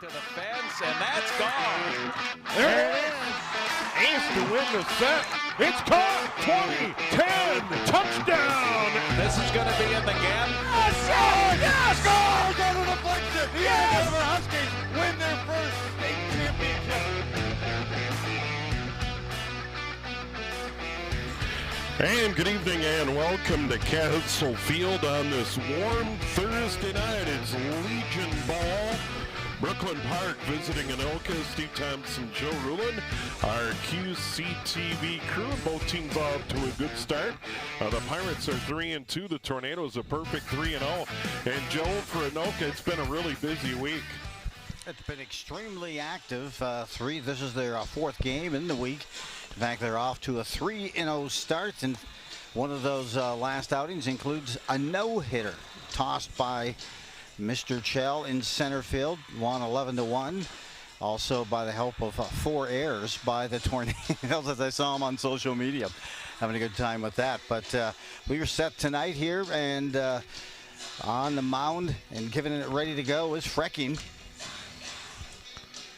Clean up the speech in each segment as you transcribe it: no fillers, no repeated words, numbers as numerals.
to the fence, and that's gone. There it is. Ace to win the set. It's caught. 20, 10, touchdown. This is going to be in the gap. Yes! Scores on a deflection. The Andover Huskies win their first state championship. And good evening and welcome to Castle Field on this warm Thursday night. It's Legion Ball. Brooklyn Park visiting Anoka. Steve Thompson, Joe Rulin, our QCTV crew. Both teams off to a good start. The Pirates are 3-2. The Tornadoes a perfect 3-0. And Joe, for Anoka, it's been a really busy week. It's been extremely active. This is their fourth game in the week. In fact, they're off to a 3-0 start, and one of those last outings includes a no-hitter tossed by Mr. Chell in center field, won 11-1. Also by the help of 4 errors by the Tornadoes, as I saw them on social media. Having a good time with that. But we are set tonight here, and on the mound and getting it ready to go is Frecking.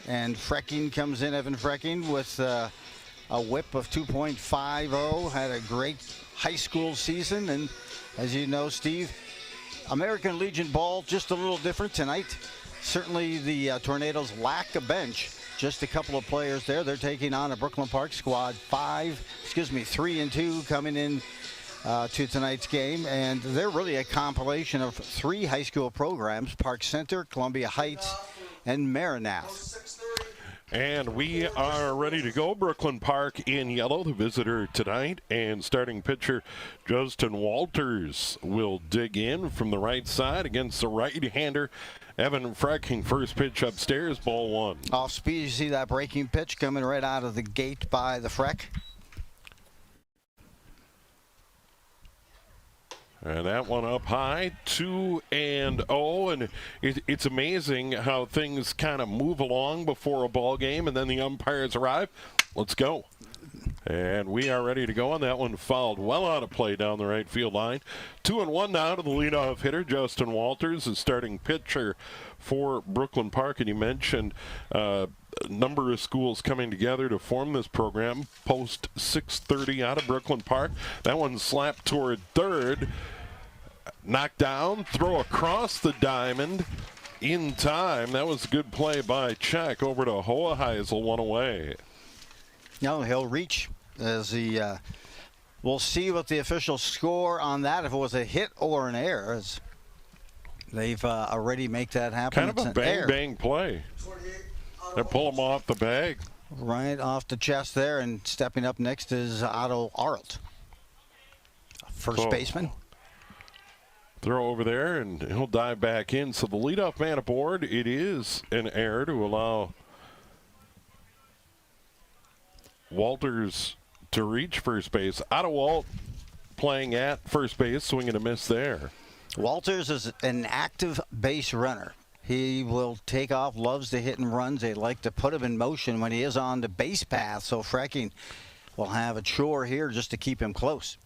And Frecking comes in, Evan Frecking, with a whip of 2.50. Had a great high school season, and as you know, Steve, American Legion ball just a little different tonight. Certainly the Tornadoes lack a bench. Just a couple of players there. They're taking on a Brooklyn Park squad. 3-2 coming in to tonight's game, and they're really a compilation of 3 high school programs: Park Center, Columbia Heights, and Maranath. And we are ready to go. Brooklyn Park in yellow, the visitor tonight. And starting pitcher Justin Walters will dig in from the right side against the right-hander Evan Frecking. First pitch upstairs, ball 1. Off speed, you see that breaking pitch coming right out of the gate by the Freck. And that one up high, 2-0, and it's amazing how things kind of move along before a ball game, and then the umpires arrive. Let's go. And we are ready to go on that one. Fouled well out of play down the right field line. 2-1 now to the leadoff hitter. Justin Walters is starting pitcher for Brooklyn Park, and you mentioned a number of schools coming together to form this program. Post 6:30 out of Brooklyn Park. That one slapped toward third. Knocked down, throw across the diamond in time. That was a good play by Czech over to Hoheisel, one away. No, he'll reach as he, we'll see what the official score on that, if it was a hit or an error. As they've already make that happen. Kind of a bang play. They pull him off the bag. Right off the chest there, and stepping up next is Otto Arlt, first baseman. Throw over there, and he'll dive back in. So the leadoff man aboard, it is an error to allow Walters to reach first base. Otto Walt playing at first base, swinging a miss there. Walters is an active base runner. He will take off, loves to hit and runs. They like to put him in motion when he is on the base path. So Frecking will have a chore here just to keep him close.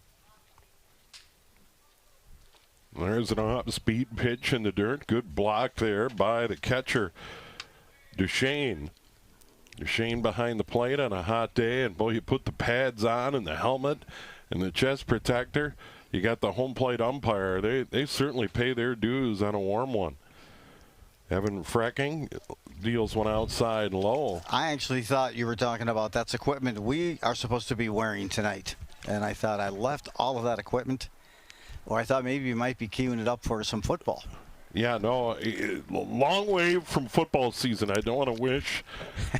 There's an off-speed pitch in the dirt. Good block there by the catcher, Duchesne. Duchesne behind the plate on a hot day, and boy, you put the pads on and the helmet and the chest protector. You got the home plate umpire. They certainly pay their dues on a warm one. Evan Frecking deals one outside low. I actually thought you were talking about that's equipment we are supposed to be wearing tonight, and I thought I left all of that equipment. Or I thought maybe you might be queuing it up for some football. Yeah, no, long way from football season. I don't want to wish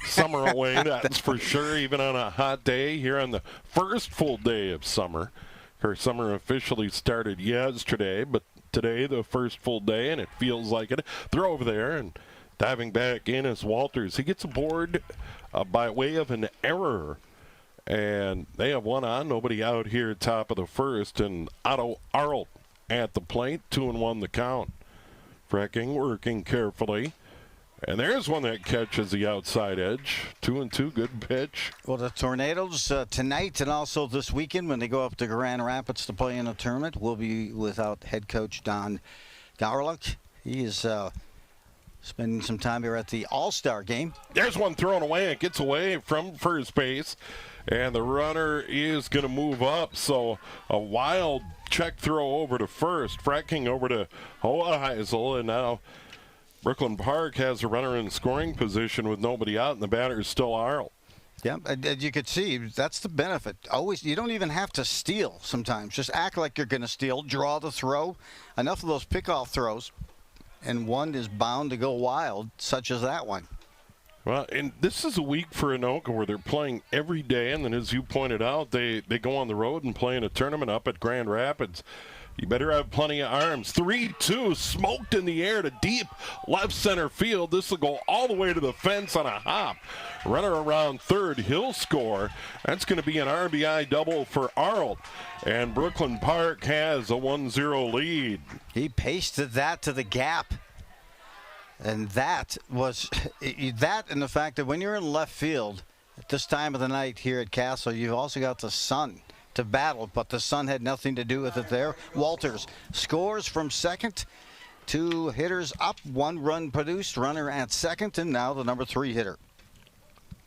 summer away, that's for sure, even on a hot day here on the first full day of summer. Her summer officially started yesterday, but today the first full day, and it feels like it. Throw over there, and diving back in is Walters. He gets aboard by way of an error. And they have one on, nobody out here top of the first, and Otto Arlt at the plate, 2-1 the count. Frecking working carefully, and there's one that catches the outside edge. 2-2, good pitch. Well, the Tornadoes tonight and also this weekend when they go up to Grand Rapids to play in a tournament will be without head coach Don Garlick. He is spending some time here at the All-Star game. There's one thrown away. It gets away from first base, and the runner is going to move up. So a wild check throw over to first, Frecking over to Hoheisel, and now Brooklyn Park has a runner in scoring position with nobody out, and the batter is still Arlt. Yeah, as you could see, that's the benefit. Always, you don't even have to steal sometimes. Just act like you're going to steal, draw the throw. Enough of those pickoff throws, and one is bound to go wild, such as that one. Well, and this is a week for Anoka where they're playing every day, and then as you pointed out, they go on the road and play in a tournament up at Grand Rapids. You better have plenty of arms. 3-2, smoked in the air to deep left center field. This will go all the way to the fence on a hop. Runner around third, he'll score. That's going to be an RBI double for Arlt. And Brooklyn Park has a 1-0 lead. He pasted that to the gap. And that was that, and the fact that when you're in left field at this time of the night here at Castle, you've also got the sun to battle, but the sun had nothing to do with it there. Walters scores from second. 2 hitters up, 1 run produced, runner at second, and now the number 3 hitter.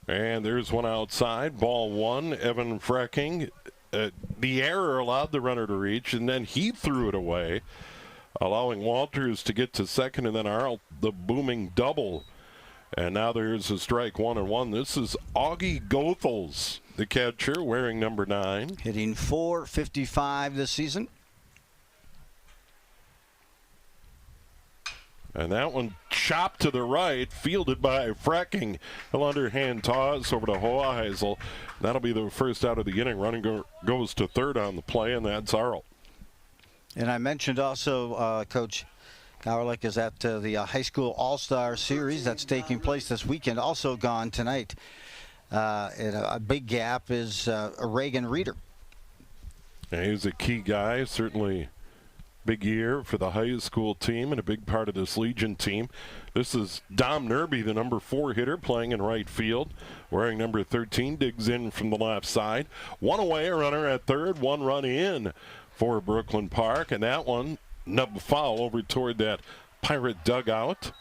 And there's one outside, ball 1, Evan Frecking. The error allowed the runner to reach, and then he threw it away, allowing Walters to get to second, and then Arlt the booming double. And now there's a strike, 1-1. This is Augie Goethals, the catcher, wearing number 9. Hitting .455 this season. And that one chopped to the right, fielded by Frecking. He'll underhand toss over to Hoheisel. That'll be the first out of the inning. Running goes to third on the play, and that's Arlt. And I mentioned also, Coach Gowerlich is at the High School All-Star Series that's taking place this weekend, also gone tonight. And a big gap is Reagan Reeder. Yeah, he's a key guy, certainly big year for the high school team and a big part of this Legion team. This is Dom Nerby, the number 4 hitter, playing in right field. Wearing number 13, digs in from the left side. One away, a runner at third, 1 run in for Brooklyn Park, and that one nub foul over toward that Pirate dugout,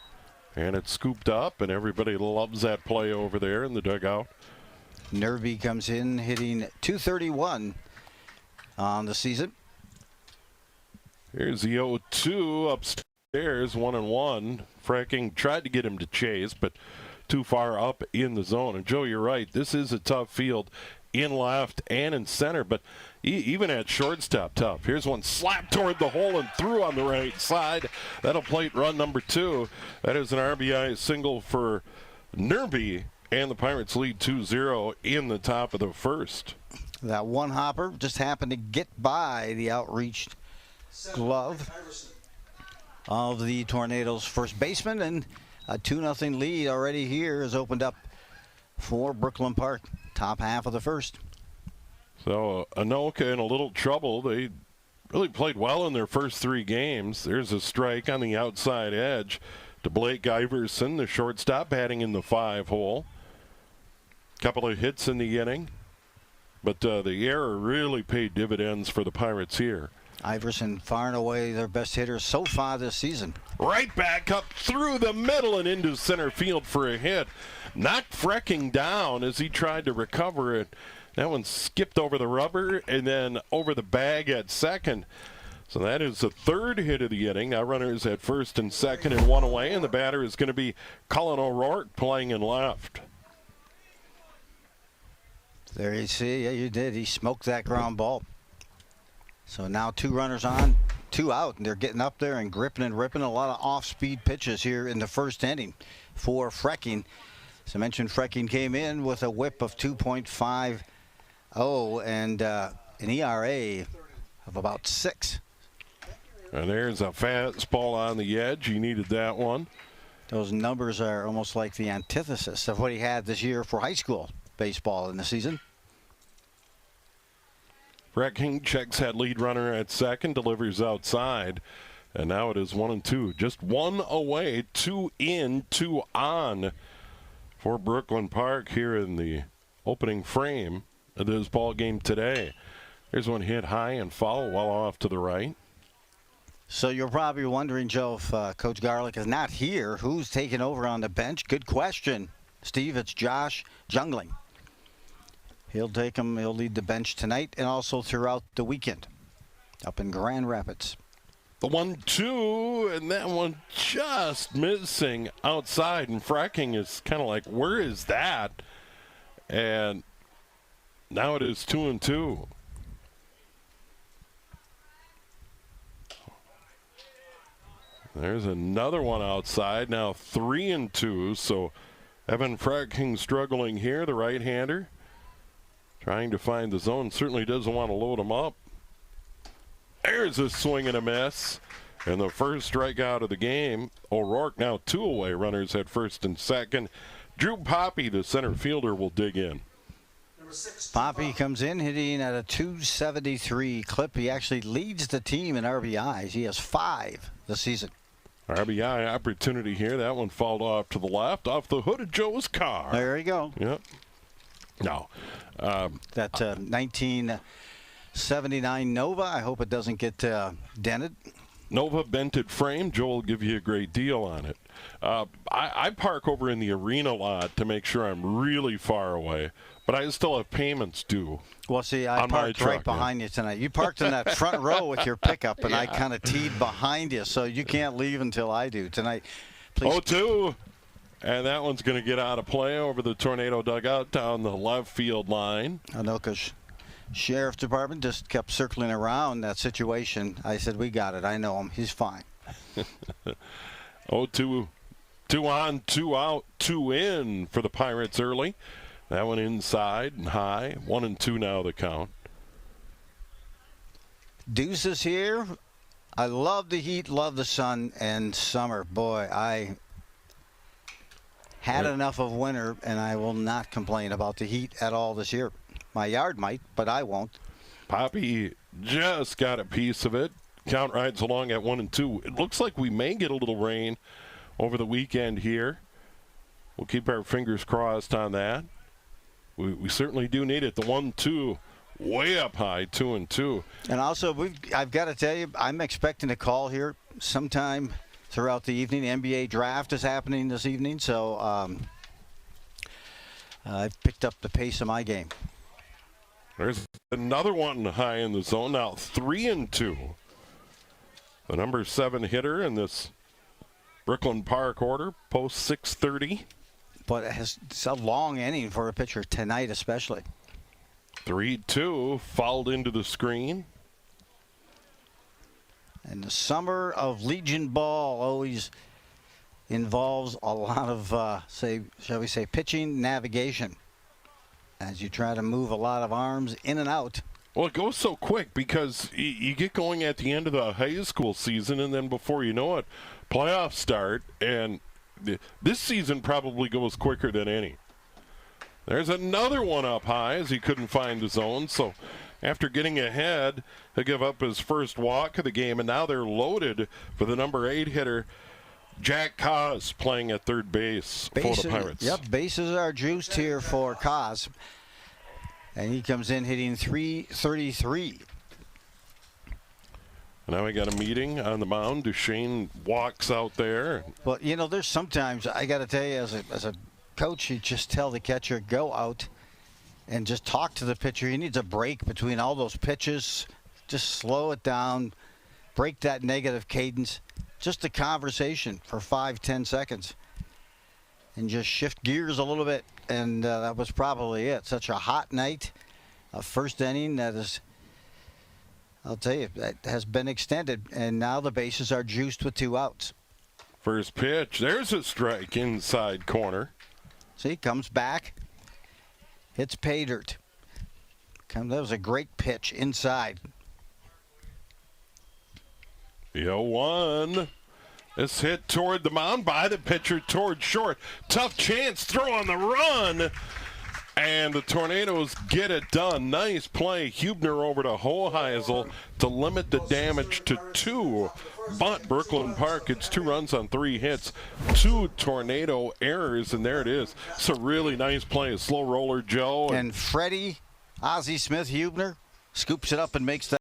and it's scooped up, and everybody loves that play over there in the dugout. Nerby comes in hitting .231 on the season. Here's the 0-2 upstairs, 1-1. Frecking tried to get him to chase, but too far up in the zone. And Joe, you're right, this is a tough field in left and in center, but even at shortstop tough. Here's one slapped toward the hole and through on the right side. That'll plate run number 2. That is an RBI single for Nerby, and the Pirates lead 2-0 in the top of the first. That one hopper just happened to get by the outreached glove of the Tornadoes' first baseman, and a 2-0 lead already here is opened up for Brooklyn Park. Top half of the first. So Anoka in a little trouble. They really played well in their first 3 games. There's a strike on the outside edge to Blake Iverson, the shortstop, batting in the 5-hole. Couple of hits in the inning, but the error really paid dividends for the Pirates here. Iverson far and away their best hitter so far this season. Right back up through the middle and into center field for a hit. Knocked Frecking down as he tried to recover it. That one skipped over the rubber and then over the bag at second. So that is the 3rd hit of the inning. Now runners at first and second and 1 away, and the batter is going to be Colin O'Rourke playing in left. There you see, yeah, you did. He smoked that ground ball. So now 2 runners on, 2 out, and they're getting up there and gripping and ripping. A lot of off-speed pitches here in the first inning for Frecking. As I mentioned, Frecking came in with a whip of 2.50 and an ERA of about 6. And there's a fastball on the edge. He needed that one. Those numbers are almost like the antithesis of what he had this year for high school baseball in the season. Frecking checks that lead runner at second, delivers outside, and now it is 1-2. Just 1 away, 2 in, 2 on for Brooklyn Park here in the opening frame of this ball game today. Here's one hit high and foul well off to the right. So you're probably wondering, Joe, if Coach Garlick is not here, who's taking over on the bench? Good question, Steve. It's Josh Jungling. He'll take him. He'll lead the bench tonight and also throughout the weekend up in Grand Rapids. The 1-2, and that one just missing outside, and Fracking is kind of like, where is that? And now it is 2-2. There's another one outside, now 3-2, so Evan Fracking struggling here, the right-hander. Trying to find the zone, certainly doesn't want to load him up. There's a swing and a miss. And the first strikeout of the game. O'Rourke now 2 away, runners at first and second. Drew Poppy, the center fielder, will dig in. Poppy comes in hitting at a 273 clip. He actually leads the team in RBIs. He has 5 this season. RBI opportunity here. That one fouled off to the left, off the hood of Joe's car. There you go. Yep. No. That 1979 Nova, I hope it doesn't get dented. Nova bented frame. Joe will give you a great deal on it. I park over in the arena lot to make sure I'm really far away, but I still have payments due. Well, see, I parked right behind you tonight. You parked in that front row with your pickup, and I kind of teed behind you, so you can't leave until I do tonight. Please. 0-2. And that one's going to get out of play over the Tornado dugout down the left field line. Anoka's Sheriff's Department just kept circling around that situation. I said, we got it. I know him. He's fine. 0-2. 2 on, 2 out, 2 in for the Pirates early. That one inside and high. 1-2 now the count. Deuces here. I love the heat, love the sun, and summer. Boy, I had enough of winter, and I will not complain about the heat at all this year. My yard might, but I won't. Poppy just got a piece of it. Count rides along at 1-2. It looks like we may get a little rain over the weekend here. We'll keep our fingers crossed on that. We certainly do need it. The 1-2 way up high, 2-2. And also, I've got to tell you, I'm expecting a call here sometime throughout the evening. The NBA draft is happening this evening, so I've picked up the pace of my game. There's another one high in the zone, now 3-2. The number 7 hitter in this Brooklyn Park order, post 6:30. But it's a long inning for a pitcher tonight especially. 3-2, fouled into the screen. And the summer of Legion ball always involves a lot of, shall we say, pitching navigation as you try to move a lot of arms in and out. Well, it goes so quick because you get going at the end of the high school season, and then before you know it, playoffs start, and this season probably goes quicker than any. There's another one up high as he couldn't find the zone, so after getting ahead, he'll give up his first walk of the game, and now they're loaded for the number 8 hitter, Jack Kaz, playing at third base for the Pirates. Yep, bases are juiced here for Kaz. And he comes in hitting .333. Now we got a meeting on the mound. Duchesne walks out there. Well, you know, there's sometimes, I got to tell you, as a coach, you just tell the catcher, go out and just talk to the pitcher. He needs a break between all those pitches. Just slow it down, break that negative cadence. Just a conversation for 5-10 seconds. And just shift gears a little bit. And that was probably it. Such a hot night. A first inning that is, I'll tell you, that has been extended. And now the bases are juiced with 2 outs. First pitch. There's a strike inside corner. See, comes back. Hits pay dirt. That was a great pitch inside. The 0-1. This hit toward the mound by the pitcher toward short. Tough chance, throw on the run. And the Tornadoes get it done. Nice play. Hubner over to Hoheisel to limit the damage to 2. But Brooklyn Park gets 2 runs on 3 hits. 2 Tornado errors, and there it is. It's a really nice play. A slow roller, Joe. And Freddie, Ozzie Smith Hubner, scoops it up and makes that.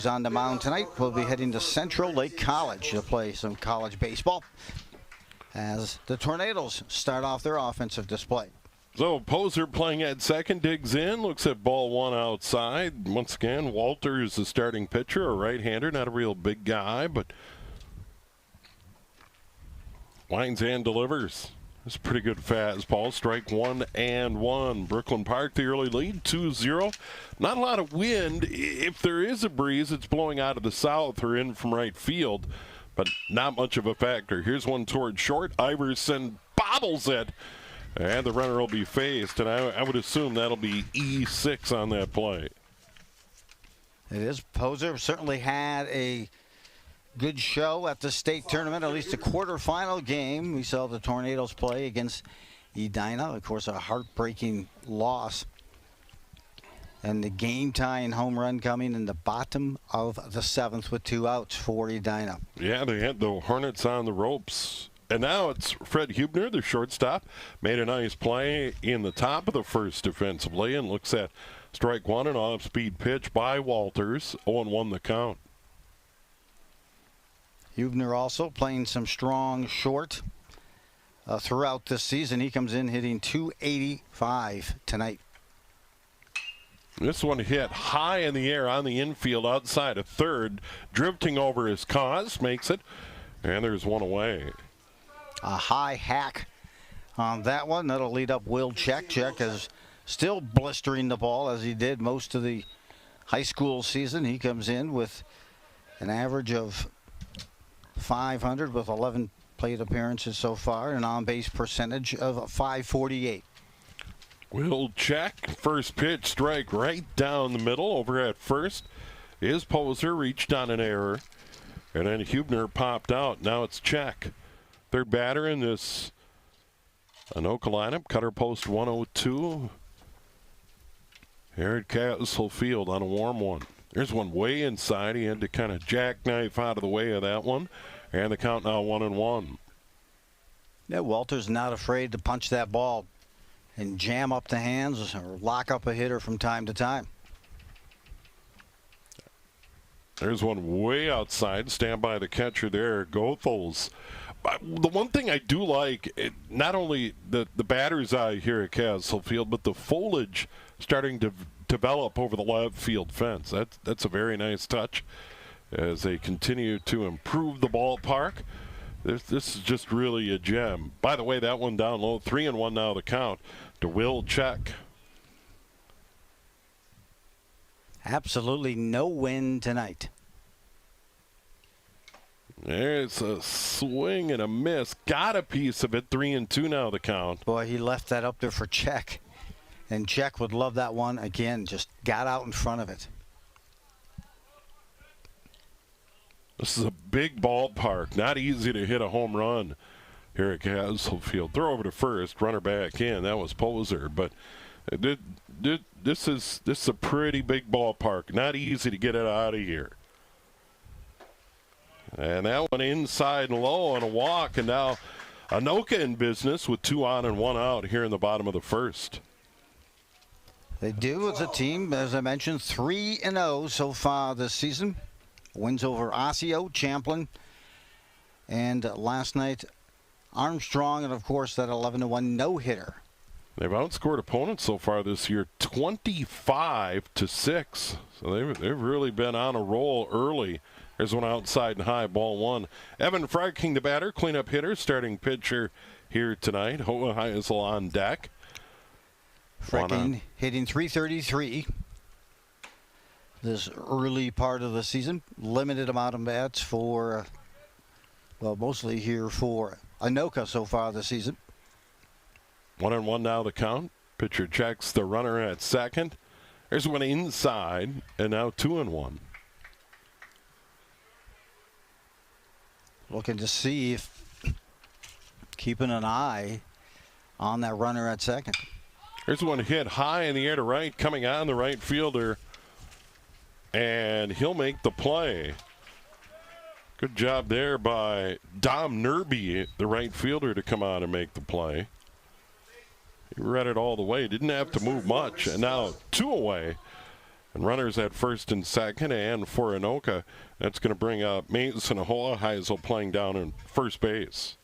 On the mound tonight, we'll be heading to Central Lake College to play some college baseball as the Tornadoes start off their offensive display. So Poser playing at second, digs in, looks at ball one outside. Once again, Walters, the starting pitcher, a right-hander, not a real big guy, but winds and delivers. It's a pretty good fastball. Strike 1-1. Brooklyn Park, the early lead, 2-0. Not a lot of wind. If there is a breeze, it's blowing out of the south or in from right field, but not much of a factor. Here's one toward short. Iverson bobbles it, and the runner will be faced, and I would assume that'll be E6 on that play. It is. Poser certainly had a good show at the state tournament, at least a quarterfinal game. We saw the Tornadoes play against Edina. Of course, a heartbreaking loss. And the game-tying home run coming in the bottom of the seventh with 2 outs for Edina. Yeah, they had the Hornets on the ropes. And now it's Fred Hubner, the shortstop, made a nice play in the top of the first defensively and looks at strike one, an off-speed pitch by Walters, 0-1 the count. Hubner also playing some strong short throughout this season. He comes in hitting .285 tonight. This one hit high in the air on the infield outside of third, drifting over his cause, makes it, and there's one away. A high hack on that one. That'll lead up Will Check. Check is still blistering the ball as he did most of the high school season. He comes in with an average of .500 with 11 plate appearances so far, an on-base percentage of .548. Will Check, first pitch, strike right down the middle over at first. His Poser reached on an error, and then Hubner popped out. Now it's Check. Third batter in this Anoka lineup, cutter post 102. Here at Castle Field on a warm one. There's one way inside. He had to kind of jackknife out of the way of that one. And the count now 1-1. Yeah, Walter's not afraid to punch that ball and jam up the hands or lock up a hitter from time to time. There's one way outside. Stand by the catcher there, Goethals. The one thing I do like, not only the batter's eye here at Castle Field, but the foliage starting to develop over the left field fence. That's a very nice touch as they continue to improve the ballpark. This is just really a gem. By the way, that one down low, 3-1 now the count to Will Check. Absolutely no wind tonight. There's a swing and a miss. Got a piece of it. 3-2 now the count. Boy, he left that up there for Check. And Check would love that one again. Just got out in front of it. This is a big ballpark. Not easy to hit a home run here at Castle Field. Throw over to first. Runner back in. That was Poser. But this is a pretty big ballpark. Not easy to get it out of here. And that one inside and low on a walk. And now Anoka in business with 2 on and 1 out here in the bottom of the first. They do as a team, as I mentioned, 3-0 so far this season. Wins over Osseo, Champlin, and last night Armstrong, and of course that 11-1 no-hitter. They've outscored opponents so far this year 25-6. So they've really been on a roll early. There's one outside and high, ball one. Evan Freiking, the batter, cleanup hitter, starting pitcher here tonight. Hoa Heisel on deck. Freiking hitting .333 this early part of the season. Limited amount of bats for, well, mostly here for Anoka so far this season. 1-1 now the count. Pitcher checks the runner at second. There's one inside, and now 2-1. Looking to see if keeping an eye on that runner at second. There's one hit high in the air to right, coming on the right fielder, and he'll make the play. Good job there by Dom Nerby, the right fielder, to come on and make the play. He read it all the way. Didn't have to move much, and now 2 away And runners at first and second, and for Anoka, that's going to bring up Mason Hoheisel playing down in first base.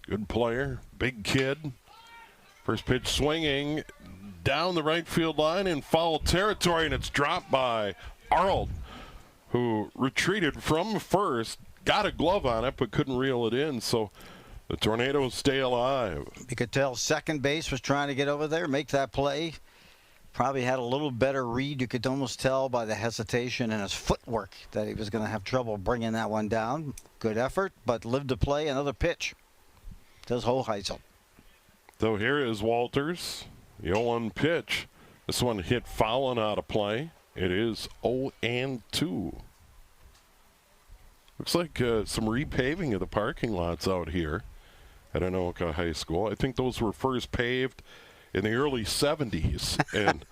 Good player, big kid. First pitch swinging down the right field line in foul territory, and it's dropped by Arnold, who retreated from first, got a glove on it, but couldn't reel it in. So the Tornadoes stay alive. You could tell second base was trying to get over there, make that play. Probably had a little better read. You could almost tell by the hesitation and his footwork that he was going to have trouble bringing that one down. Good effort, but lived to play another pitch. Does Hoheisel. So here is Walters. The 0-1 pitch. This one hit foul and out of play. It is 0-2. Looks like some repaving of the parking lots out here at Anoka High School. I think those were first paved in the early 70s and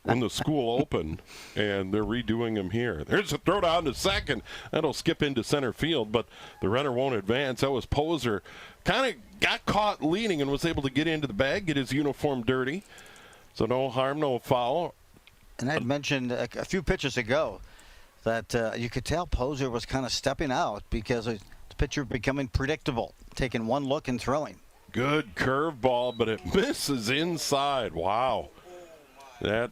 when the school opened, and they're redoing them here. There's a throw down to second. That'll skip into center field, but the runner won't advance. That was Poser. Kind of got caught leading and was able to get into the bag, get his uniform dirty. So no harm, no foul. And I had mentioned a few pitches ago that you could tell Poser was kind of stepping out because the pitcher becoming predictable, taking one look and throwing. Good curveball, but it misses inside. Wow. That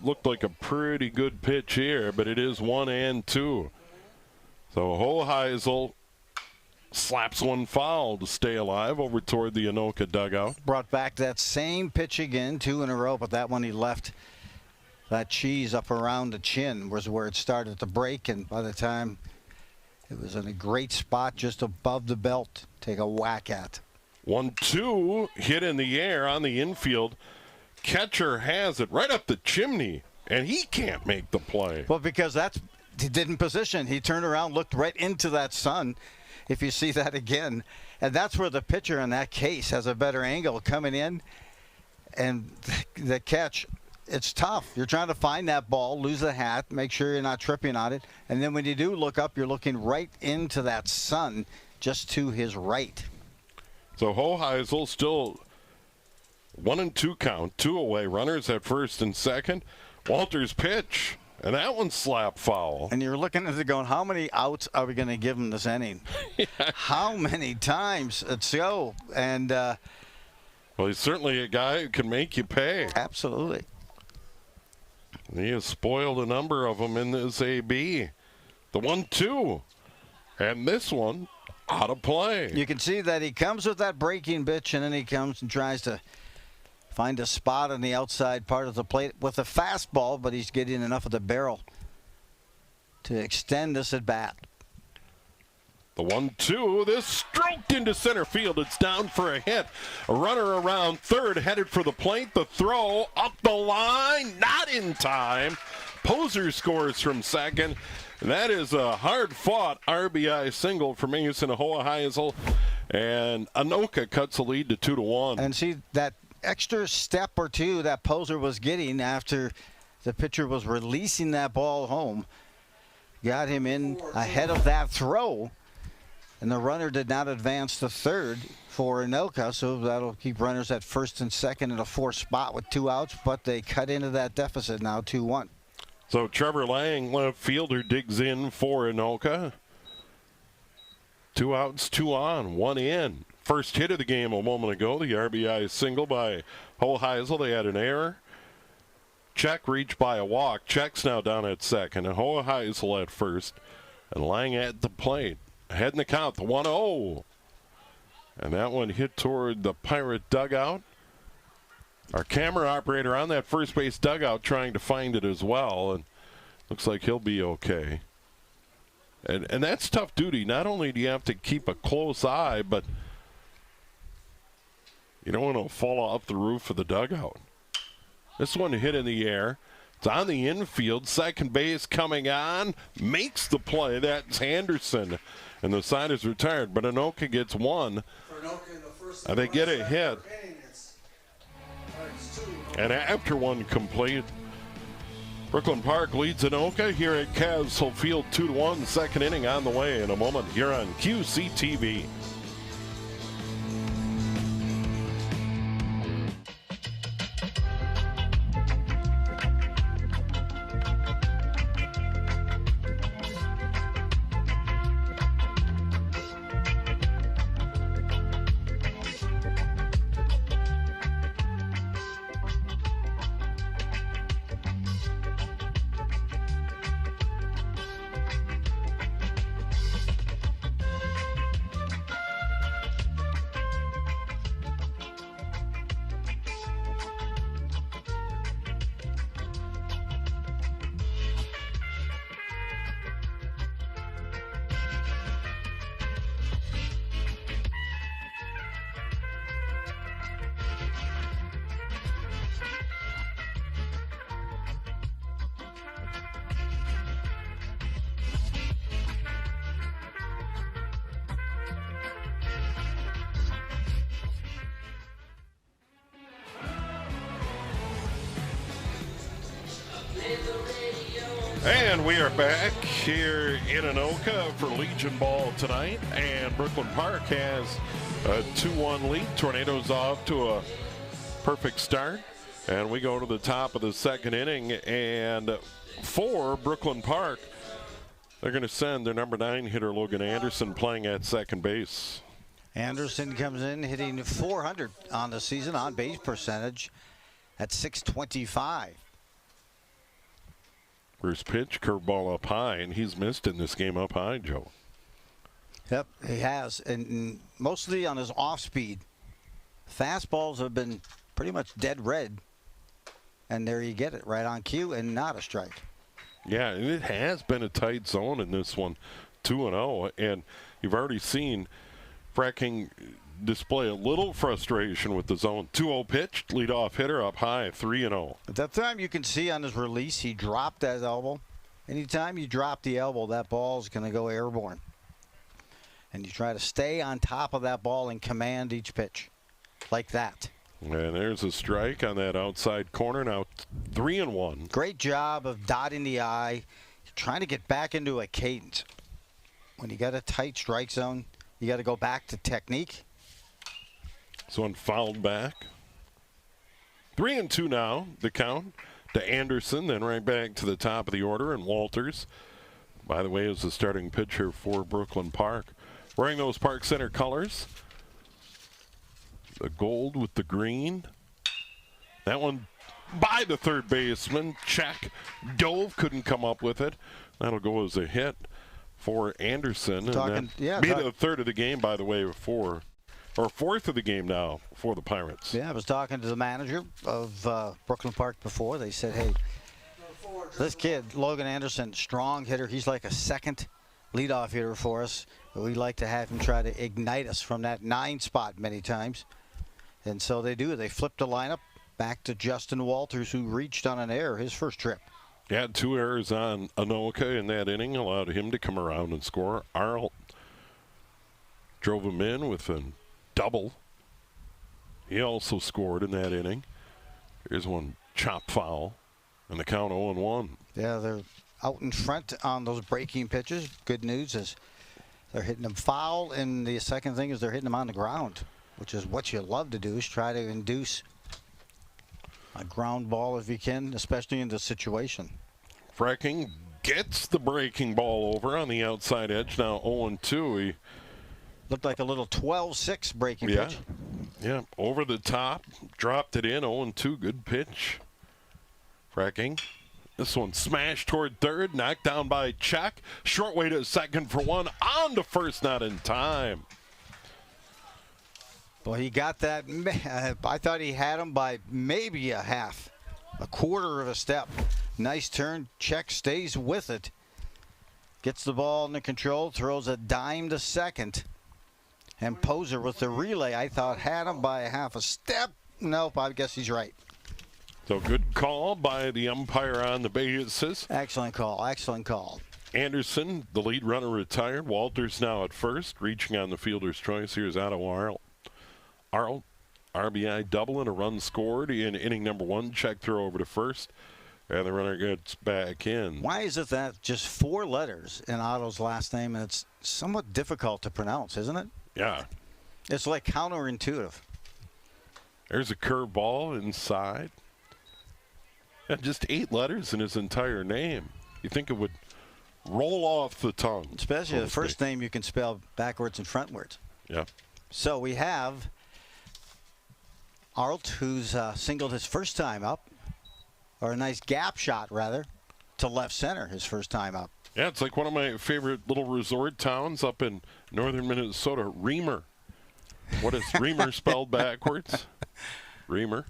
looked like a pretty good pitch here, but it is 1-2. So Hoheisel slaps one foul to stay alive over toward the Anoka dugout. Brought back that same pitch again, 2 in a row, but that one he left that cheese up around the chin was where it started to break, and by the time it was in a great spot just above the belt, take a whack at. 1-2 hit in the air on the infield. Catcher has it right up the chimney, and he can't make the play. Well, because he didn't position. He turned around, looked right into that sun, if you see that again. And that's where the pitcher in that case has a better angle coming in. And the catch, it's tough. You're trying to find that ball, lose the hat, make sure you're not tripping on it. And then when you do look up, you're looking right into that sun just to his right. So Hoheisel still 1-2 count, 2 away. Runners at first and second. Walters pitch, and that one slap foul. And you're looking at it going, how many outs are we going to give him this inning? Yeah. How many times? Let's go. And well, he's certainly a guy who can make you pay. Absolutely. He has spoiled a number of them in this AB. The 1-2, and this one out of play. You can see that he comes with that breaking pitch, and then he comes and tries to find a spot on the outside part of the plate with a fastball, but he's getting enough of the barrel to extend this at bat. The 1-2, this stroked into center field. It's down for a hit. A runner around third headed for the plate. The throw up the line, not in time. Poser scores from second. That is a hard-fought RBI single for Mason Hoheisel, and Anoka cuts the lead to 2-1. And see that extra step or two that Poser was getting after the pitcher was releasing that ball home got him in ahead of that throw, and the runner did not advance to third for Anoka, so that'll keep runners at first and second in a 4 spot with 2 outs, but they cut into that deficit now 2-1. So Trevor Lang, left fielder, digs in for Anoka. 2 outs, 2 on, 1 in. First hit of the game a moment ago, the RBI single by Hoheisel. They had an error. Check reached by a walk. Check's now down at second, and Hoheisel at first, and Lang at the plate. Ahead in the count, the 1-0. And that one hit toward the Pirate dugout. Our camera operator on that first base dugout trying to find it as well, and looks like he'll be okay. And that's tough duty. Not only do you have to keep a close eye, but you don't want to fall off the roof of the dugout. This one hit in the air. It's on the infield. Second base coming on. Makes the play. That's Henderson. And the side is retired. But Anoka gets one. And they get a hit. And after one complete, Brooklyn Park leads Anoka here at Castle Field 2-1. Second inning on the way in a moment here on QCTV. And we are back here in Anoka for Legion Ball tonight. And Brooklyn Park has a 2-1 lead. Tornadoes off to a perfect start. And we go to the top of the second inning. And for Brooklyn Park, they're going to send their number 9 hitter, Logan Anderson, playing at second base. Anderson comes in hitting 400 on the season, on base percentage at .625. First pitch, curveball up high, and he's missed in this game up high, Joe. Yep, he has, and mostly on his off speed. Fastballs have been pretty much dead red, and there you get it, right on cue, and not a strike. Yeah, and it has been a tight zone in this one, 2-0, and you've already seen Fracking display a little frustration with the zone. 2-0 pitch, leadoff hitter up high, 3-0. At that time, you can see on his release, he dropped that elbow. Anytime you drop the elbow, that ball is going to go airborne. And you try to stay on top of that ball and command each pitch like that. And there's a strike on that outside corner. Now 3-1. Great job of dotting the I, trying to get back into a cadence. When you got a tight strike zone, you got to go back to technique. This one fouled back. 3-2 now, the count to Anderson, then right back to the top of the order, and Walters, by the way, is the starting pitcher for Brooklyn Park. Wearing those Park Center colors, the gold with the green. That one by the third baseman. Check. Dove, couldn't come up with it. That'll go as a hit for Anderson. And the third of the game, by the way, fourth of the game now for the Pirates. Yeah, I was talking to the manager of Brooklyn Park before. They said, hey, this kid, Logan Anderson, strong hitter. He's like a second leadoff hitter for us. We'd like to have him try to ignite us from that 9 spot many times. And so they do. They flipped the lineup back to Justin Walters, who reached on an error his first trip. Had 2 errors on Anoka in that inning, allowed him to come around and score. Arlt drove him in with a double. He also scored in that inning. Here's one chop foul, and the count 0-1. Yeah, they're out in front on those breaking pitches. Good news is they're hitting them foul, and the second thing is they're hitting them on the ground, which is what you love to do, is try to induce a ground ball if you can, especially in this situation. Fracking gets the breaking ball over on the outside edge. Now 0-2. He looked like a little 12-6 breaking pitch. Yeah, over the top. Dropped it in. 0-2. Good pitch. Fracking. This one smashed toward third. Knocked down by Check. Short way to second for one. On to first, not in time. Well, he got that. I thought he had him by maybe a quarter of a step. Nice turn. Check stays with it. Gets the ball under control. Throws a dime to second. And Poser with the relay, I thought had him by a half a step. Nope, I guess he's right. So good call by the umpire on the bases. Excellent call. Excellent call. Anderson, the lead runner, retired. Walters now at first, reaching on the fielder's choice. Here's Otto Arlt. Arlt, RBI double and a run scored in inning number 1. Check throw over to first, and the runner gets back in. Why is it that just 4 letters in Otto's last name, and it's somewhat difficult to pronounce, isn't it? Yeah. It's like counterintuitive. There's a curveball inside. And just 8 letters in his entire name. You think it would roll off the tongue. Especially the first name you can spell backwards and frontwards. Yeah. So we have Arlt, who's singled his first time up, or a nice gap shot, rather, to left center his first time up. Yeah, it's like one of my favorite little resort towns up in northern Minnesota, Reamer. What is Reamer spelled backwards? Reamer.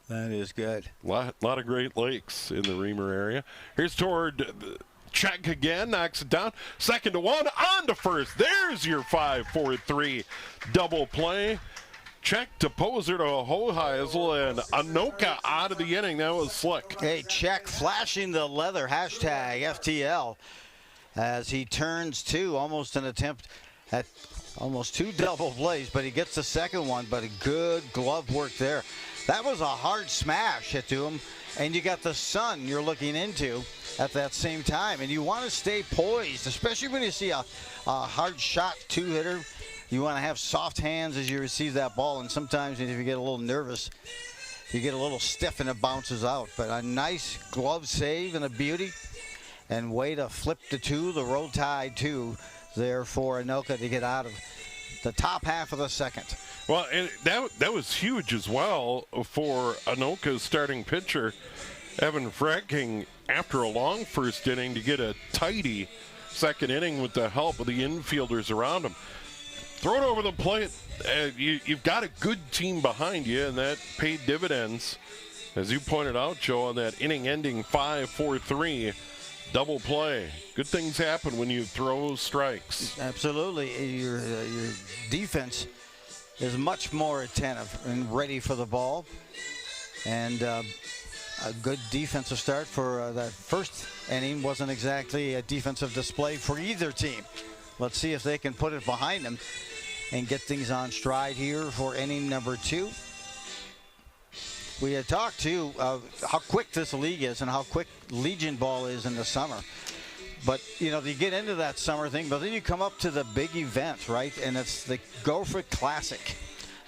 That is good. Lot of Great Lakes in the Reamer area. Here's toward Check again, knocks it down. 2nd to 1, on to first. There's your 5-4-3 double play. Check to Poser to Hoheisel, and Anoka out of the inning. That was slick. Hey, Check flashing the leather, hashtag FTL, as he turns 2, almost an attempt at almost 2 double plays, but he gets the second one, but a good glove work there. That was a hard smash hit to him, and you got the sun you're looking into at that same time, and you want to stay poised, especially when you see a hard shot two-hitter. You want to have soft hands as you receive that ball, and sometimes if you get a little nervous, you get a little stiff and it bounces out. But a nice glove save and a beauty, and way to flip the the road tide two there for Anoka to get out of the top half of the second. Well, and that was huge as well for Anoka's starting pitcher, Evan Frecking, after a long first inning to get a tidy second inning with the help of the infielders around him. Throw it over the plate. You've got a good team behind you, and that paid dividends. As you pointed out, Joe, on that inning-ending 5-4-3 double play. Good things happen when you throw strikes. Absolutely. Your defense is much more attentive and ready for the ball. And a good defensive start for that first inning wasn't exactly a defensive display for either team. Let's see if they can put it behind them and get things on stride here for inning number 2. We had talked too how quick this league is and how quick Legion ball is in the summer. But, you know, you get into that summer thing, but then you come up to the big event, right? And it's the Gopher Classic.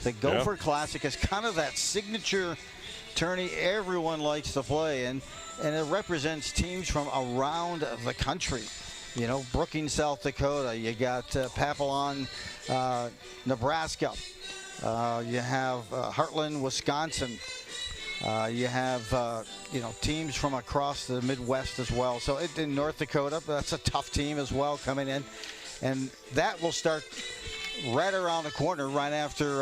The Gopher Classic is kind of that signature tourney everyone likes to play in, and it represents teams from around the country. You know, Brookings, South Dakota. You got Papillon, Nebraska. You have Heartland, Wisconsin. You have, teams from across the Midwest as well. So in North Dakota, that's a tough team as well coming in. And that will start right around the corner, right after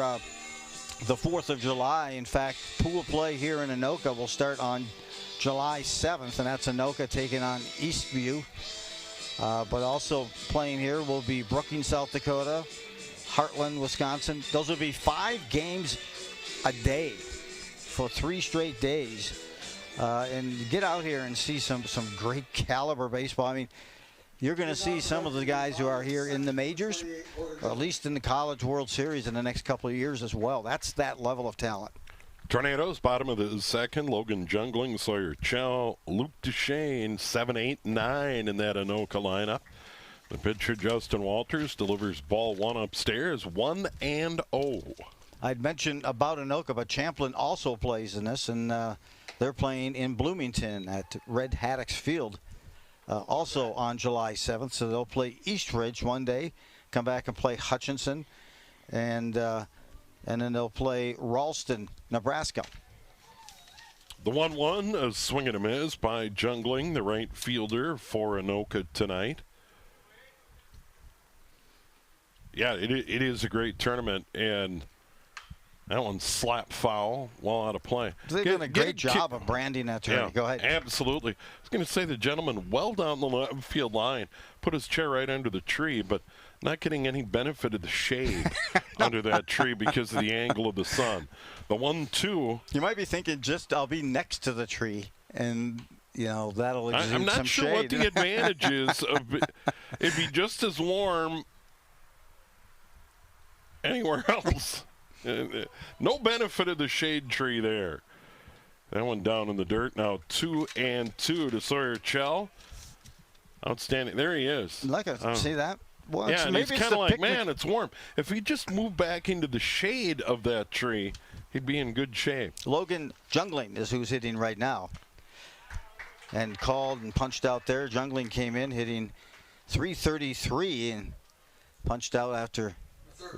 the 4th of July. In fact, pool play here in Anoka will start on July 7th, and that's Anoka taking on Eastview. But also playing here will be Brookings, South Dakota, Heartland, Wisconsin. Those will be 5 games a day for 3 straight days. And get out here and see some great caliber baseball. I mean, you're going to see some of the guys who are here in the majors, or at least in the College World Series in the next couple of years as well. That's that level of talent. Tornadoes, bottom of the second. Logan Jungling, Sawyer Chell, Luke Duchesne, 7, 8, 9 in that Anoka lineup. The pitcher, Justin Walters, delivers ball 1 upstairs, 1-0. I'd mentioned about Anoka, but Champlin also plays in this, and they're playing in Bloomington at Red Haddocks Field also on July 7th. So they'll play Eastridge one day, come back and play Hutchinson, and then they'll play Ralston, Nebraska. The 1-1, a swing and a miss by Jungling, the right fielder for Anoka tonight. Yeah, it is a great tournament, and that one's slap foul while out of play. They've done a great job of branding that tournament. Go ahead. Absolutely. I was going to say the gentleman well down the left field line, put his chair right under the tree, but not getting any benefit of the shade under that tree because of the angle of the sun. The 1-2. You might be thinking, I'll be next to the tree, and that'll exude some shade. I'm not sure what the advantage is. It'd be just as warm anywhere else. No benefit of the shade tree there. That one down in the dirt. Now 2-2 to Sawyer Chell. Outstanding. There he is. See that? Well, yeah, and he's kind of like, man, it's warm. If he just moved back into the shade of that tree, he'd be in good shape. Logan Jungling is who's hitting right now. And called and punched out there. Jungling came in hitting .333 and punched out after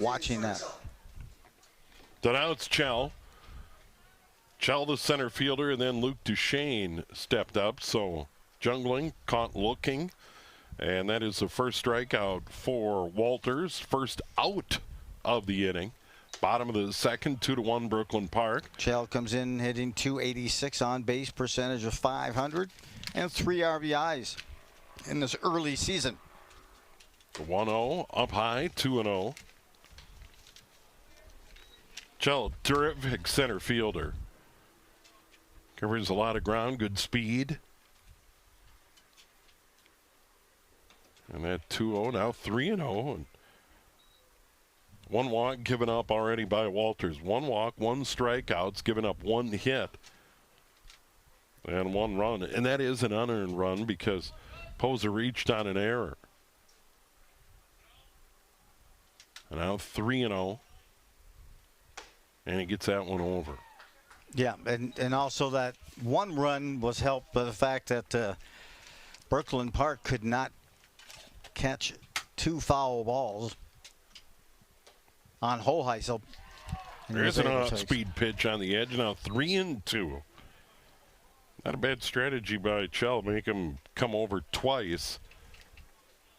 watching that. So now it's Chell. Chell, the center fielder, and then Luke Duchesne stepped up. So Jungling caught looking. And that is the first strikeout for Walters. First out of the inning. Bottom of the second, 2-1 Brooklyn Park. Chell comes in hitting .286 on base percentage of .500 and 3 RBIs in this early season. 1-0 up high, 2-0. Chell, terrific center fielder. Covers a lot of ground, good speed. And that 2-0, now 3-0. And One walk given up already by Walters. One walk, one strikeouts, given up one hit, and one run. And that is an unearned run because Poser reached on an error. And now 3-0. And he gets that one over. Yeah, and also that one run was helped by the fact that Brooklyn Park could not catch two foul balls on Hoheisel. There's an off-speed pitch on the edge. Now 3-2. Not a bad strategy by Chell. Make him come over twice.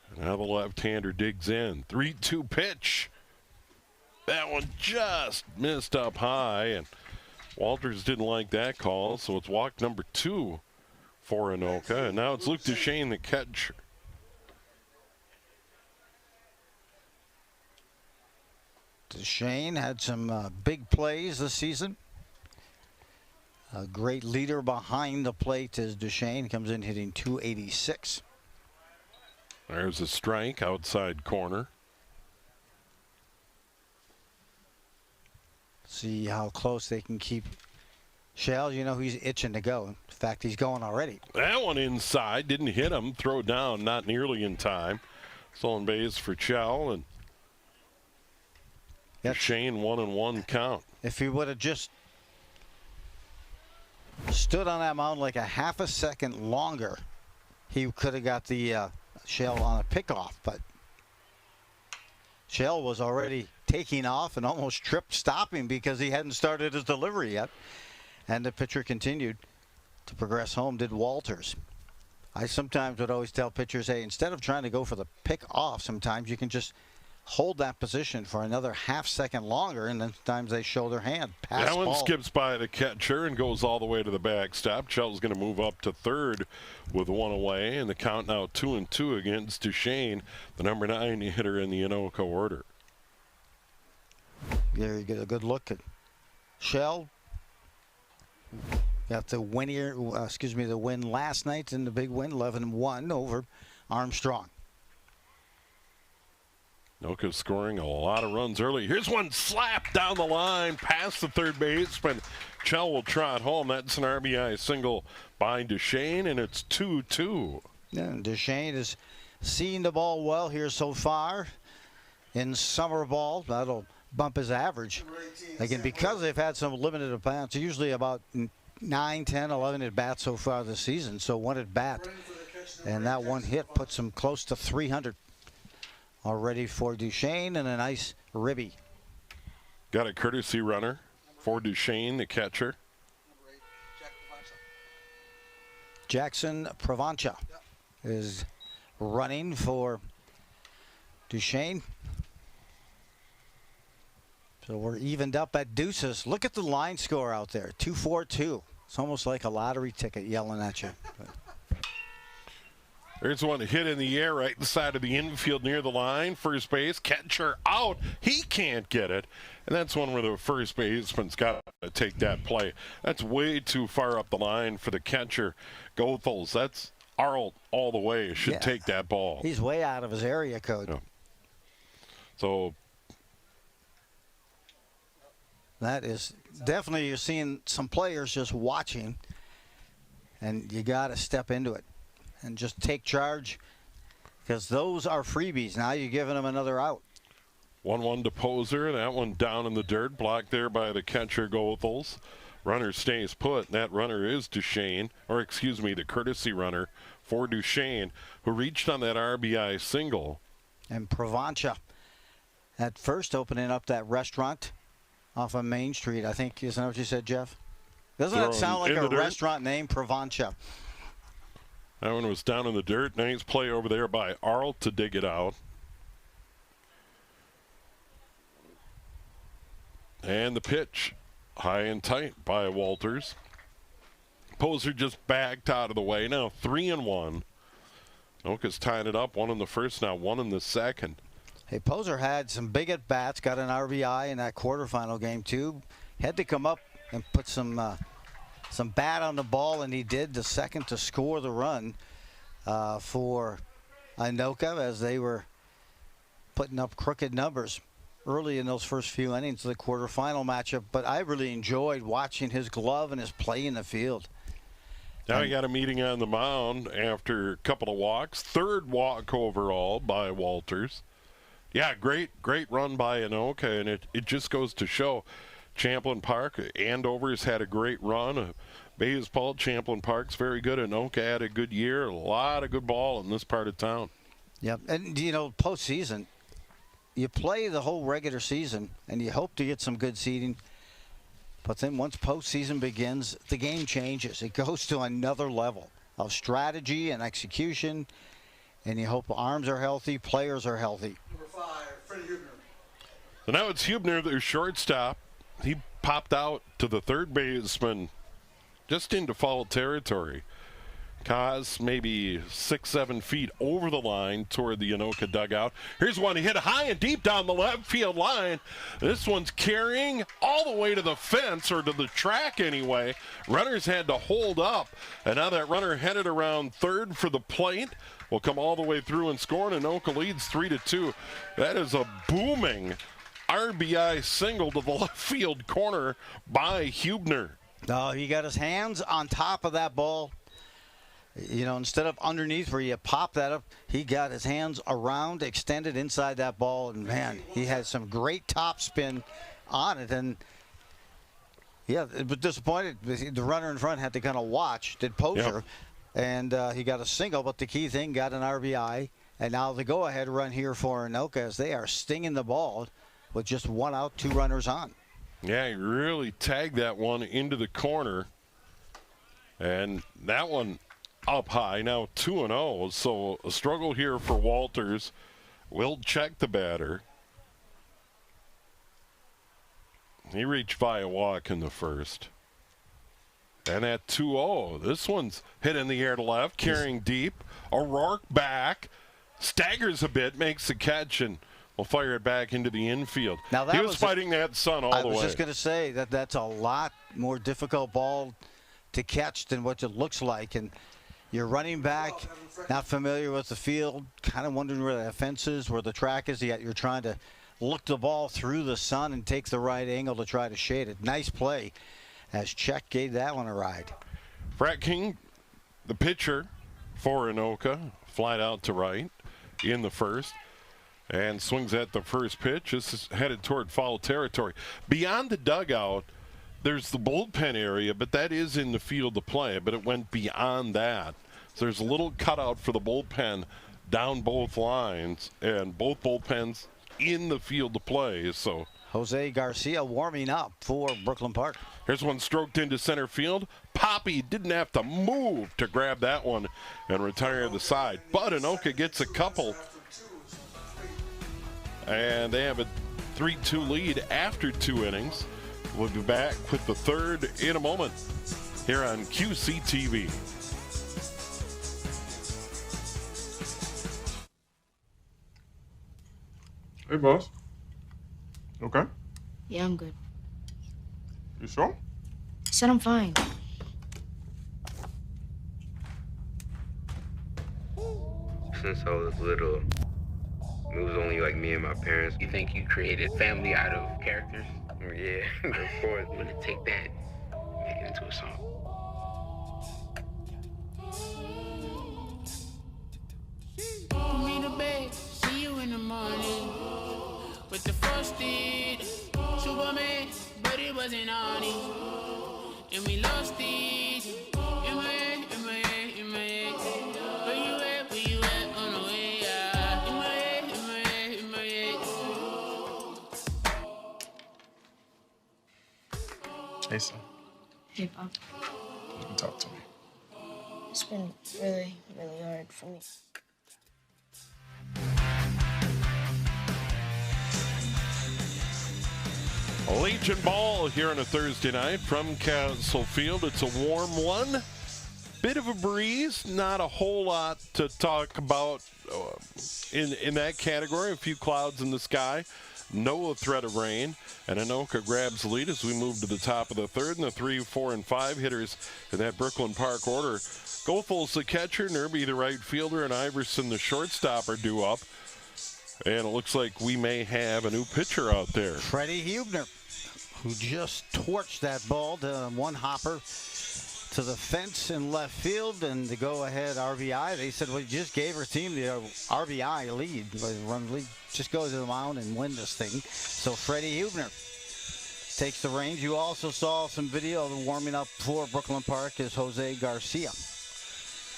And now the left-hander digs in. 3-2 pitch. That one just missed up high, and Walters didn't like that call, so it's walk number 2 for Anoka. And now it's Luke Duchesne, the catcher. Duchesne had some big plays this season. A great leader behind the plate is Duchesne. Comes in hitting .286. There's a strike outside corner. See how close they can keep Shell. You know he's itching to go. In fact, he's going already. That one inside, didn't hit him. Throw down, not nearly in time. Stolen base for Chow, and Duchesne 1-1 count. If he would have just stood on that mound like a half a second longer, he could have got the Shell on a pickoff. But Shell was already taking off and almost tripped stopping because he hadn't started his delivery yet. And the pitcher continued to progress home, did Walters. I sometimes would always tell pitchers, hey, instead of trying to go for the pick off, sometimes you can just hold that position for another half second longer, and then sometimes they show their hand. Pass that one ball. skips by the catcher and goes all the way to the backstop. Chell's going to move up to third with one away, and the count now 2-2 against Duchesne, the number 9 hitter in the Anoka order. There you get a good look at Shell. Got the win here, the win last night in the big win, 11-1 over Armstrong. Anoka scoring a lot of runs early. Here's one slapped down the line past the third baseman. Chell will trot home. That's an RBI single by Duchesne, and it's 2-2. Yeah, and Duchesne has seen the ball well here so far in summer ball. That'll bump his average. Again, because they've had some limited at-bats, usually about 9, 10, 11 at-bats so far this season. So one at-bat, and that one hit puts him close to 300 already for Duchesne, and a nice ribby. Got a courtesy runner for Duchesne, the catcher. Jackson Pravancha is running for Duchesne. So we're evened up at deuces. Look at the line score out there, 2-4-2. It's almost like a lottery ticket yelling at you. There's one hit in the air right inside of the infield near the line. First base, catcher out. He can't get it. And that's one where the first baseman's got to take that play. That's way too far up the line for the catcher. Goethals, that's Arlt all the way. Should take that ball. He's way out of his area code. Yeah. So that is definitely, you're seeing some players just watching, and you got to step into it and just take charge, because those are freebies. Now you're giving them another out. 1-1 to Poser. That one down in the dirt, blocked there by the catcher Goethals. Runner stays put. That runner is Duchesne, or excuse me, the courtesy runner for Duchesne, who reached on that RBI single. And Pravancha at first opening up that restaurant off of Main Street, I think. Isn't that what you said, Jeff? Doesn't that sound like a restaurant name, Pravancha? That one was down in the dirt. Nice play over there by Arlt to dig it out. And the pitch, high and tight by Walters. Poser just backed out of the way. Now 3-1. Anoka's tying it up. 1 in the first, now 1 in the second. Hey, Poser had some big at-bats, got an RBI in that quarterfinal game, too. Had to come up and put some bat on the ball, and he did, the second to score the run for Anoka as they were putting up crooked numbers. early in those first few innings of the quarterfinal matchup, but I really enjoyed watching his glove and his play in the field. Now he got a meeting on the mound after a couple of walks. 3rd walk overall by Walters. Yeah, great run by Anoka, and it just goes to show Champlin Park, Andover's had a great run. Baseball, Champlin Park's very good. Anoka had a good year. A lot of good ball in this part of town. Yep, and postseason, you play the whole regular season, and you hope to get some good seeding. But then once postseason begins, the game changes. It goes to another level of strategy and execution, and you hope arms are healthy, players are healthy. Number 5, Freddie Hubner. So now it's Hubner, their shortstop. He popped out to the third baseman, just into foul territory. Kaz maybe 6-7 feet over the line toward the Anoka dugout. Here's one. He hit high and deep down the left field line. This one's carrying all the way to the fence, or to the track anyway. Runners had to hold up. And now that runner headed around third for the plate will come all the way through and score. And Anoka leads 3-2. That is a booming RBI single to the left field corner by Hubner. No, he got his hands on top of that ball. Instead of underneath where you pop that up, he got his hands around, extended inside that ball, and man, he had some great top spin on it. And yeah, but disappointed. The runner in front had to kind of watch, did poser, and he got a single. But the key thing, got an RBI, and now the go-ahead run here for Anoka as they are stinging the ball with just 1 out, 2 runners on. Yeah, he really tagged that one into the corner, and that one up high, now 2-0, so a struggle here for Walters. Will check the batter. He reached via walk in the first. And at 2-0, this one's hit in the air to left, carrying deep. O'Rourke back, staggers a bit, makes the catch, and will fire it back into the infield. Now he was fighting that sun all the way. I was just going to say that's a lot more difficult ball to catch than what it looks like. And you're running back, not familiar with the field, kind of wondering where the fence is, where the track is, yet you're trying to look the ball through the sun and take the right angle to try to shade it. Nice play as Czech gave that one a ride. Frat King, the pitcher for Anoka, flied out to right in the first and swings at the first pitch. This is headed toward foul territory. Beyond the dugout, there's the bullpen area, but that is in the field of play, but it went beyond that. So there's a little cutout for the bullpen down both lines, and both bullpens in the field of play. So Jose Garcia warming up for Brooklyn Park. Here's one stroked into center field. Poppy didn't have to move to grab that one and retire the side. But Anoka gets a couple, and they have a 3-2 lead after 2 innings. We'll be back with the third in a moment here on QCTV. Hey, boss. Okay? Yeah, I'm good. You sure? I said I'm fine. Since I was little, it was only like me and my parents. You think you created family out of characters? Yeah, of course. I'm gonna take that, make it into a song. Put me to bed, see you in the morning. With the first did Superman, but it wasn't on it. And we lost it. In my head, in my head, in my head. Where you at, where you at, on the way, yeah. In my head, in my head, in my head. Hey, son. Hey, Pop. You can talk to me. It's been really, really hard for me. Legion ball here on a Thursday night from Castle Field. It's a warm one. Bit of a breeze, not a whole lot to talk about in that category. A few clouds in the sky, no threat of rain, and Anoka grabs the lead as we move to the top of the third, and the 3, 4, and 5 hitters in that Brooklyn Park order. Goethel's the catcher, Nerby the right fielder, and Iverson the shortstop are due up. And it looks like we may have a new pitcher out there. Freddie Hubner, who just torched that ball to one hopper to the fence in left field, and the go-ahead RBI. They said, well, you just gave our team the RBI lead. Run lead. Just go to the mound and win this thing. So Freddie Hubner takes the reins. You also saw some video of them warming up for Brooklyn Park as Jose Garcia.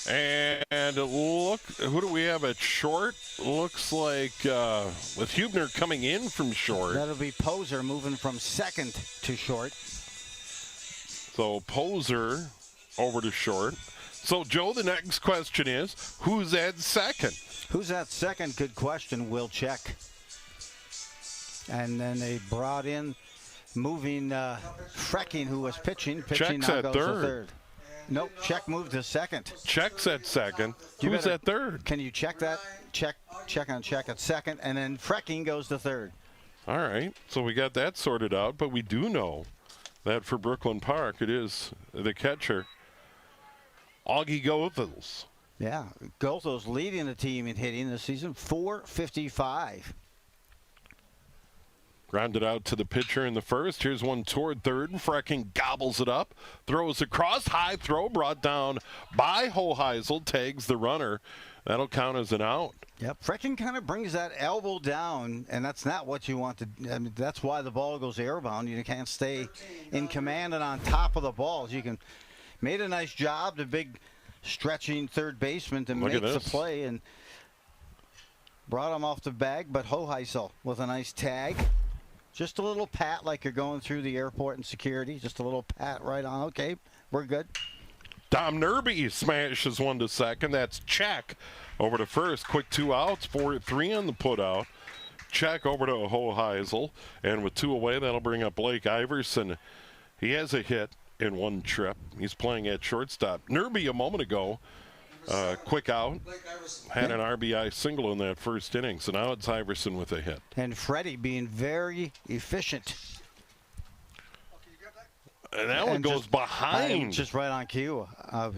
And look, who do we have at short? Looks like with Hubner coming in from short. That'll be Poser moving from second to short. So Poser over to short. So, Joe, the next question is, who's at second? Who's at second? Good question. We'll check. And then they brought in, moving Frecking, who was pitching. Pitching Check's now at goes third. to third. Nope, Check moved to second. Check's at second. Who's better- at third? Can you check that? Check on Check at second, and then Frecking goes to third. All right, so we got that sorted out, but we do know that for Brooklyn Park, it is the catcher, Augie Goethals. Yeah, Gotho's leading the team in hitting this season, .455. Grounded out to the pitcher in the first. Here's one toward third. Frecking gobbles it up. Throws across. High throw brought down by Hoheisel. Tags the runner. That'll count as an out. Yep, Frecking kind of brings that elbow down, and that's not what you want to. I mean, that's why the ball goes airbound. You can't stay in command and on top of the balls. You can made a nice job. The big stretching third baseman to Look make at the this. play and brought him off the bag. But Hoheisel with a nice tag. Just a little pat like you're going through the airport and security. Just a little pat right on. Okay, we're good. Dom Nerby smashes one to second. That's Check over to first. Quick 2 outs. 4-3 on the put out. Check over to Hoheisel. And with 2 away, that'll bring up Blake Iverson. He has a hit in one trip. He's playing at shortstop. Nerby a moment ago, quick out, had an RBI single in that first inning. So now it's Iverson with a hit. And Freddie being very efficient. And that one goes behind. Just right on cue. I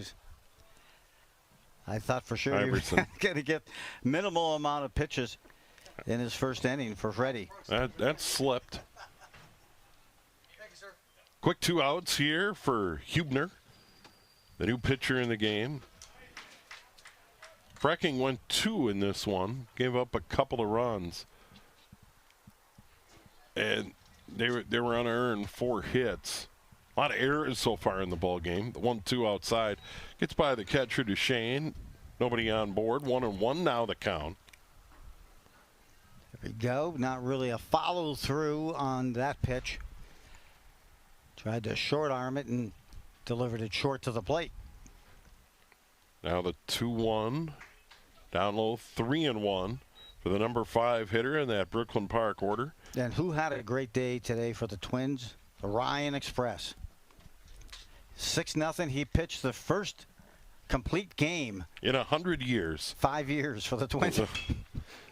thought for sure he was Iverson. going to get minimal amount of pitches in his first inning for Freddie. That slipped. Quick 2 outs here for Hubner, the new pitcher in the game. Frecking went 2 in this one, gave up a couple of runs. And they were unearned 4 hits. A lot of errors so far in the ball game. The 1-2 outside gets by the catcher Duchesne. Nobody on board. 1-1 now the count. There we go. Not really a follow through on that pitch. Tried to short arm it and delivered it short to the plate. Now the 2-1. Down low, 3-1 for the number 5 hitter in that Brooklyn Park order. And who had a great day today for the Twins? The Ryan Express. 6-0. He pitched the first complete game In 100 years. 5 years for the Twins.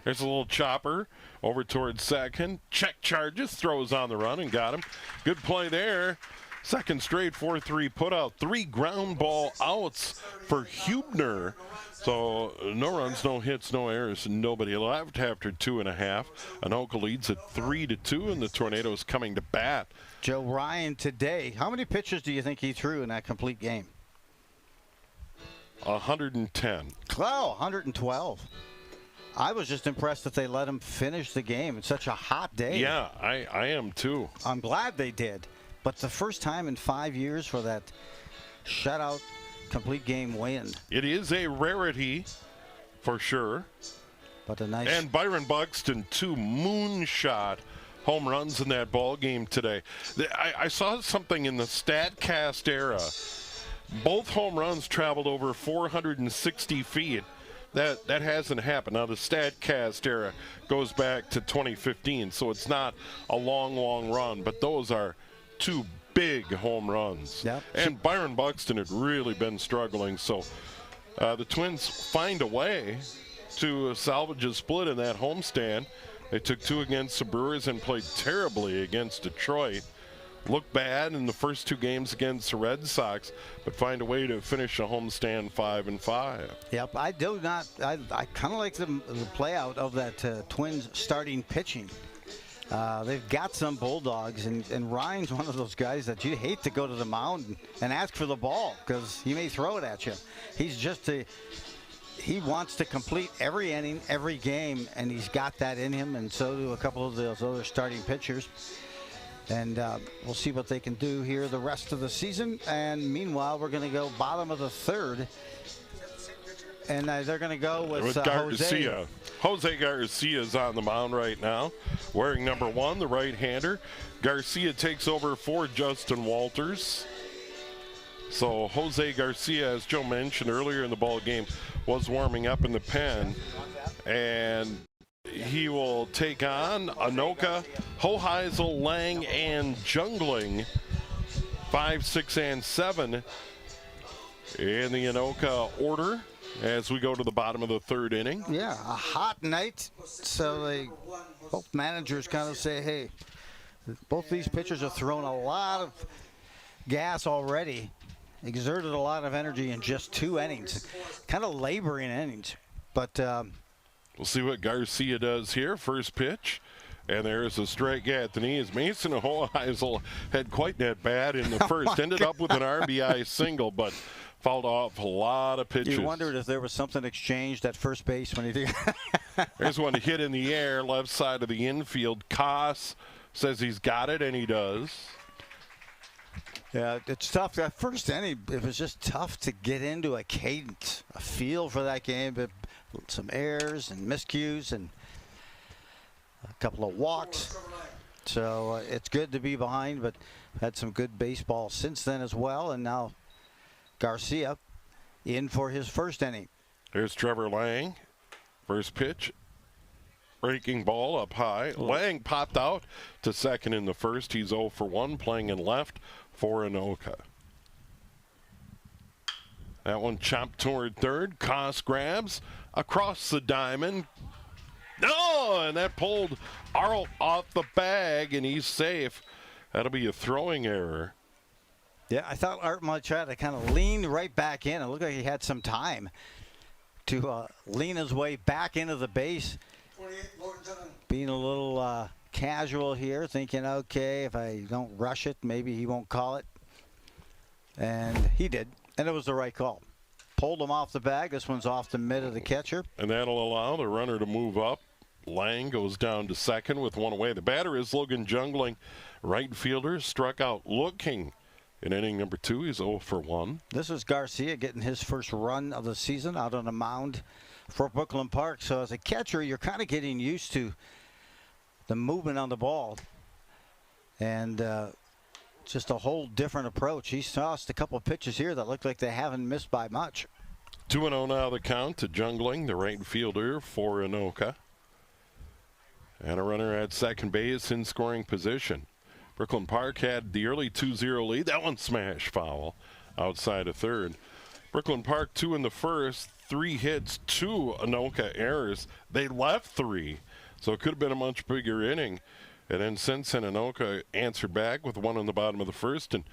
There's a little chopper over towards second. Check charges, throws on the run and got him. Good play there. Second straight 4-3 put out. 3 ground ball outs for Hubner. So no runs, no hits, no errors, nobody left after 2.5. Anoka leads at 3-2, and the Tornadoes coming to bat. Joe Ryan today, how many pitches do you think he threw in that complete game? 110. Wow, 112. I was just impressed that they let him finish the game. It's such a hot day. Yeah, I am too. I'm glad they did. But the first time in 5 years for that shutout complete game win. It is a rarity for sure. But a nice. And Byron Buxton, 2 moonshot home runs in that ball game today. I saw something in the StatCast era. Both home runs traveled over 460 feet. That hasn't happened. Now, the StatCast era goes back to 2015, so it's not a long run, but those are 2 big home runs. Yep. And Byron Buxton had really been struggling, so the Twins find a way to salvage a split in that homestand. They took 2 against the Brewers and played terribly against Detroit. look bad in the first 2 games against the Red Sox, but find a way to finish a homestand 5-5. Yep, I do not. I kind of like the play out of that Twins starting pitching. They've got some Bulldogs, and Ryan's one of those guys that you hate to go to the mound and ask for the ball because he may throw it at you. He wants to complete every inning, every game, and he's got that in him, and so do a couple of those other starting pitchers. And we'll see what they can do here the rest of the season. And meanwhile, we're going to go bottom of the 3rd. And they're going to go with Garcia. Jose Garcia is on the mound right now, wearing number 1, the right-hander. Garcia takes over for Justin Walters. So Jose Garcia, as Joe mentioned earlier in the ball game, was warming up in the pen. And he will take on Anoka, Hoheisel, Lang, and Jungling, 5, 6, and 7 in the Anoka order as we go to the bottom of the 3rd inning. Yeah, a hot night. So both managers kind of say, hey, both these pitchers have thrown a lot of gas already, exerted a lot of energy in just 2 innings, kind of laboring innings. But we'll see what Garcia does here. First pitch, and there's a strike at the knees. Mason Hoheisel had quite that bad in the first. Ended up with an RBI single, but fouled off a lot of pitches. You wondered if there was something exchanged at first base when he did. There's one hit in the air, left side of the infield. Koss says he's got it, and he does. Yeah, it's tough. That first inning, it was just tough to get into a cadence, a feel for that game. But some errors and miscues and a couple of walks. So it's good to be behind, but had some good baseball since then as well. And now Garcia in for his first inning. There's Trevor Lang. First pitch. Breaking ball up high. Lang popped out to second in the first. He's 0 for 1, playing in left for Anoka. That one chopped toward third. Koss grabs across the diamond. No, and that pulled Arlt off the bag, and he's safe. That'll be a throwing error. Yeah, I thought Art might try to kind of lean right back in. It looked like he had some time to lean his way back into the base. Being a little casual here, thinking, okay, if I don't rush it, maybe he won't call it. And he did, and it was the right call. Pulled him off the bag. This one's off the mid of the catcher. And that'll allow the runner to move up. Lang goes down to second with one away. The batter is Logan Jungling. Right fielder struck out looking in inning number 2. He's 0 for 1. This is Garcia getting his first run of the season out on the mound for Brooklyn Park. So as a catcher, you're kind of getting used to the movement on the ball. And just a whole different approach. He's tossed a couple pitches here that look like they haven't missed by much. 2-0 now the count to Jungling, the right fielder for Anoka. And a runner at second base in scoring position. Brooklyn Park had the early 2-0 lead. That one smashed foul outside of third. Brooklyn Park 2 in the first, 3 hits, 2 Anoka errors. They left 3, so it could have been a much bigger inning. And then since then, Anoka answered back with 1 in the bottom of the first and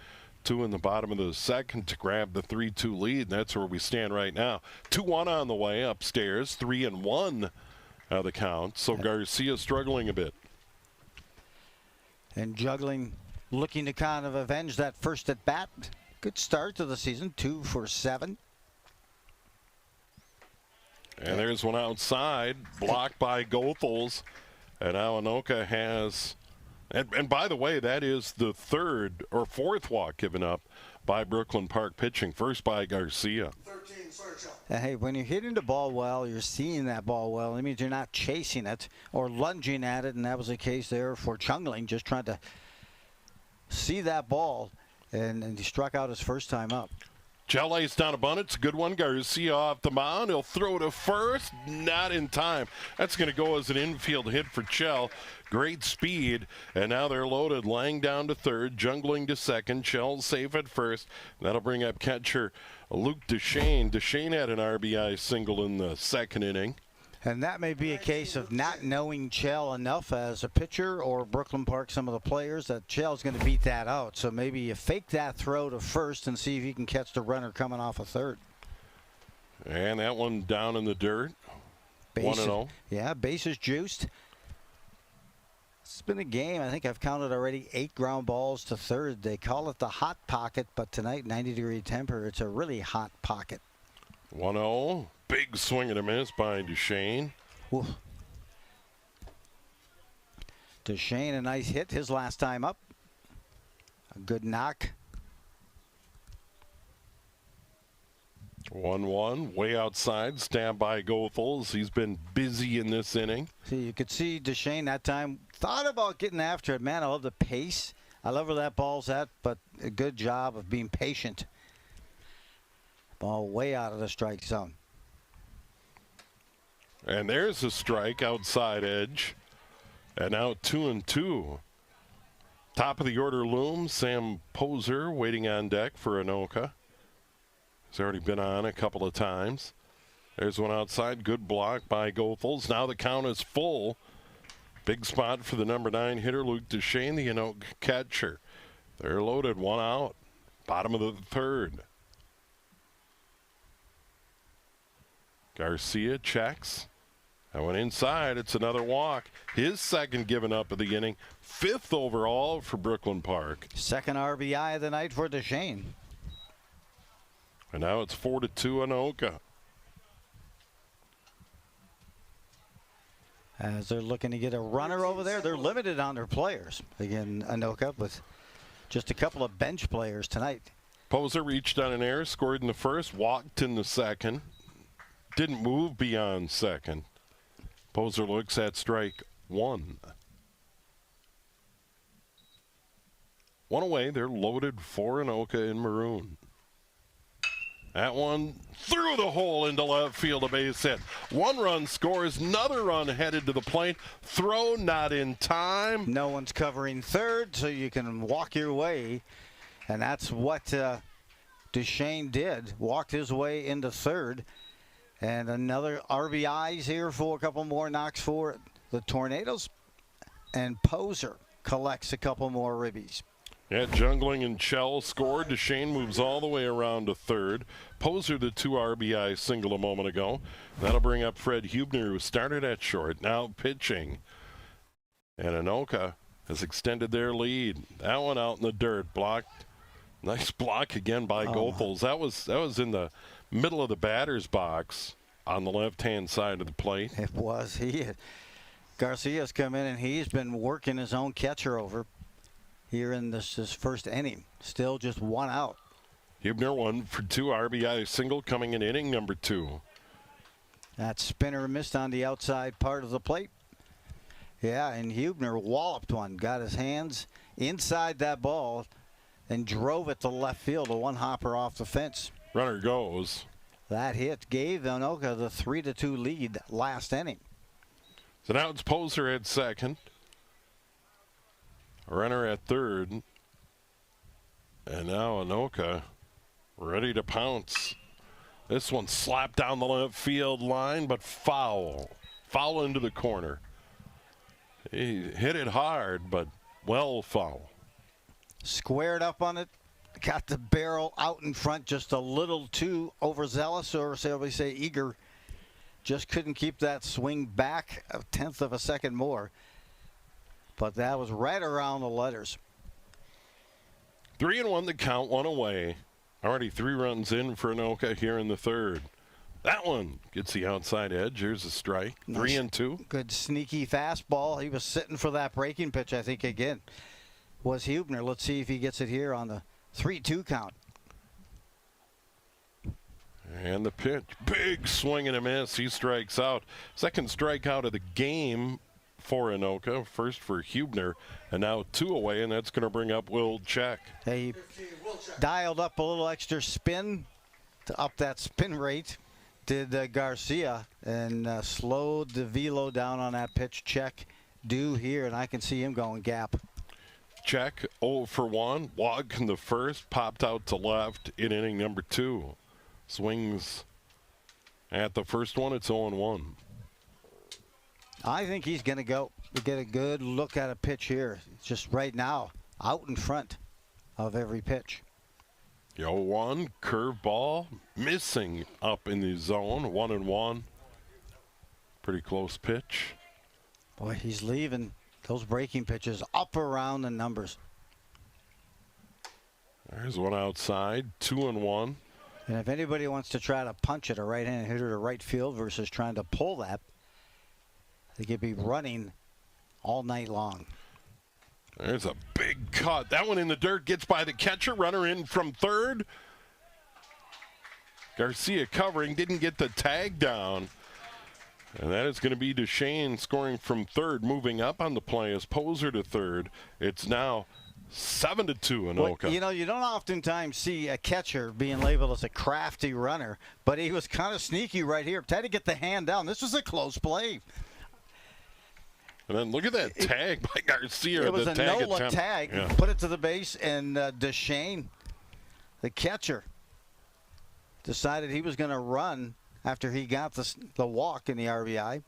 2 in the bottom of the second to grab the 3-2 lead. That's where we stand right now. 2-1 on the way upstairs, 3-1 the count. So Garcia struggling a bit. And Jungling looking to kind of avenge that first at bat. Good start to the season, 2 for 7. And there's one outside, blocked by Goethals. And now Anoka has, and by the way, that is the 3rd or 4th walk given up by Brooklyn Park pitching. First by Garcia. Hey, when you're hitting the ball well, you're seeing that ball well. It means you're not chasing it or lunging at it, and that was the case there for Jungling, just trying to see that ball, and he struck out his first time up. Chell lays down a bunt. It's a good one. Garcia off the mound. He'll throw to first. Not in time. That's going to go as an infield hit for Chell. Great speed. And now they're loaded. Lang down to third. Jungling to second. Chell safe at first. That'll bring up catcher Luke Duchesne. Duchesne had an RBI single in the second inning. And that may be a case of not knowing Chell enough as a pitcher or Brooklyn Park, some of the players, that Chell's going to beat that out. So maybe you fake that throw to first and see if you can catch the runner coming off a third. And that one down in the dirt. 1-0. Yeah, bases juiced. It's been a game. I think I've counted already 8 ground balls to third. They call it the hot pocket, but tonight, 90-degree temper, it's a really hot pocket. 1-0. Big swing and a miss by Duchesne. Ooh. Duchesne, a nice hit his last time up. A good knock. 1-1, way outside, stand by Goethals. He's been busy in this inning. See, you could see Duchesne that time thought about getting after it. Man, I love the pace. I love where that ball's at, but a good job of being patient. Ball way out of the strike zone. And there's a strike outside edge. And now 2-2. Top of the order looms. Sam Poser waiting on deck for Anoka. He's already been on a couple of times. There's one outside. Good block by Goethals. Now the count is full. Big spot for the number 9 hitter, Luke Duchesne, the Anoka catcher. They're loaded, 1 out. Bottom of the third. Garcia checks. That went inside. It's another walk. His second given up of the inning. 5th overall for Brooklyn Park. Second RBI of the night for Duchesne. And now it's 4-2 Anoka. As they're looking to get a runner over there, they're limited on their players. Again, Anoka with just a couple of bench players tonight. Poser reached on an error, scored in the first, walked in the second. Didn't move beyond second. Poser looks at strike 1. 1 away. They're loaded for Anoka in maroon. That one through the hole into left field, a base hit. 1 run scores, another run headed to the plate. Throw not in time. No one's covering third, so you can walk your way. And that's what Duchesne did. Walked his way into third. And another RBIs here for a couple more knocks for the Tornadoes. And Poser collects a couple more ribbies. Yeah, Jungling and Chell scored. Duchesne moves all the way around to third. Poser the 2 RBI single a moment ago. That'll bring up Fred Hubner, who started at short, now pitching. And Anoka has extended their lead. That one out in the dirt, blocked. Nice block again by Goethals. That was in the middle of the batter's box on the left-hand side of the plate. It was. Garcia's come in and he's been working his own catcher over here in his first inning. Still just 1 out. Hubner 1 for 2 RBI single coming in inning number 2. That spinner missed on the outside part of the plate. Yeah, and Hubner walloped one. Got his hands inside that ball and drove it to left field. A one-hopper off the fence. Runner goes. That hit gave Anoka the 3-2 lead last inning. So now it's Poser at second. Runner at third. And now Anoka ready to pounce. This one slapped down the left field line, but foul. Foul into the corner. He hit it hard, but well foul. Squared up on it. Got the barrel out in front just a little too overzealous, or shall we say eager. Just couldn't keep that swing back a 1/10 of a second more. But that was right around the letters. 3-1 the count, 1 away. Already 3 runs in for Anoka here in the third. That one gets the outside edge. Here's a strike. Nice. 3-2. Good sneaky fastball. He was sitting for that breaking pitch, I think, again. Was Hubner. Let's see if he gets it here on the 3-2 count. And the pitch. Big swing and a miss. He strikes out. Second strikeout of the game for Anoka. First for Hubner. And now 2 away, and that's going to bring up Will Check. He dialed up a little extra spin to up that spin rate. Did Garcia, and slowed the velo down on that pitch. Check due here, and I can see him going gap. Check 0 for 1. Walk in the first. Popped out to left in inning number 2. Swings at the first one. It's 0-1. I think he's going to go get a good look at a pitch here. Just right now, out in front of every pitch. The 0-1 curveball missing up in the zone. 1-1. Pretty close pitch. Boy, he's leaving those breaking pitches up around the numbers. There's one outside. 2-1. And if anybody wants to try to punch it, a right-handed hitter to right field versus trying to pull that, they could be running all night long. There's a big cut. That one in the dirt gets by the catcher. Runner in from third. Garcia covering, didn't get the tag down. And that is going to be Duchesne scoring from third, moving up on the play as Poser to third. It's now 7-2 Anoka. Well, you know, you don't oftentimes see a catcher being labeled as a crafty runner, but he was kind of sneaky right here. Tried to get the hand down. This was a close play. And then look at that tag by Garcia. It was a no-look attempt. tag. Yeah. Put it to the base, and Duchesne, the catcher, decided he was going to run after he got the walk in the RBI,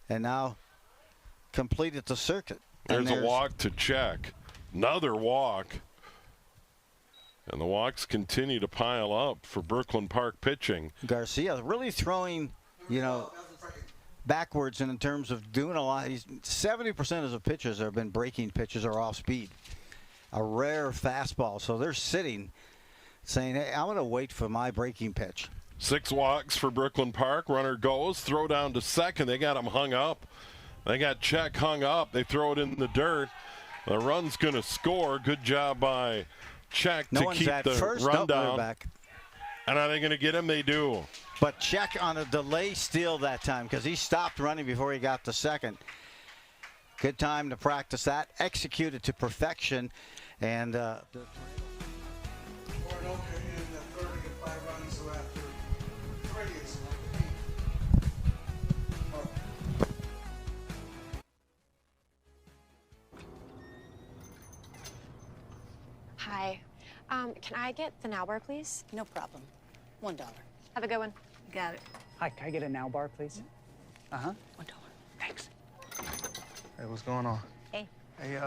and now completed the circuit. There's a walk to check. Another walk. And the walks continue to pile up for Brooklyn Park pitching. Garcia really throwing, you know, backwards in terms of doing a lot. 70% of the pitches have been breaking pitches or off speed. A rare fastball. So they're sitting saying, hey, I'm going to wait for my breaking pitch. 6 walks for Brooklyn Park. Runner goes. Throw down to second. They got him hung up. They got Check hung up. They throw it in the dirt. The run's going to score. Good job by Check to keep the run down. Back. And are they going to get him? They do. But Check on a delay steal that time because he stopped running before he got to second. Good time to practice that. Executed to perfection. And Hi. Can I get the now bar, please? No problem. $1. Have a good one. Got it. Hi, can I get a now bar, please? $1. Thanks. Hey, what's going on? Hey. Hey,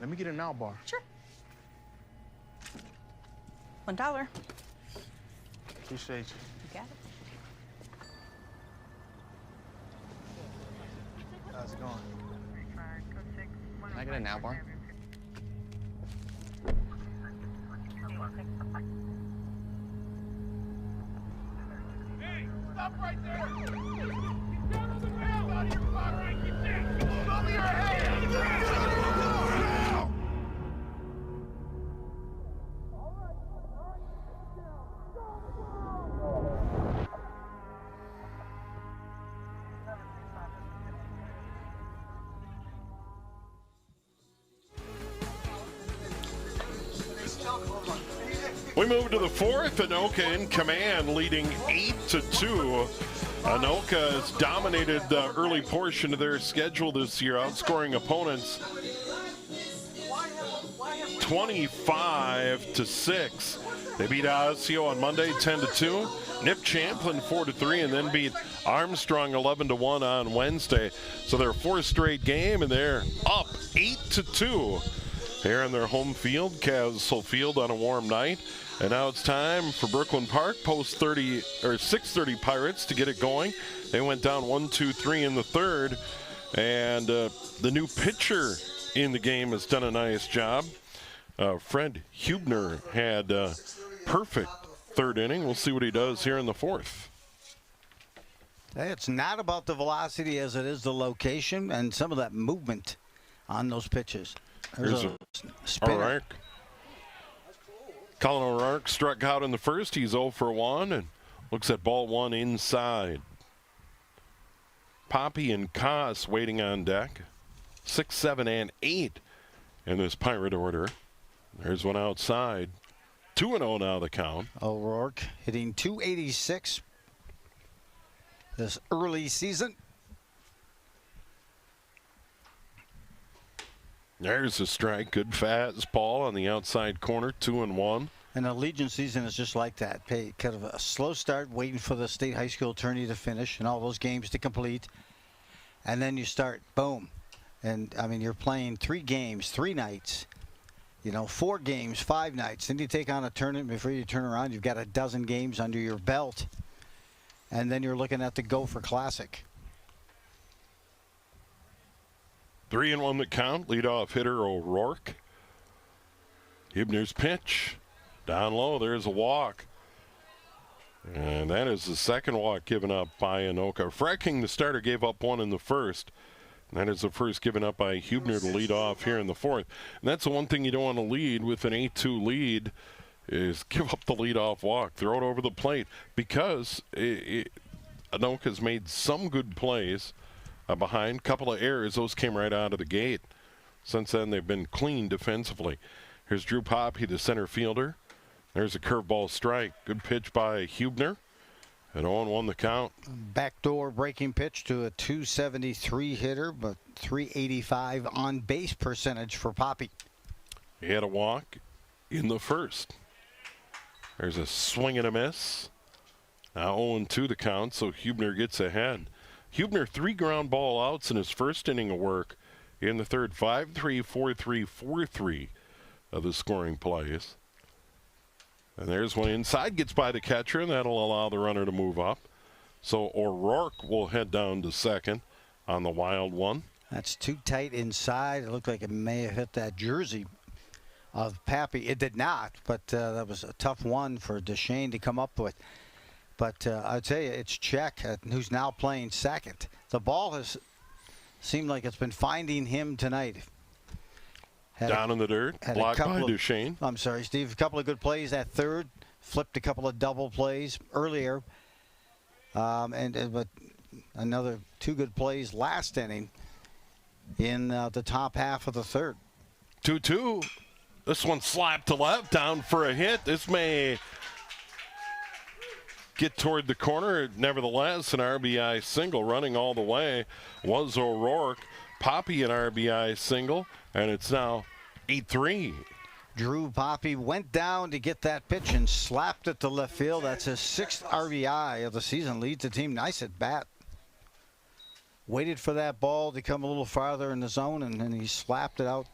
let me get a now bar. Sure. $1. Appreciate you. You got it. How's it going? Can I get a now bar? Hey, stop right there! Down on the ground out here, fire rank, you can't! Show me your hands! Now! We move to the fourth. Anoka in command, leading 8-2. Anoka has dominated the early portion of their schedule this year, outscoring opponents 25-6. They beat Osseo on Monday 10-2. Nip Champlin 4-3, and then beat Armstrong 11-1 on Wednesday. So their fourth straight game, and they're up 8-2 here in their home field, Castle Field, on a warm night. And now it's time for Brooklyn Park, post 30 or 6:30 Pirates to get it going. They went down 1-2-3 in the third, and the new pitcher in the game has done a nice job. Fred Hubner had perfect third inning. We'll see what he does here in the fourth. It's not about the velocity as it is the location and some of that movement on those pitches. There's a spinner. O'Rourke. Colin O'Rourke struck out in the first. He's 0 for 1 and looks at ball one inside. Poppy and Koss waiting on deck. 6, 7, and 8 in this Pirate order. There's one outside. 2-0 now the count. O'Rourke hitting .286 this early season. There's a strike. Good fastball on the outside corner. 2-1. And the Legion season is just like that. Kind of a slow start, waiting for the state high school tourney to finish and all those games to complete. and then you start, boom. And, I mean, you're playing 3 games, 3 nights, 4 games, 5 nights. Then you take on a tournament before you turn around. You've got a dozen games under your belt. And then you're looking at the Gopher Classic. 3-1 the count. Leadoff hitter O'Rourke. Hubner's pitch. Down low, there's a walk. And that is the second walk given up by Anoka. Frecking, the starter, gave up 1 in the first. And that is the first given up by Hubner to lead off here in the 4th. And that's the one thing you don't want to lead with an 8-2 lead is give up the leadoff walk. Throw it over the plate because Anoka's made some good plays behind. Couple of errors. Those came right out of the gate. Since then, they've been clean defensively. Here's Drew Poppy, the center fielder. There's a curveball strike. Good pitch by Hubner. And 0-1 the count. Backdoor breaking pitch to a 273 hitter, but 385 on base percentage for Poppy. He had a walk in the first. There's a swing and a miss. Now 0-2 the count, so Hubner gets ahead. Hubner 3 ground ball outs in his first inning of work in the third. 5-3, 4-3, 4-3 of the scoring plays. And there's one inside, gets by the catcher, and that'll allow the runner to move up. So O'Rourke will head down to second on the wild one. That's too tight inside. It looked like it may have hit that jersey of Pappy. It did not, but that was a tough one for Duchesne to come up with. But I'll tell you, it's Czech who's now playing second. The ball has seemed like it's been finding him tonight. Down in the dirt, blocked by Duchesne. I'm sorry, Steve. A couple of good plays at third. Flipped a couple of double plays earlier. But another 2 good plays last inning in the top half of the third. 2-2. This one slapped to left, down for a hit. This may get toward the corner. Nevertheless, an RBI single running all the way was O'Rourke. Poppy an RBI single, and it's now 8-3. Drew Poppy went down to get that pitch and slapped it to left field. That's his 6th RBI of the season. Leads the team. Nice at bat. Waited for that ball to come a little farther in the zone, and then he slapped it out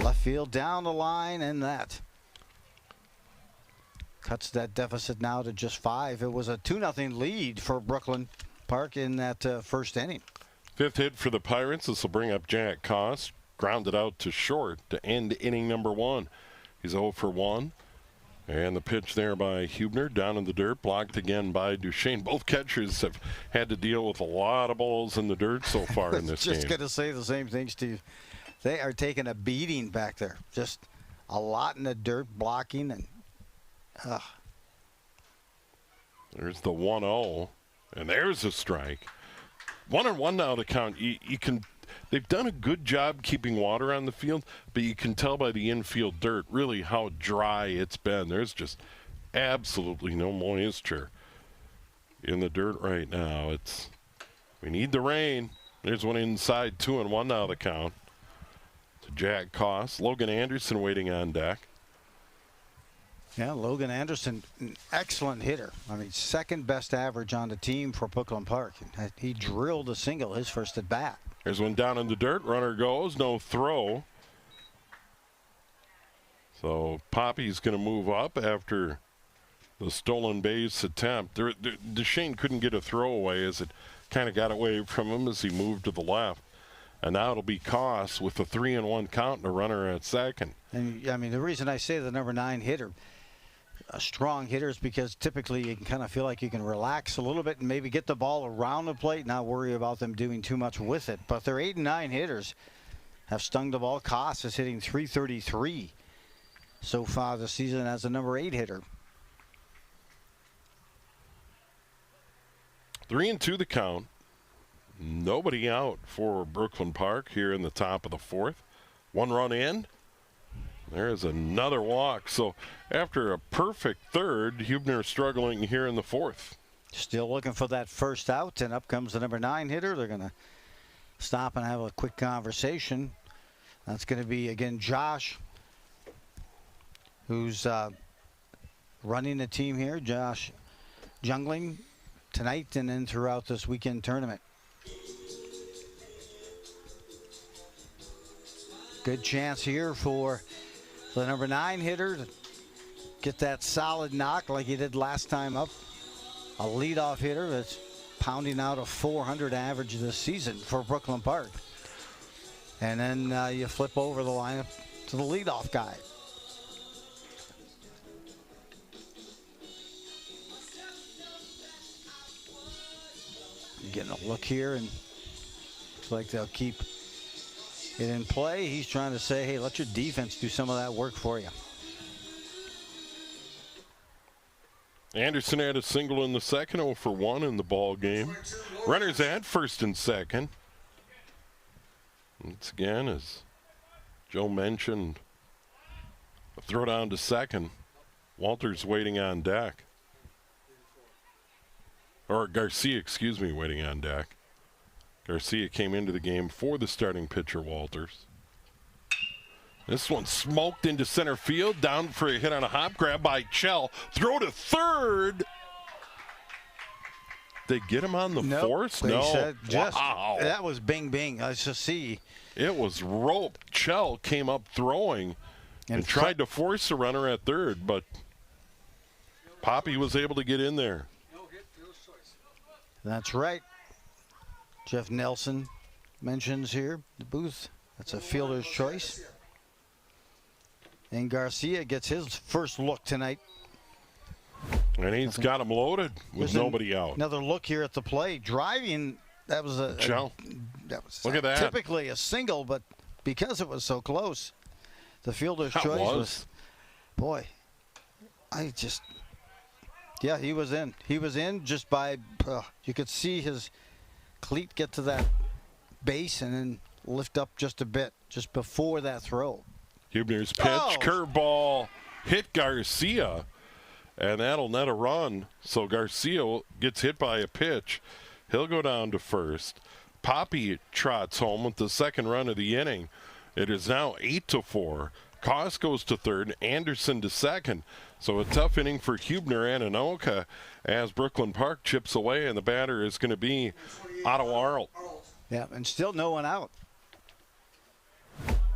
left field down the line, and that cuts that deficit now to just 5. It was a 2-0 lead for Brooklyn Park in that first inning. 5th hit for the Pirates. This will bring up Jack Koss. Grounded out to short to end inning number 1. He's 0 for 1. And the pitch there by Hubner down in the dirt, blocked again by Duchesne. Both catchers have had to deal with a lot of balls in the dirt so far in this game. Just going to say the same thing, Steve. They are taking a beating back there. Just a lot in the dirt, blocking, and There's the 1-0, and there's a strike. 1-1 now to count. You can. They've done a good job keeping water on the field, but you can tell by the infield dirt really how dry it's been. There's just absolutely no moisture in the dirt right now. We need the rain. There's one inside, 2-1 now the count. To Jack Koss. Logan Anderson waiting on deck. Yeah, Logan Anderson, an excellent hitter. I mean, 2nd best average on the team for Brooklyn Park. He drilled a single his first at bat. There's one down in the dirt. Runner goes. No throw. So Poppy's going to move up after the stolen base attempt. Duchesne couldn't get a throwaway as it kind of got away from him as he moved to the left. And now it'll be Koss with a 3-1 count and a runner at second. And, I mean, the reason I say the number 9 hitter, a strong hitter, is because typically you can kind of feel like you can relax a little bit and maybe get the ball around the plate, not worry about them doing too much with it. But their 8 and 9 hitters have stung the ball. Koss is hitting .333 so far this season as a number 8 hitter. 3-2 the count. Nobody out for Brooklyn Park here in the top of the 4th. 1 run in. There's another walk. So after a perfect third, Hubner struggling here in the 4th. Still looking for that first out, and up comes the number 9 hitter. They're going to stop and have a quick conversation. That's going to be, again, Josh, who's running the team here. Josh Jungling tonight and then throughout this weekend tournament. Good chance here for the number 9 hitter to get that solid knock like he did last time up. A leadoff hitter that's pounding out a 400 average this season for Brooklyn Park. And then you flip over the lineup to the leadoff guy. Getting a look here, and looks like they'll keep it in play. He's trying to say, hey, let your defense do some of that work for you. Anderson had a single in the second, 0 for 1 in the ball game. Runners at first and second. Once again, as Joe mentioned, a throw down to second. Walters waiting on deck. Or Garcia, excuse me, waiting on deck. Garcia came into the game for the starting pitcher, Walters. This one smoked into center field, down for a hit on a hop grab by Chell. Throw to third. They get him on the force? They No. said just, wow. That was bing bing. I just see. It was rope. Chell came up throwing and tried to force a runner at third, but Poppy was able to get in there. That's right. Jeff Nelson mentions here, the booth. That's a fielder's choice. And Garcia gets his first look tonight. And he's got him loaded with nobody out. Another look here at the play. Driving, that was Chell. That was Look at that. Typically a single, but because it was so close, the fielder's choice was, boy, yeah, he was in. He was in just by, you could see his cleat get to that base and then lift up just a bit, just before that throw. Hubner's pitch, curveball, hit Garcia, and that'll net a run. So Garcia gets hit by a pitch. He'll go down to first. Poppy trots home with the second run of the inning. It is now 8-4. Koss goes to third, Anderson to second. So a tough inning for Hubner and Anoka as Brooklyn Park chips away, and the batter is going to be Otto Arlt. Yeah, and still no one out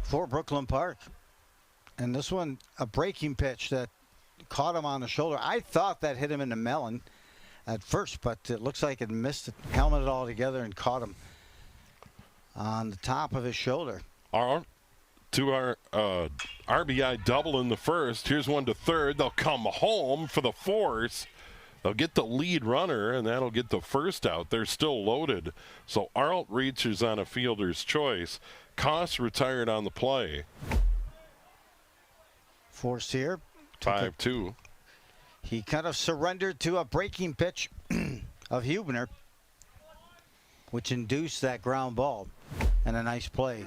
for Brooklyn Park. And this one, a breaking pitch that caught him on the shoulder. I thought that hit him in the melon at first, but it looks like it missed it, helmeted all together, and caught him on the top of his shoulder. To our RBI double in the first. Here's one to third. They'll come home for the force. They'll get the lead runner, and that'll get the first out. They're still loaded. So Arlt reaches on a fielder's choice. Koss retired on the play. Forced here. 5-2. He kind of surrendered to a breaking pitch of Hubner, which induced that ground ball and a nice play.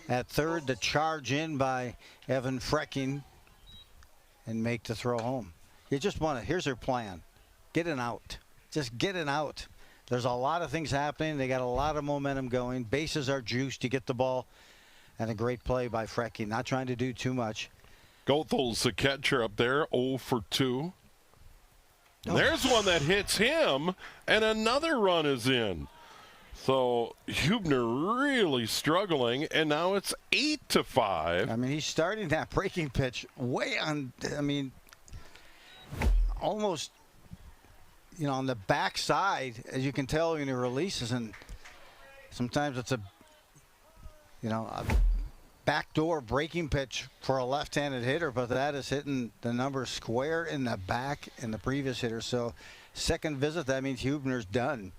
At third, the charge in by Evan Frecking and make the throw home. You just want to, here's their plan. Get an out. Just get an out. There's a lot of things happening. They got a lot of momentum going. Bases are juiced. You get the ball. And a great play by Frecking. Not trying to do too much. Gothel's the catcher up there, 0 for 2. There's one that hits him, and another run is in. So Hubner really struggling, and now it's 8-5. I mean, he's starting that breaking pitch way on, I mean, almost, you know, on the backside, as you can tell when he releases, and sometimes it's a backdoor breaking pitch for a left-handed hitter, but that is hitting the number square in the back in the previous hitter. So second visit, that means Hubner's done.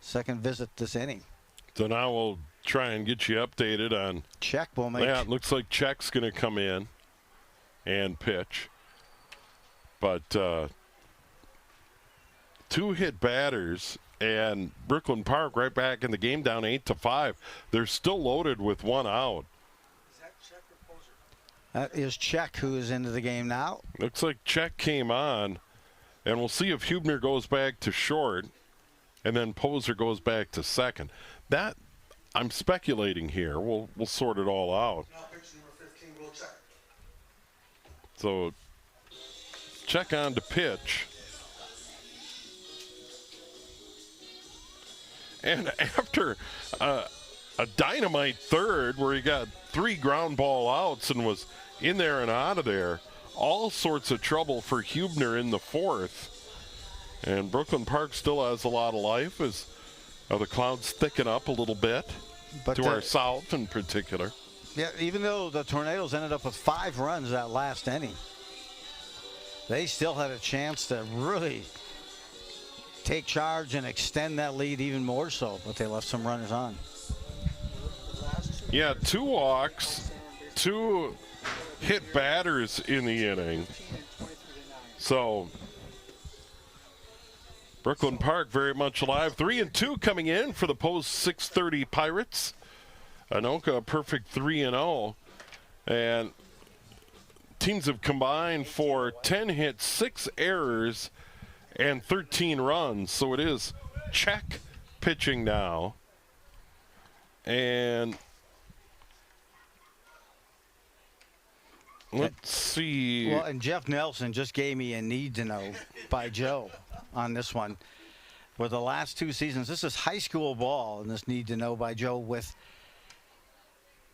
Second visit this inning. So now we'll try and get you updated on. Check will make. Yeah, it looks like Check's going to come in and pitch. But 2 hit batters, and Brooklyn Park right back in the game down 8-5. They're still loaded with 1 out. That is Check, who is into the game now. Looks like Check came on, and we'll see if Hubner goes back to short, and then Poser goes back to second. That, I'm speculating here. We'll sort it all out. So Check on to pitch. And after a dynamite third where he got 3 ground ball outs and was in there and out of there. All sorts of trouble for Hubner in the 4th. And Brooklyn Park still has a lot of life as the clouds thicken up a little bit, But to our south in particular. Yeah, even though the Tornadoes ended up with 5 runs that last inning, they still had a chance to really take charge and extend that lead even more so, but they left some runners on. Yeah, 2 walks, 2 hit batters in the inning. So Brooklyn Park very much alive. 3-2 coming in for the post 6:30 Pirates. Anoka a perfect 3-0. And teams have combined for 10 hits, 6 errors, and 13 runs. So it is check pitching now. And let's see. Well, and Jeff Nelson just gave me a need to know by Joe on this one. For the last 2 seasons, this is high school ball, and this need to know by Joe with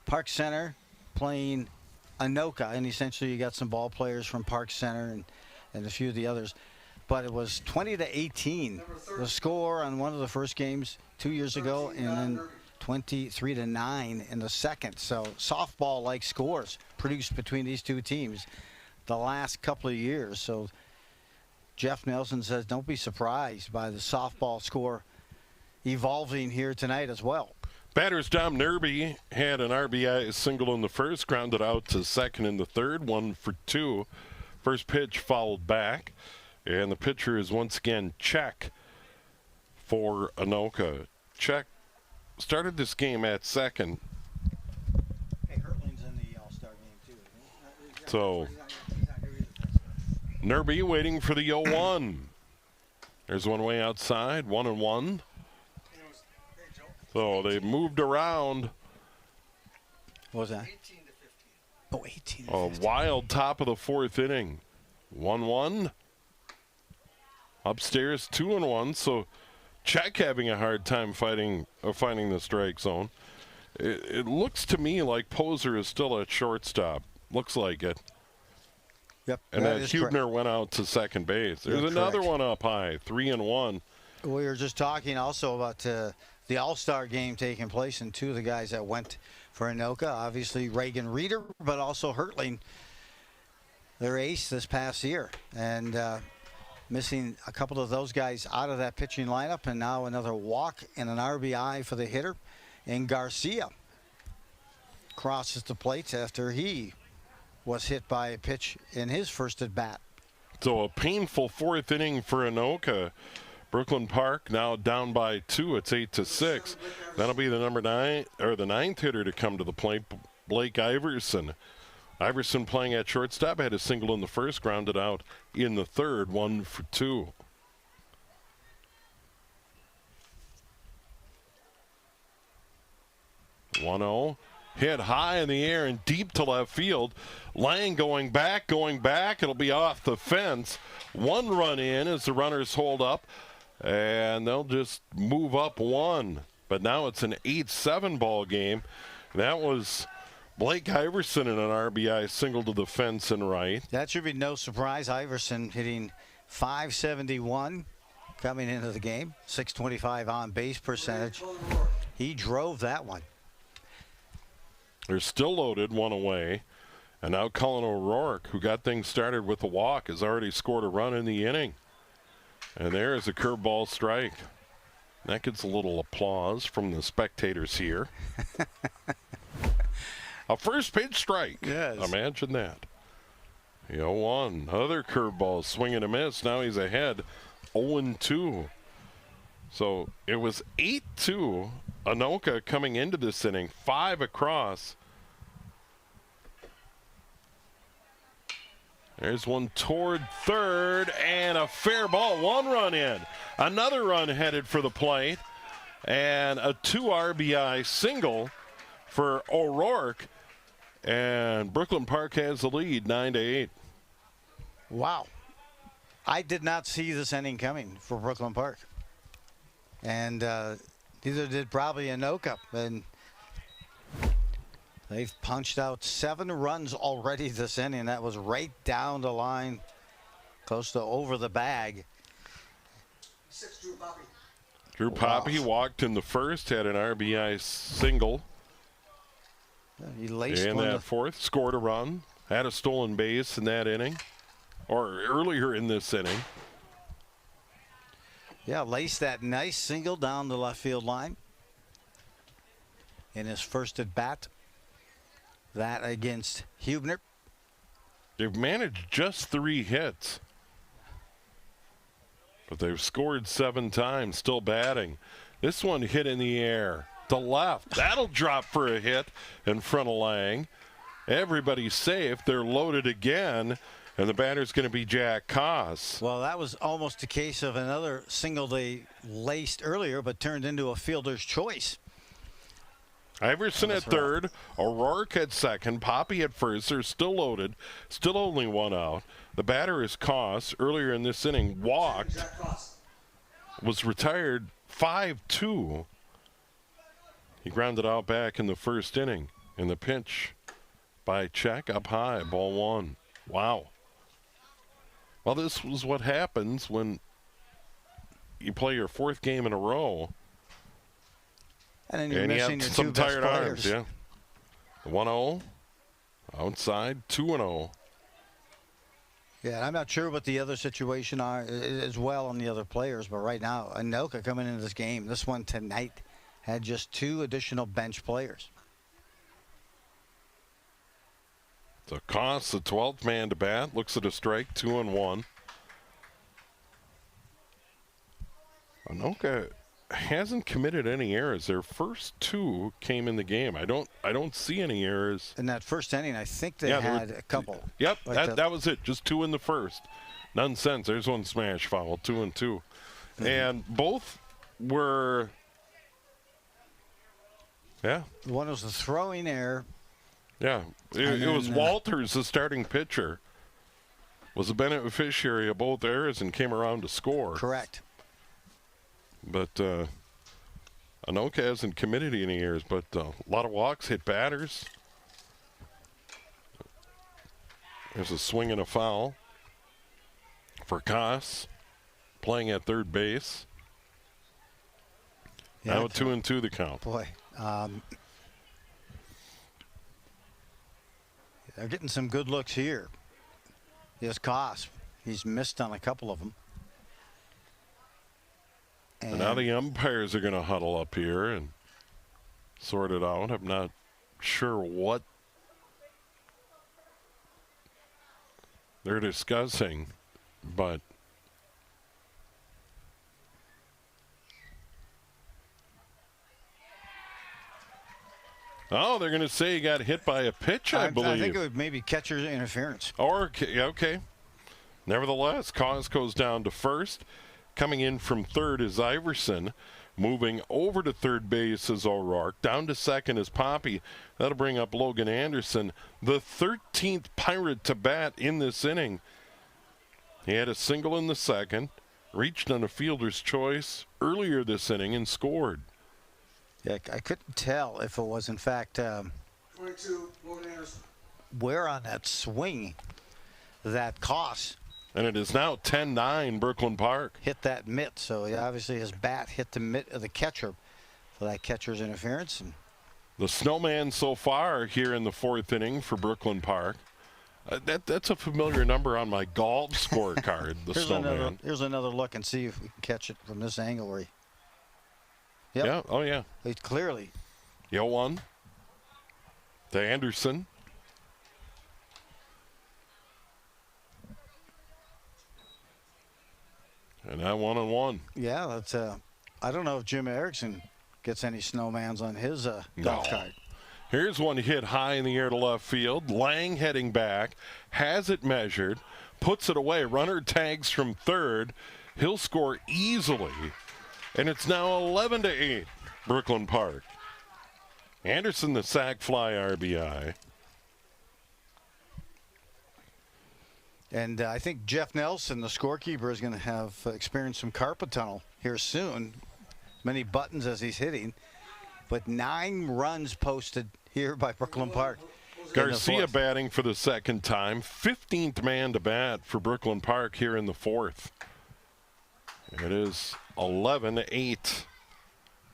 Park Center playing Anoka, and essentially you got some ball players from Park Center and a few of the others. But it was 20-18, the score on one of the first games 2 years ago, and then 23-9 in the second. So softball-like scores produced between these 2 teams the last couple of years. So Jeff Nelson says don't be surprised by the softball score evolving here tonight as well. Batters Dom Nerby had an RBI single in the first, grounded out to second in the third, 1 for 2. First pitch fouled back, and the pitcher is once again Check for Anoka. Check started this game at second. Hey, Hurtling's in the All-Star game too. So Nerby waiting for the 0-1. There's one way outside, 1-1. So they moved around. What was that? 18. A wild top of the 4th inning. 1-1. Upstairs 2-1. So Check having a hard time finding the strike zone. It looks to me like Poser is still at shortstop. Looks like it. Yep. And that Hubner went out to second base. There's another one up high, 3-1. We were just talking also about the All-Star game taking place, and 2 of the guys that went for Anoka, obviously Reagan Reeder, but also Hurtling, their ace this past year. And missing a couple of those guys out of that pitching lineup, and now another walk and an RBI for the hitter. And Garcia crosses the plate after he was hit by a pitch in his first at bat. So a painful 4th inning for Anoka. Brooklyn Park now down by 2. It's 8-6. That'll be the number 9 or the 9th hitter to come to the plate, Blake Iverson. Iverson playing at shortstop, had a single in the first, grounded out in the third, 1 for 2. (1-0) hit high in the air and deep to left field. Lang going back. It'll be off the fence. 1 run in as the runners hold up, and they'll just move up 1. But now it's an 8-7 ball game. That was Blake Iverson in an RBI single to the fence and right. That should be no surprise. Iverson hitting .571 coming into the game, .625 on base percentage. He drove that one. They're still loaded, 1 away. And now Cullen O'Rourke, who got things started with a walk, has already scored a run in the inning. And there is a curveball strike. That gets a little applause from the spectators here. A first pitch strike. Yes. Imagine that. 0-1. Other curveball, swing and a miss. Now he's ahead, 0-2. So it was 8-2. Anoka coming into this inning, 5 across. There's one toward third, and a fair ball. 1 run in. Another run headed for the plate, and a 2 RBI single for O'Rourke. And Brooklyn Park has the lead, 9-8. Wow. I did not see this inning coming for Brooklyn Park. And neither did probably Anoka. And They've punched out 7 runs already this inning. That was right down the line, close to over the bag. 6, Drew Poppy. Drew Poppy walked in the first, had an RBI single. He laced in one that to, fourth, scored a run, had a stolen base in that inning, or earlier in this inning. yeah, laced that nice single down the left field line in his first at bat. That against Hubner. They've managed just 3 hits, but they've scored 7 times, still batting. This one hit in the air to left. That'll drop for a hit in front of Lang. Everybody's safe. They're loaded again, and the batter's going to be Jack Koss. Well, that was almost a case of another single they laced earlier, but turned into a fielder's choice. Iverson at third, O'Rourke at second, Poppy at first. They're still loaded, still only 1 out. The batter is Koss. Earlier in this inning, walked, was retired 5-2. He grounded out back in the first inning. In the pinch by Check up high, ball 1. Wow. Well, this was what happens when you play your 4th game in a row. And then you're And he missing had your some 2 best tired arms, players. yeah. 1-0, outside, 2-0. Yeah, I'm not sure what the other situation are as well on the other players, but right now, Anoka coming into this game, this one tonight, had just 2 additional bench players. So Koss, the 12th man to bat, looks at a strike, 2-1. Anoka hasn't committed any errors. Their first 2 came in the game. I don't see any errors. In that first inning, I think they had a couple. Yep, Like that was it. Just 2 in the first. None since. There's one smash foul, 2-2. Mm-hmm. And both were, yeah. One was the throwing error. Yeah, it was Walters, the starting pitcher, was a beneficiary of both errors and came around to score. Correct. But Anoka hasn't committed any errors, but a lot of walks, hit batters. There's a swing and a foul for Koss, playing at third base. Yeah, now 2-2 the count. Boy, they're getting some good looks here. Here's Koss. He's missed on a couple of them. And now the umpires are going to huddle up here and sort it out. I'm not sure what they're discussing, but oh, they're going to say he got hit by a pitch, I believe. I think it would maybe catcher's interference. Or, yeah, okay. Nevertheless, Koss goes down to first. Coming in from third is Iverson. Moving over to third base is O'Rourke. Down to second is Poppy. That'll bring up Logan Anderson, the 13th Pirate to bat in this inning. He had a single in the second, reached on a fielder's choice earlier this inning and scored. Yeah, I couldn't tell if it was, in fact, 22, Logan Anderson. where on that swing that Koss And it is now 10-9 Brooklyn Park. hit that mitt. So obviously his bat hit the mitt of the catcher for that catcher's interference. And The Snowman so far here in the 4th inning for Brooklyn Park. That's a familiar number on my golf scorecard, the Snowman. Here's another look and see if we can catch it from this angle where he. Yep. Yeah, oh yeah. He clearly. 0-1 to Anderson. And now 1-1. Yeah, that's I don't know if Jim Erickson gets any snowmans on his golf card. Here's one hit high in the air to left field. Lang heading back, has it measured, puts it away. Runner tags from third. He'll score easily. And it's now 11-8 Brooklyn Park. Anderson, the sac fly RBI. And I think Jeff Nelson, the scorekeeper, is going to have experienced some carpet tunnel here soon. Many buttons as he's hitting. But 9 runs posted here by Brooklyn Park. Garcia batting for the second time. 15th man to bat for Brooklyn Park here in the fourth. It is 11-8.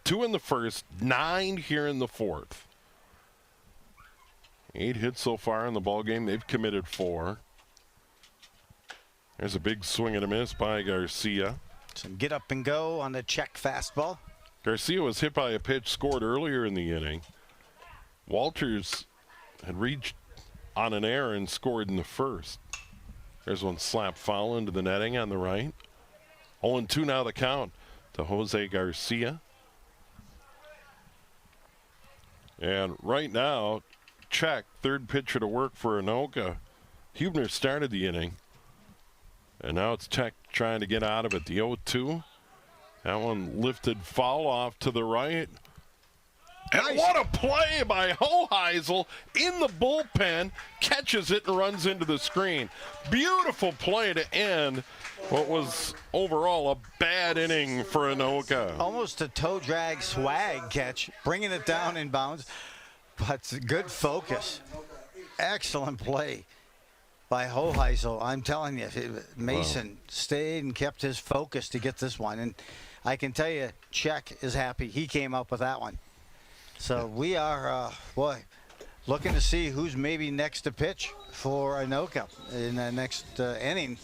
2 in the first, 9 here in the fourth. 8 hits so far in the ball game. They've committed 4. There's a big swing and a miss by Garcia. Some get up and go on the check fastball. Garcia was hit by a pitch scored earlier in the inning. Walters had reached on an error and scored in the first. There's one slap foul into the netting on the right. 0-2 now the count to Jose Garcia. And right now, check, third pitcher to work for Anoka. Hubner started the inning. And now it's Check trying to get out of it. The 0-2. That one lifted foul off to the right. And nice. What a play by Hoheisel in the bullpen. Catches it and runs into the screen. Beautiful play to end what was overall a bad inning for Anoka. Almost a toe drag swag catch, bringing it down in bounds. But good focus. Excellent play by Hoheisel. I'm telling you, Mason stayed and kept his focus to get this one. And I can tell you, Check is happy he came up with that one. So we are, looking to see who's maybe next to pitch for Anoka in the next inning,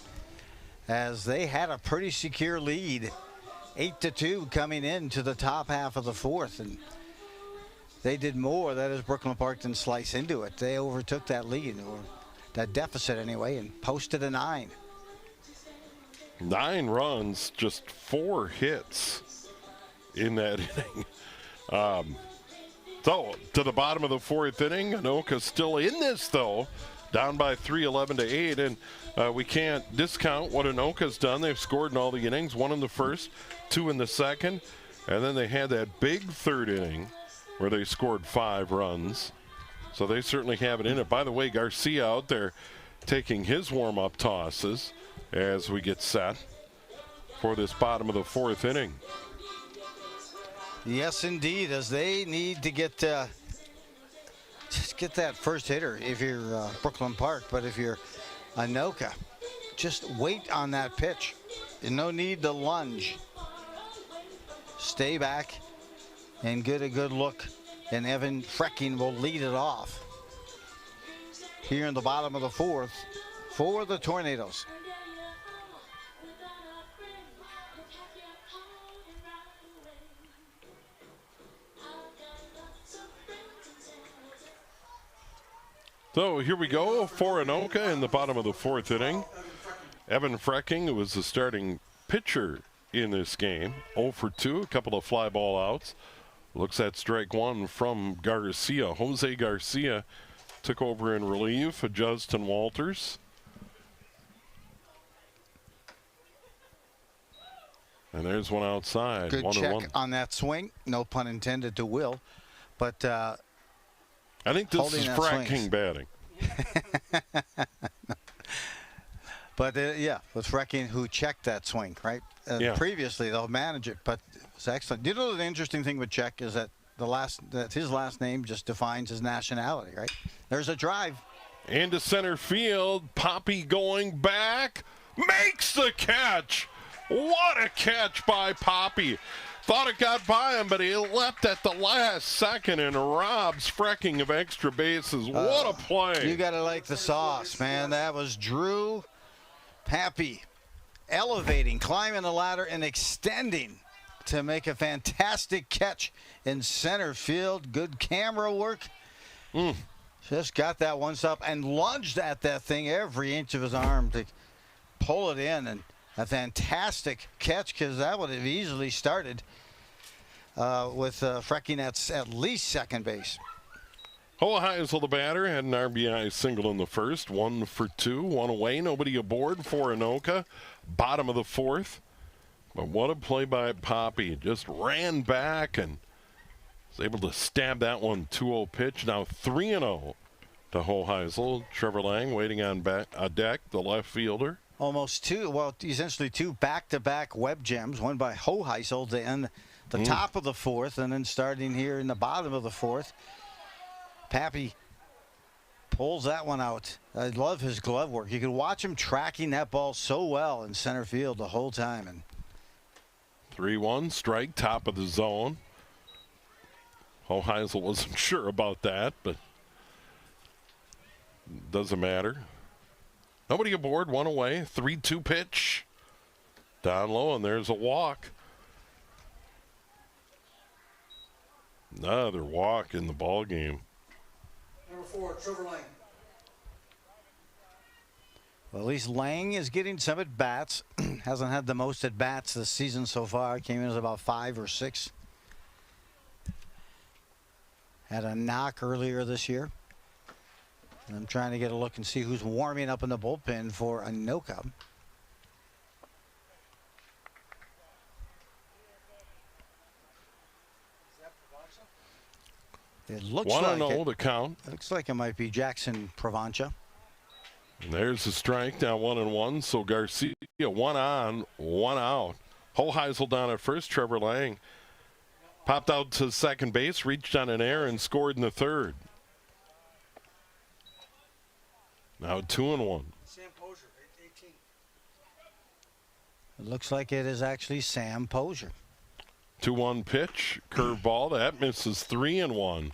as they had a pretty secure lead, 8-2 coming into the top half of the fourth. And they did more, that is Brooklyn Park, than slice into it. They overtook that lead, or that deficit anyway, and posted a 9. 9 runs, just 4 hits in that inning. So to the bottom of the fourth inning, Anoka still in this though, down by 3, 11-8, and we can't discount what Anoka's done. They've scored in all the innings, 1 in the first, 2 in the second, and then they had that big third inning where they scored 5 runs. So they certainly have it in it. By the way, Garcia out there taking his warm-up tosses as we get set for this bottom of the fourth inning. Yes, indeed, as they need to get just get that first hitter if you're Brooklyn Park. But if you're Anoka, just wait on that pitch. No need to lunge. Stay back and get a good look, and Evan Frecking will lead it off here in the bottom of the fourth for the Tornadoes. So here we go for Anoka in the bottom of the fourth inning. Evan Frecking, who was the starting pitcher in this game, 0 for 2, a couple of fly ball outs. Looks at strike 1 from Garcia. Jose Garcia took over in relief of Justin Walters. And there's one outside. Good 1-1. check on that swing. No pun intended to Will. But I think this is Frecking batting. But yeah, with Frecking who checked that swing, right? Previously they'll manage it, but it was excellent. Do you know the interesting thing with Check is that his last name just defines his nationality, right? There's a drive. Into center field, Poppy going back, makes the catch. What a catch by Poppy. Thought it got by him, but he leapt at the last second and robs Frecking of extra bases. What a play. You got to like the sauce, man. That was Drew Pappy elevating, climbing the ladder, and extending to make a fantastic catch in center field. Good camera work. Just got that one stop and lunged at that thing every inch of his arm to pull it in. And a fantastic catch, because that would have easily started with Frecking at least second base. Hoheisel, the batter, had an RBI single in the first. 1 for 2, 1 away, nobody aboard for Anoka. Bottom of the fourth. But what a play by Poppy. Just ran back and was able to stab that one 2-0 pitch. Now 3-0 to Hoheisel. Trevor Lang waiting on deck, the left fielder. Almost essentially two back-to-back web gems, one by Hoheisel to end the top of the fourth, and then starting here in the bottom of the fourth. Pappy pulls that one out. I love his glove work. You can watch him tracking that ball so well in center field the whole time. And 3-1 strike, top of the zone. Hoheisel wasn't sure about that, but doesn't matter. Nobody aboard, one away. 3-2 pitch. Down low, and there's a walk. Another walk in the ball game. Number 4, Trevor Lang. well, at least Lang is getting some at bats. Hasn't had the most at bats this season so far. Came in as about 5 or 6. Had a knock earlier this year. And I'm trying to get a look and see who's warming up in the bullpen for Anoka. It looks like 1-0 the count. Looks like it might be Jackson Pravancha. And there's the strike, now 1-1. So Garcia, 1 on, 1 out. Hoheisel down at first. Trevor Lang popped out to second base, reached on an error, and scored in the third. Now 2-1. Sam Posier, 18. It looks like it is actually Sam Posier. 2-1 pitch, curveball, that misses. 3-1.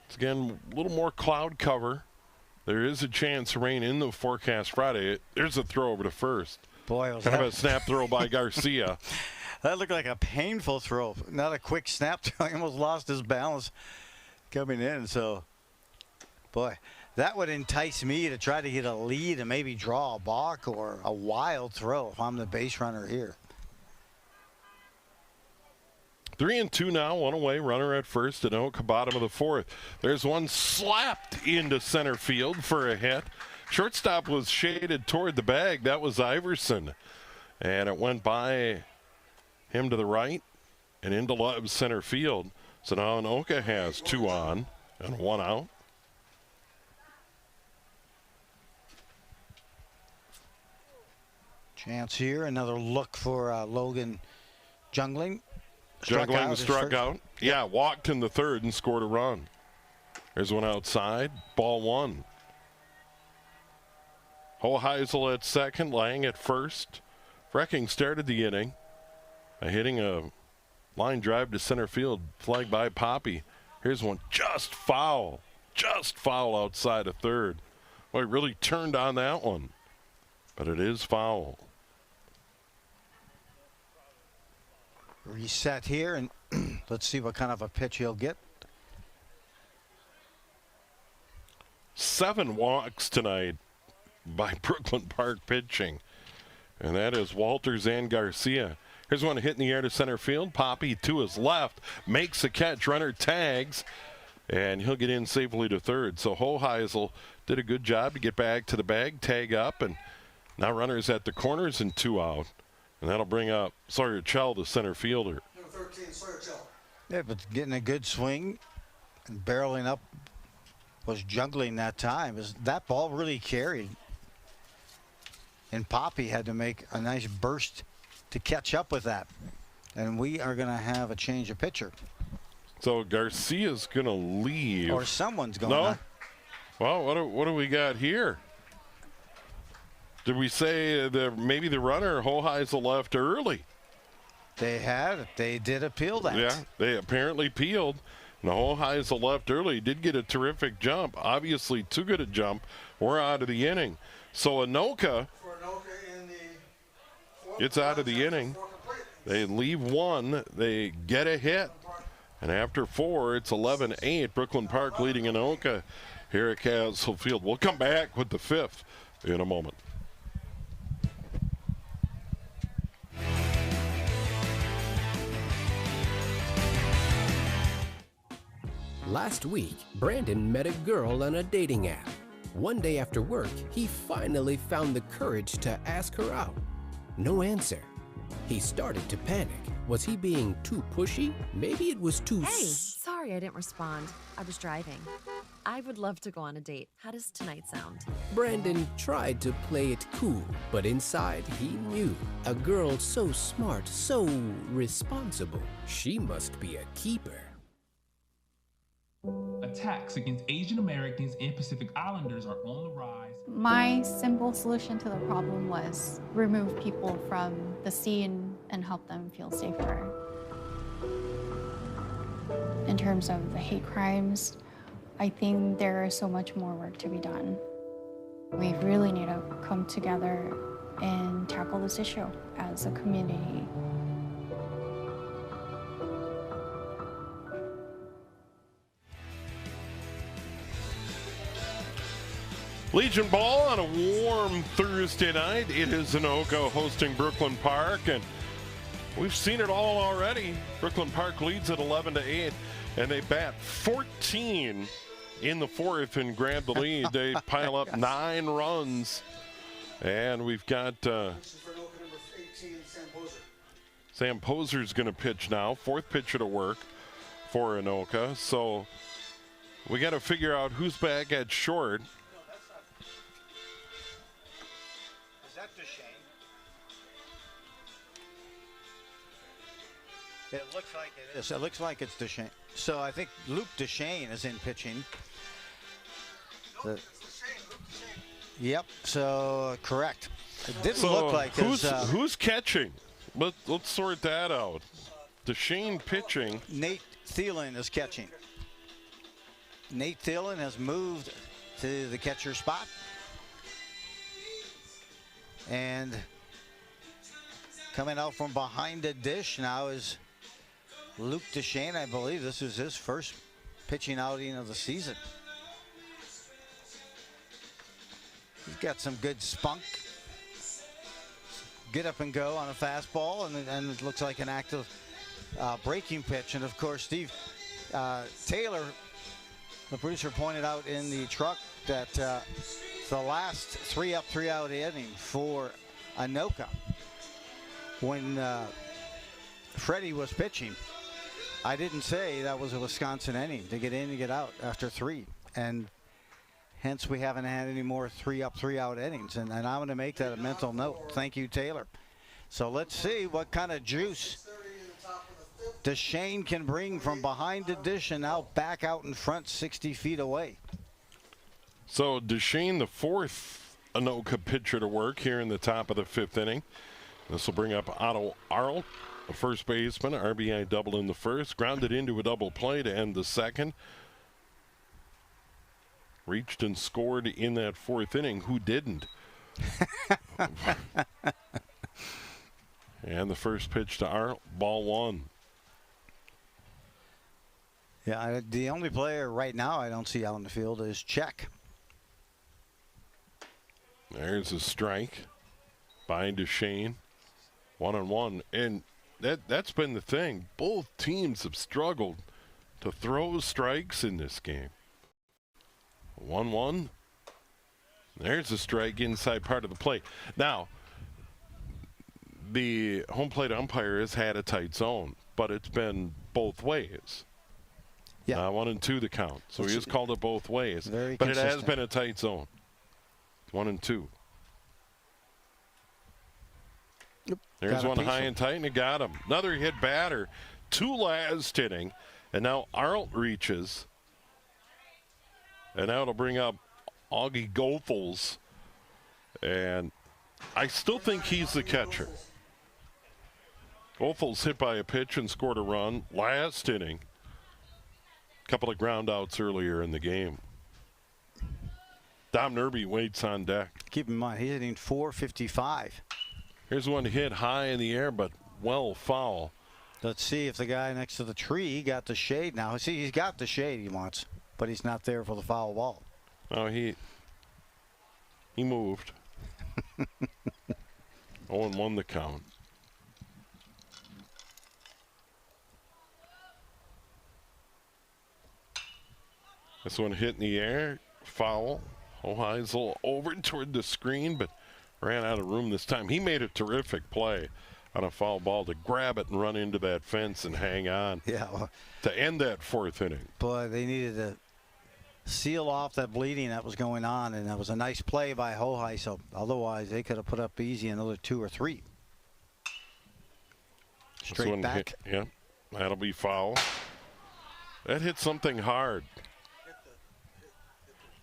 It's again a little more cloud cover. There is a chance of rain in the forecast Friday. There's a throw over to first. Boy, was kind that of a snap throw by Garcia. That looked like a painful throw. Not a quick snap throw. He almost lost his balance coming in. So, boy, that would entice me to try to get a lead and maybe draw a balk or a wild throw if I'm the base runner here. 3-2 now, 1 away, runner at first, Anoka, bottom of the fourth. There's one slapped into center field for a hit. Shortstop was shaded toward the bag. That was Iverson. And it went by him to the right and into left center field. So now Anoka has 2 on and 1 out. Chance here, another look for Logan Jungling. Jungling struck out. Yeah, walked in the third and scored a run. There's one outside. Ball 1. Hoheisel at second, Lang at first. Frecking started the inning by hitting a line drive to center field, flagged by Poppy. Here's one just foul outside of third. Well, he really turned on that one, but it is foul. Reset here, and let's see what kind of a pitch he'll get. 7 walks tonight by Brooklyn Park pitching, and that is Walters and Garcia. Here's one hit in the air to center field. Poppy to his left, makes a catch, runner tags, and he'll get in safely to third. So Hoheisel did a good job to get back to the bag, tag up, and now runners at the corners and 2 out. And that'll bring up Sawyer Chell, the center fielder. Number 13, Sawyer Chell. Yeah, but getting a good swing and barreling up was Jungling that time. That ball really carried. And Poppy had to make a nice burst to catch up with that. And we are going to have a change of pitcher. So Garcia's going to leave. Or someone's going to. to. Well, what do we got here? Did we say that maybe the runner Hoheisel left early? They did appeal that. Yeah, they apparently peeled. And Hoheisel left early. He did get a terrific jump. Obviously too good a jump. We're out of the inning. So Anoka gets out of the inning. They leave 1. They get a hit. And after 4, it's 11-8. Brooklyn Park leading Anoka here at Castle Field. We'll come back with the 5th in a moment. Last week, Brandon met a girl on a dating app. One day after work, he finally found the courage to ask her out. No answer. He started to panic. Was he being too pushy? Maybe it was too... Hey, sorry I didn't respond. I was driving. I would love to go on a date. How does tonight sound? Brandon tried to play it cool, but inside he knew. A girl so smart, so responsible. She must be a keeper. attacks against Asian Americans and Pacific Islanders are on the rise. My simple solution to the problem was remove people from the scene and help them feel safer. In terms of the hate crimes, I think there is so much more work to be done. We really need to come together and tackle this issue as a community. Legion ball on a warm Thursday night. It is Anoka hosting Brooklyn Park, and we've seen it all already. Brooklyn Park leads at 11-8, and they bat 14 in the fourth and grab the lead. They pile up 9 runs, and we've got Sam Poser's going to pitch now. 4th pitcher to work for Anoka. So we got to figure out who's back at short. It looks like it is. It looks like it's Duchesne. So I think Luke Duchesne is in pitching. Yep. So correct. It didn't look like who's catching. Let's sort that out. Duchesne pitching. Nate Thielen is catching. Nate Thielen has moved to the catcher spot. And coming out from behind the dish now is Luke Duchesne. I believe this is his first pitching outing of the season. He's got some good spunk. Get up and go on a fastball, and it looks like an active breaking pitch. And of course, Steve Taylor, the producer, pointed out in the truck that the last 3-up, 3-out inning for Anoka, when Freddie was pitching, I didn't say that was a Wisconsin inning to get in and get out after 3, and hence we haven't had any more 3-up, 3-out innings, and I'm going to make that a mental note. Thank you, Taylor. So let's see what kind of juice Duchesne can bring from behind the dish and now back out in front 60 feet away. So Duchesne, the 4th Anoka pitcher to work here in the top of the 5th inning. This will bring up Otto Arlt, a first baseman, RBI double in the first, grounded into a double play to end the second. Reached and scored in that 4th inning. Who didn't? And the first pitch to Arlt, ball 1. Yeah, the only player right now I don't see out in the field is Czech. There's a strike by Duchesne. 1-1, and that's been the thing. Both teams have struggled to throw strikes in this game. 1-1. There's a strike inside part of the plate. Now, the home plate umpire has had a tight zone, but it's been both ways. Yeah. 1-2 the count. So he has called it both ways. Very but consistent. It has been a tight zone. 1-2. There's one high and tight, and it got him. Another hit batter. 2 last inning, and now Arlt reaches. And now it'll bring up Augie Goethals. And I still think he's the catcher. Goethals hit by a pitch and scored a run last inning. Couple of ground outs earlier in the game. Dom Nerby waits on deck. Keep in mind, he's hitting .455. Here's one hit high in the air, but well foul. Let's see if the guy next to the tree got the shade now. See, he's got the shade he wants, but he's not there for the foul ball. Oh, he moved. 0-1 the count. This one hit in the air, foul. Ohio's a little over toward the screen, but ran out of room this time. He made a terrific play on a foul ball to grab it and run into that fence and hang on. Yeah. Well, to end that 4th inning. Boy, they needed to seal off that bleeding that was going on, and that was a nice play by Hohai. So otherwise, they could have put up easy another 2 or 3. Straight back. Yeah, that'll be foul. That hit something hard.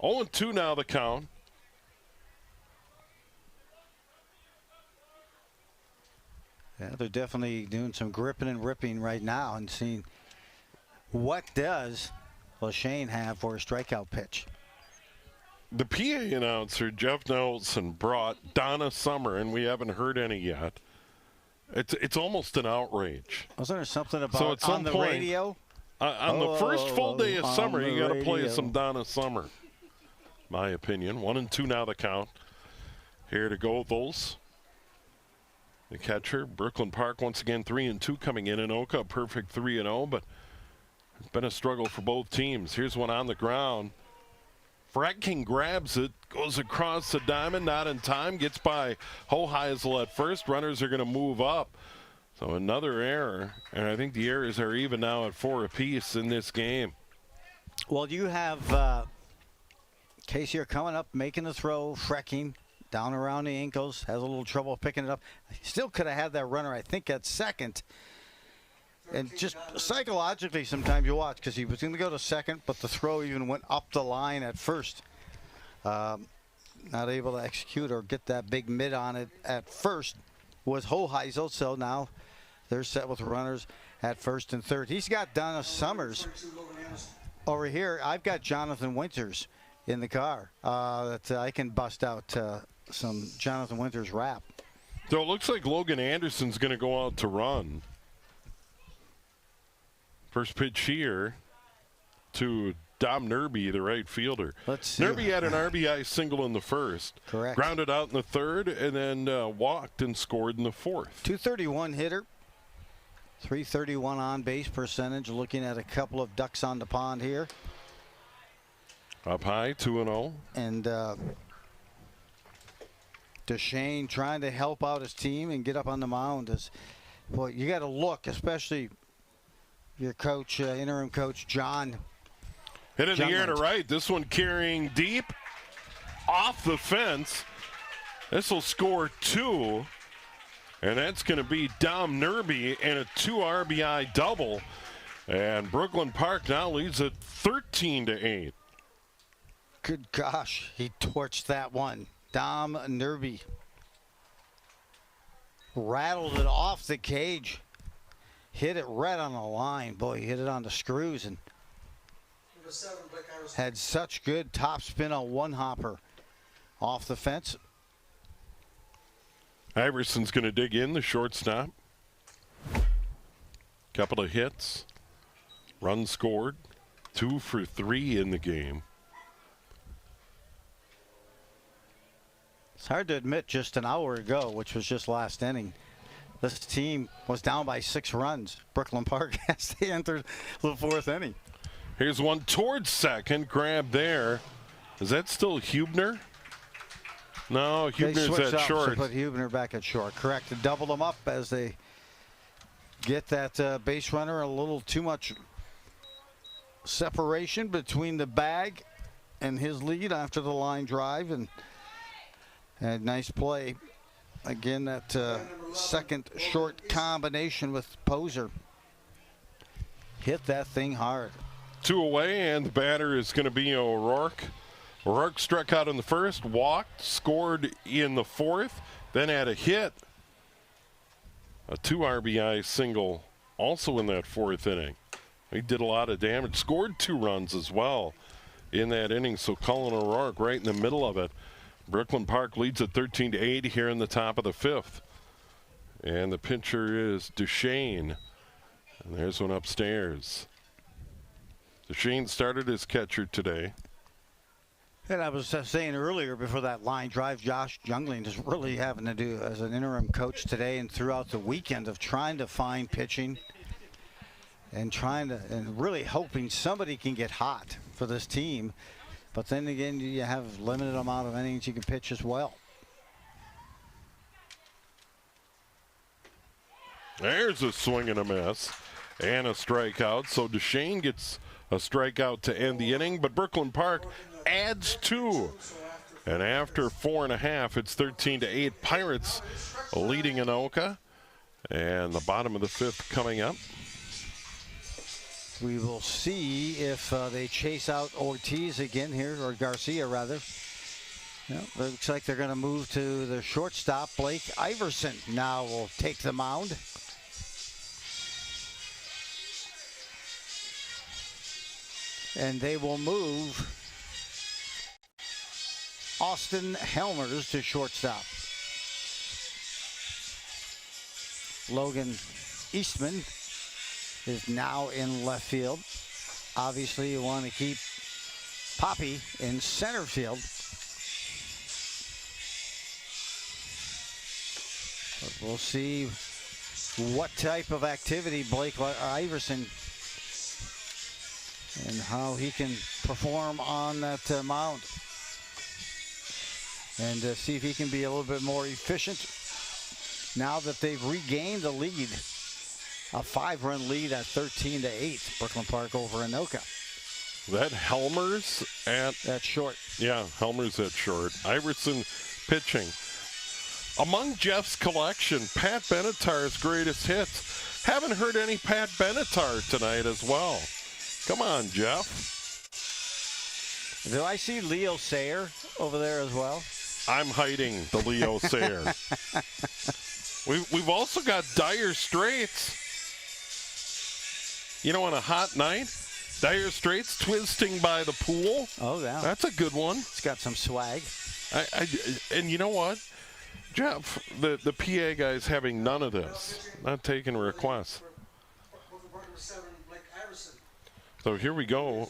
0-2 now the count. Yeah, they're definitely doing some gripping and ripping right now and seeing what does Lashane have for a strikeout pitch. The PA announcer, Jeff Nelson, brought Donna Summer, and we haven't heard any yet. It's almost an outrage. Wasn't there something about so at some on the point, radio? On the first full day of summer, you got to play radio. some Donna Summer. My opinion. 1-2 now the count. Here to go, those. The catcher, Brooklyn Park, once again 3-2 coming in. Anoka, a perfect 3-0, but it's been a struggle for both teams. Here's one on the ground. Fratking grabs it, goes across the diamond, not in time, gets by Hoheisel at first. Runners are going to move up. So another error, and I think the errors are even now at 4 apiece in this game. Well, you have Casey coming up, making the throw, Frecking down around the ankles, has a little trouble picking it up. Still could have had that runner, I think, at second. And just psychologically, sometimes you watch, because he was going to go to second, but the throw even went up the line at first. Not able to execute or get that big mid on it at first was Hoheisel. So now they're set with runners at first and third. He's got Donna Summers over here. I've got Jonathan Winters in the car that I can bust out some Jonathan Winters rap. So it looks like Logan Anderson's going to go out to run. First pitch here to Dom Nerby, the right fielder. Let's see. Nerby had an RBI single in the first. Correct. Grounded out in the third, and then walked and scored in the fourth. 231 hitter. 331 on base percentage. Looking at a couple of ducks on the pond here. Up high, 2-0. And Deshane trying to help out his team and get up on the mound. Boy, you got to look, especially your coach, interim coach John. Hit in the air to right. This one carrying deep off the fence. This will score 2. And that's going to be Dom Nerby and a 2 RBI double. And Brooklyn Park now leads at 13-8. Good gosh, he torched that one. Dom Nerby rattled it off the cage. Hit it right on the line. Boy, he hit it on the screws and had such good top spin on one hopper off the fence. Iverson's going to dig in, the shortstop. Couple of hits. Run scored. 2 for 3 in the game. It's hard to admit just an hour ago, which was just last inning, this team was down by 6 runs. Brooklyn Park as they entered the 4th inning. Here's one towards second. Grab there. Is that still Hubner? No, Hubner's at short. So put Hubner back at short. Correct. To double them up as they get that base runner. A little too much separation between the bag and his lead after the line drive. And nice play. Again, that second short combination with Poser. Hit that thing hard. 2 away, and the batter is going to be O'Rourke. O'Rourke struck out in the first, walked, scored in the fourth, then had a hit. A 2 RBI single also in that 4th inning. He did a lot of damage, scored 2 runs as well in that inning. So Colin O'Rourke right in the middle of it. Brooklyn Park leads at 13-8 here in the top of the 5th. And the pitcher is Duchesne. And there's one upstairs. Duchesne started as catcher today. And I was saying earlier before that line drive, Josh Jungling is really having to do as an interim coach today and throughout the weekend of trying to find pitching and really hoping somebody can get hot for this team. But then again, you have limited amount of innings you can pitch as well. There's a swing and a miss and a strikeout. So Duchesne gets a strikeout to end the inning, but Brooklyn Park adds 2. And after 4.5, it's 13-8. Pirates leading Anoka. And the bottom of the 5th coming up. We will see if they chase out Ortiz again here, or Garcia rather. Yep, looks like they're going to move to the shortstop. Blake Iverson now will take the mound. And they will move Austin Helmers to shortstop. Logan Eastman is now in left field. Obviously, you want to keep Poppy in center field. But we'll see what type of activity Blake Iverson and how he can perform on that mound. And see if he can be a little bit more efficient now that they've regained the lead. A 5-run lead at 13-8. Brooklyn Park over Anoka. That Helmers at short. Yeah, Helmers at short. Iverson pitching. Among Jeff's collection, Pat Benatar's greatest hits. Haven't heard any Pat Benatar tonight as well. Come on, Jeff. Do I see Leo Sayer over there as well? I'm hiding the Leo Sayer. We've also got Dire Straits. You know, on a hot night, Dire Straits twisting by the pool. Oh, yeah. That's a good one. It's got some swag. And you know what? Jeff, the PA guy's having none of this. Not taking requests. So here we go.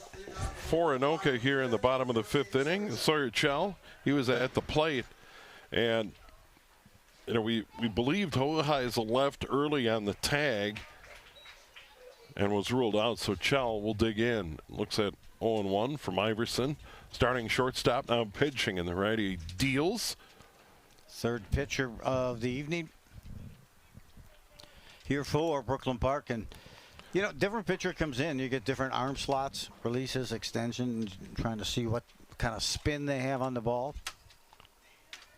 For Anoka here in the bottom of the 5th inning. Sawyer Chell, he was at the plate. And, you know, we believed Hoheisel left early on the tag and was ruled out. So Chell will dig in. Looks at 0-1 from Iverson. Starting shortstop, now pitching, and the righty deals. Third pitcher of the evening here for Brooklyn Park. And, you know, different pitcher comes in. You get different arm slots, releases, extensions, trying to see what kind of spin they have on the ball.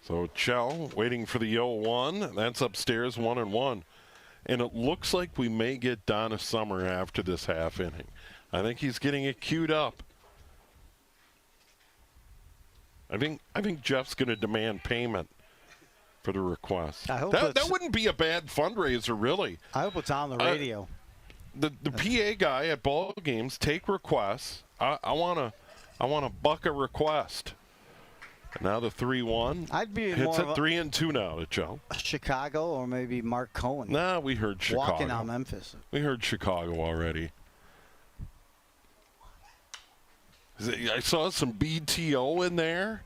So Chell waiting for the 0-1. That's upstairs, 1-1. And it looks like we may get Donna Summer after this half inning. I think he's getting it queued up. I think Jeff's going to demand payment for the request. I hope that wouldn't be a bad fundraiser, really. I hope it's on the radio. The PA guy at ball games take requests. I want a buck a request. And now the 3-1. I'd be hits more at 3-2 now to Joe. Chicago or maybe Mark Cohen. Nah, we heard Chicago. Walking on Memphis. We heard Chicago already. I saw some BTO in there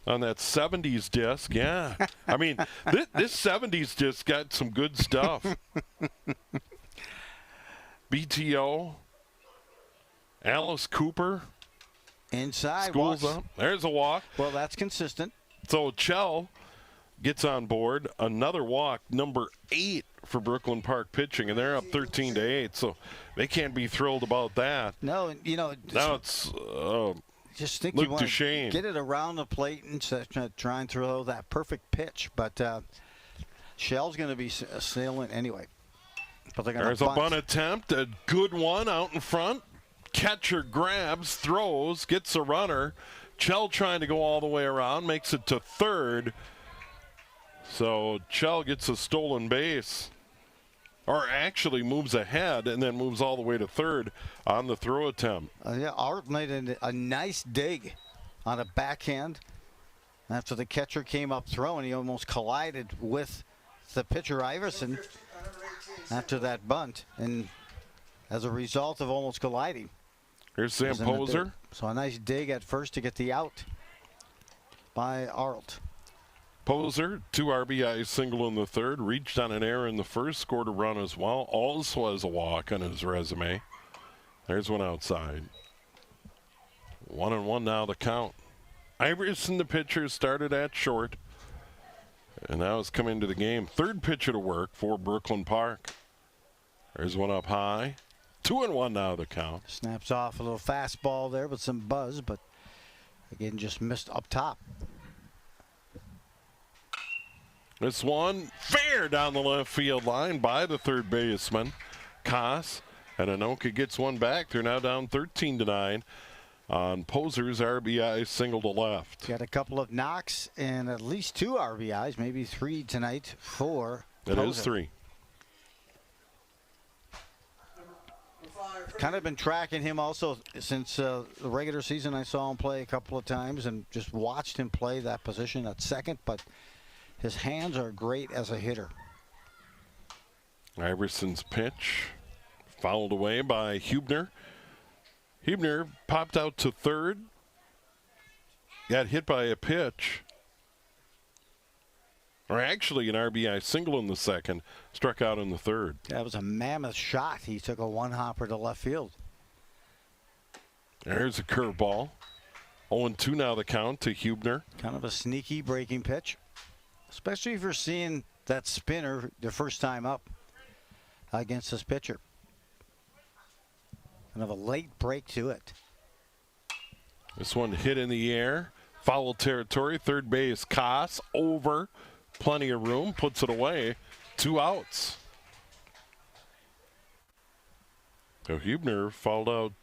on that 70s disc. Yeah. I mean, this 70s disc got some good stuff. BTO. Alice Cooper. Inside. School's walks. up. There's a walk. Well, that's consistent. So Chell gets on board. Another walk, number 8 for Brooklyn Park pitching, and they're up 13-8. So they can't be thrilled about that. No, you know. Now it's just think Luke you want Duchesne. to get it around the plate and try and throw that perfect pitch. But Shell's going to be sailing anyway. But they're There's a bunt attempt, a good one out in front. Catcher grabs, throws, gets a runner. Chell trying to go all the way around, makes it to third. So Chell gets a stolen base, or actually moves ahead and then moves all the way to third on the throw attempt. Yeah, Art made a nice dig on a backhand. After the catcher came up throwing, he almost collided with the pitcher Iverson after that bunt, and as a result of almost colliding. Here's Sam Poser. So a nice dig at first to get the out by Arlt. Poser, 2 RBI single in the third, reached on an error in the first, scored a run as well. Also has a walk on his resume. There's one outside. 1-1 now the count. Iverson, the pitcher, started at short, and now has come into the game. Third pitcher to work for Brooklyn Park. There's one up high. 2-1 now the count. Snaps off a little fastball there with some buzz, but again just missed up top. This one fair down the left field line by the third baseman. Koss And Anoka gets one back. They're now down 13-9 on Poser's RBI single to left. Got a couple of knocks and at least 2 RBIs, maybe 3 tonight for It is Poser. 3. Kind of been tracking him also since the regular season. I saw him play a couple of times and just watched him play that position at second, but his hands are great as a hitter. Iverson's pitch fouled away by Hubner. Hubner popped out to third, got hit by a pitch, or actually an RBI single in the second, struck out in the third. That was a mammoth shot. He took a one-hopper to left field. There's a curveball. 0-2 now the count to Hubner. Kind of a sneaky breaking pitch, especially if you're seeing that spinner the first time up against this pitcher. Kind of a late break to it. This one hit in the air. Foul territory. Third base, Koss over. Plenty of room. Puts it away. 2 outs. So Hubner fouled out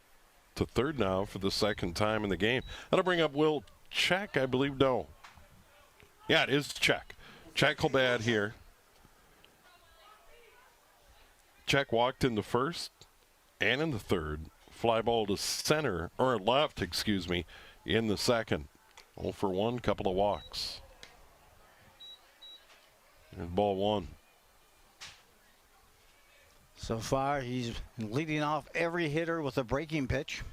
to third now for the second time in the game. That'll bring up Will Check, I believe. No. Yeah, it is Check. Check will bat here. Check walked in the first and in the third. Fly ball to center, or left, excuse me, in the second. 0 for 1, couple of walks. And ball 1. So far, he's leading off every hitter with a breaking pitch.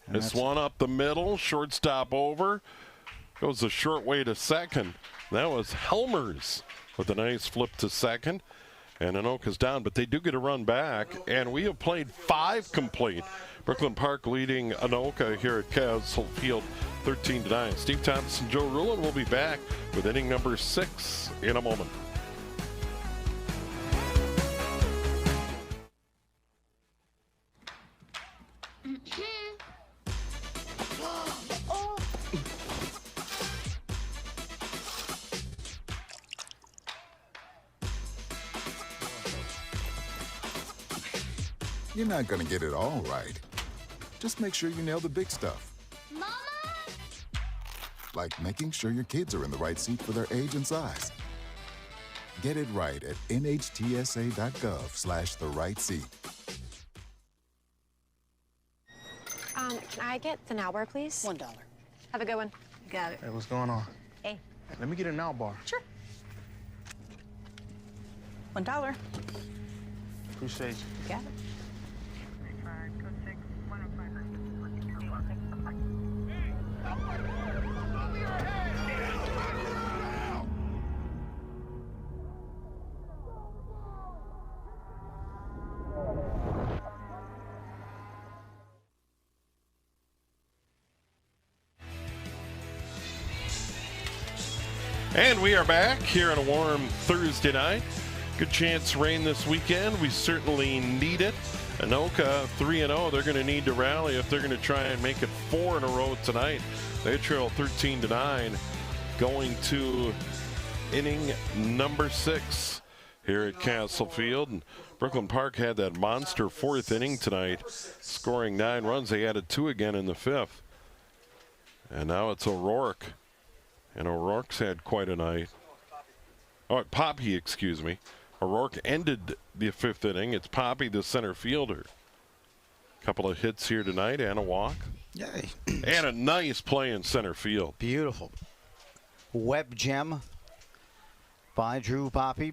And This one up the middle, shortstop over. Goes a short way to second. That was Helmers with a nice flip to second. And Anoka's down, but they do get a run back. And we have played 5 complete. Brooklyn Park leading Anoka here at Castle Field 13-9. Steve Thompson, Joe Rulin will be back with inning number 6 in a moment. You're not gonna get it all right. Just make sure you nail the big stuff. Mama! Like making sure your kids are in the right seat for their age and size. Get it right at nhtsa.gov/the right seat. Can I get the now bar, please? $1. Have a good one. Got it. Hey, what's going on? Hey. Let me get a now bar. Sure. $1. Appreciate you. Got it. And we are back here on a warm Thursday night. Good chance rain this weekend. We certainly need it. Anoka 3-0. They're going to need to rally if they're going to try and make it 4 in a row tonight. They trail 13-9 going to inning number 6 here at Castle Field. And Brooklyn Park had that monster 4th inning tonight, scoring 9 runs. They added 2 again in the 5th. And now it's O'Rourke. And O'Rourke's had quite a night. Oh, Poppy, excuse me. O'Rourke ended the 5th inning. It's Poppy, the center fielder. Couple of hits here tonight and a walk. Yay. And a nice play in center field. Beautiful. Web gem by Drew Poppy.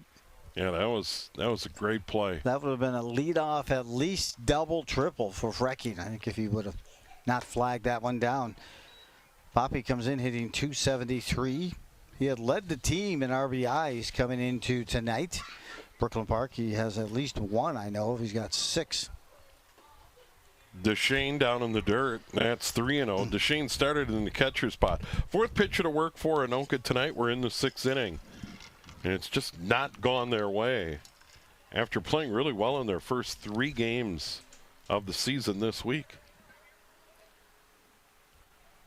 Yeah, that was a great play. That would have been a leadoff, at least double, triple for Freckey, I think, if he would have not flagged that one down. Poppy comes in hitting .273. He had led the team in RBIs coming into tonight. Brooklyn Park, he has at least 1, I know. He's got 6. Deshane down in the dirt. That's 3-0. Deshane started in the catcher spot. 4th pitcher to work for Anoka tonight. We're in the 6th inning. And it's just not gone their way after playing really well in their first 3 games of the season this week.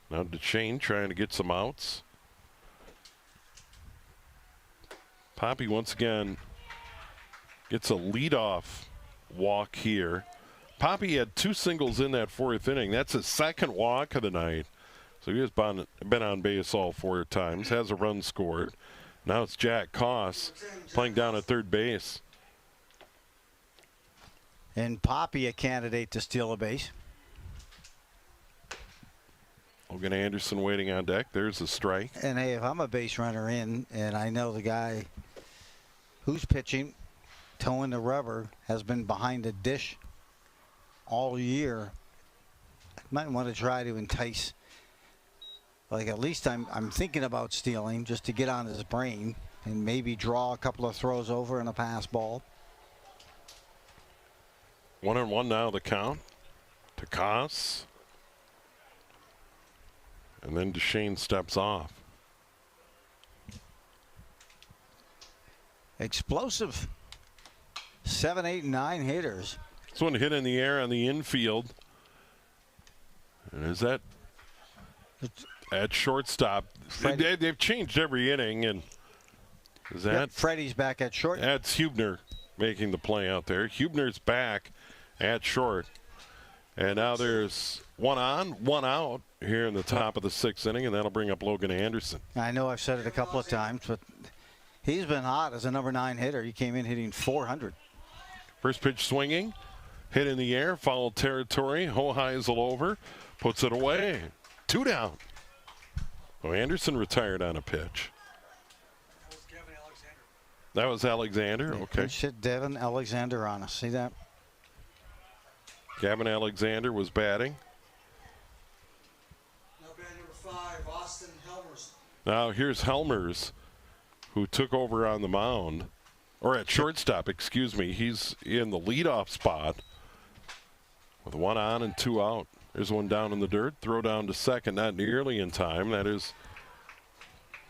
Now Deshane trying to get some outs. Poppy once again gets a leadoff walk here. Poppy had 2 singles in that 4th inning. That's his 2nd walk of the night. So he has been on base all 4 times, has a run scored. Now it's Jack Koss playing down at 3rd base. And Poppy a candidate to steal a base. Logan Anderson waiting on deck. There's a strike. And hey, if I'm a base runner in and I know the guy who's pitching, towing the rubber, has been behind the dish all year, I might want to try to entice. Like, at least I'm thinking about stealing just to get on his brain and maybe draw a couple of throws over in a pass ball. 1-1 now the count to Koss. And then Duchesne steps off. Explosive 7, 8, 9 hitters. This one hit in the air on the infield. And is that at shortstop? They've changed every inning. And is that? Yep, Freddie's back at short. That's Hubner making the play out there. Hubner's back at short. And now there's 1 on, 1 out here in the top of the 6th inning, and that'll bring up Logan Anderson. I know I've said it a couple of times, but he's been hot as a number 9 hitter. He came in hitting 400. First pitch swinging, hit in the air, foul territory. Hoheisel over, puts it away. 2 down. So Anderson retired on a pitch. That was Alexander. Okay. Hit Devin Alexander on us. See that? Gavin Alexander was batting. Now bat number 5, Austin Helmers. Now here's Helmers, who took over on the mound, or at shortstop, excuse me. He's in the leadoff spot with 1 on and 2 out. There's one down in the dirt. Throw down to second, not nearly in time. That is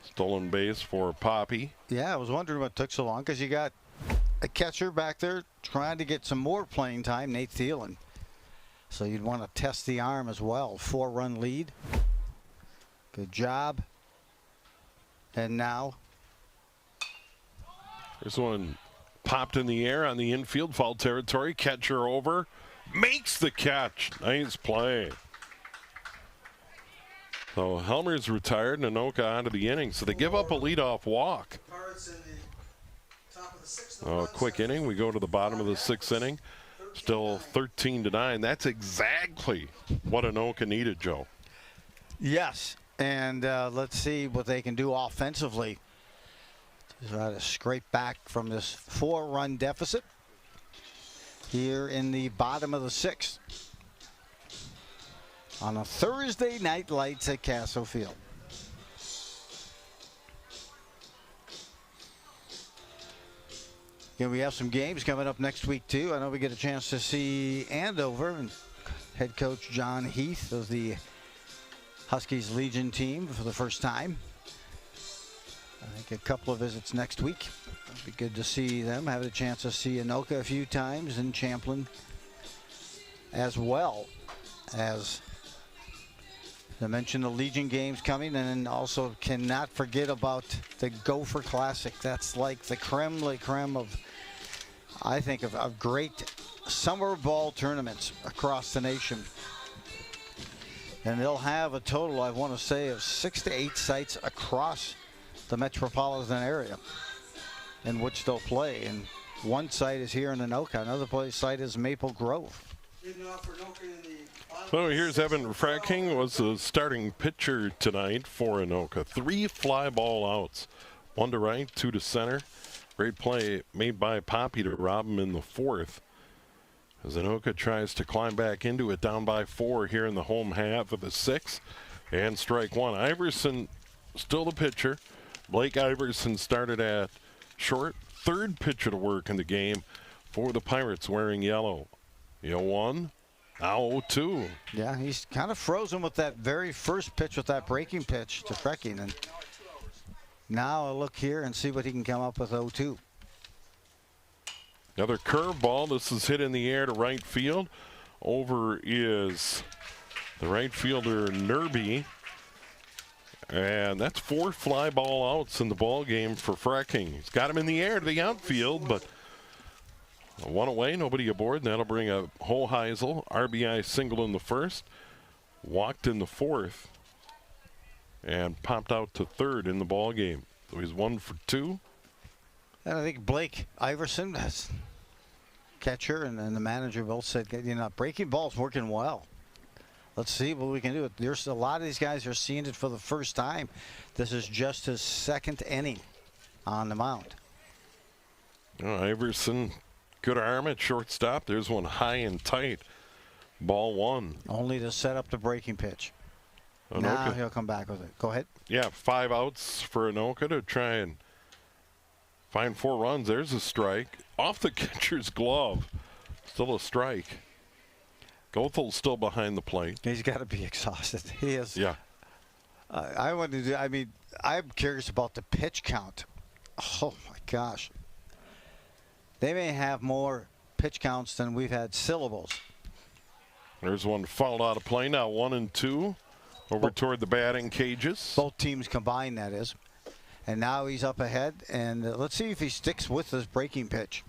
stolen base for Poppy. Yeah, I was wondering what took so long, because you got a catcher back there trying to get some more playing time, Nate Thielen. So you'd want to test the arm as well. 4-run lead. Good job. And now there's one popped in the air on the infield, foul territory. Catcher over, makes the catch. Nice play. So Helmer's retired and Anoka onto the inning. So they give up a leadoff walk. Quick inning. We go to the bottom of the 6th inning. Still 13-9. That's exactly what Anoka needed, Joe. Yes, and let's see what they can do offensively to try to scrape back from this 4-run deficit here in the bottom of the 6th on a Thursday night lights at Castle Field. Yeah, we have some games coming up next week too. I know we get a chance to see Andover and head coach John Heath of the Huskies Legion team for the first time. I think a couple of visits next week. It'd be good to see them. Have a chance to see Anoka a few times and Champlin as well. As I mentioned, the Legion games coming, and then also cannot forget about the Gopher Classic. That's like the creme la creme of, I think, of great summer ball tournaments across the nation. And they'll have a total, I want to say, of 6 to 8 sites across the metropolitan area in which they'll play. And one site is here in Anoka. Another site is Maple Grove. So here's Evan Fracking, was the starting pitcher tonight for Anoka. 3 fly ball outs. 1 to right, 2 to center. Great play made by Poppy to rob him in the 4th. As Anoka tries to climb back into it, down by 4 here in the home half of the 6th. And strike 1. Iverson still the pitcher. Blake Iverson started at short. 3rd pitcher to work in the game for the Pirates wearing yellow. 0-1. Now 0-2. Yeah, he's kind of frozen with that very first pitch, with that breaking pitch to Frecking. And now I'll look here and see what he can come up with 0-2. Another curveball. This is hit in the air to right field. Over is the right fielder, Nerby. And that's 4 fly ball outs in the ball game for Fracking. He's got him in the air to the outfield, but One away, nobody aboard, and that'll bring a Hoheisel RBI single in the first, walked in the fourth, and popped out to third in the ball game. So he's 1 for 2. And I think Blake Iverson, that's catcher, and the manager both said, you know, breaking ball's working well. Let's see what we can do. There's a lot of these guys are seeing it for the first time. This is just his second inning on the mound. Iverson, good arm at shortstop. There's one high and tight. Ball 1. Only to set up the breaking pitch. Anoka. Now he'll come back with it. Go ahead. Yeah, 5 outs for Anoka to try and find 4 runs. There's a strike. Off the catcher's glove. Still a strike. Gothel's still behind the plate. He's got to be exhausted. He is. Yeah. I'm curious about the pitch count. Oh, my gosh. They may have more pitch counts than we've had syllables. There's one fouled out of play now. 1 and 2 over toward the batting cages. Both teams combined, that is. And now he's up ahead. And let's see if he sticks with this breaking pitch.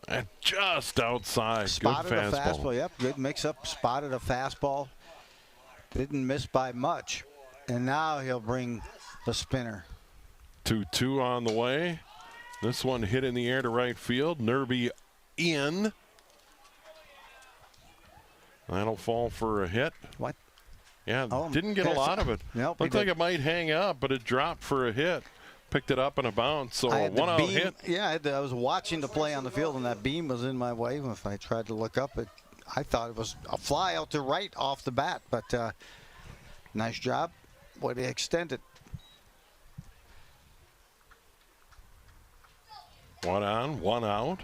And just outside. Spotted good a fastball. Yep, good mix-up. Spotted a fastball. Didn't miss by much. And now he'll bring the spinner. 2-2 on the way. This one hit in the air to right field. Nerby in. That'll fall for a hit. What? Yeah, didn't get a lot of it. Nope, Looked like it might hang up, but it dropped for a hit. Picked it up in a bounce, so a one-out hit. Yeah, I was watching the play on the field, and that beam was in my way. If I tried to look up, I thought it was a fly out to right off the bat, but nice job. Way to extend it. 1 on, 1 out.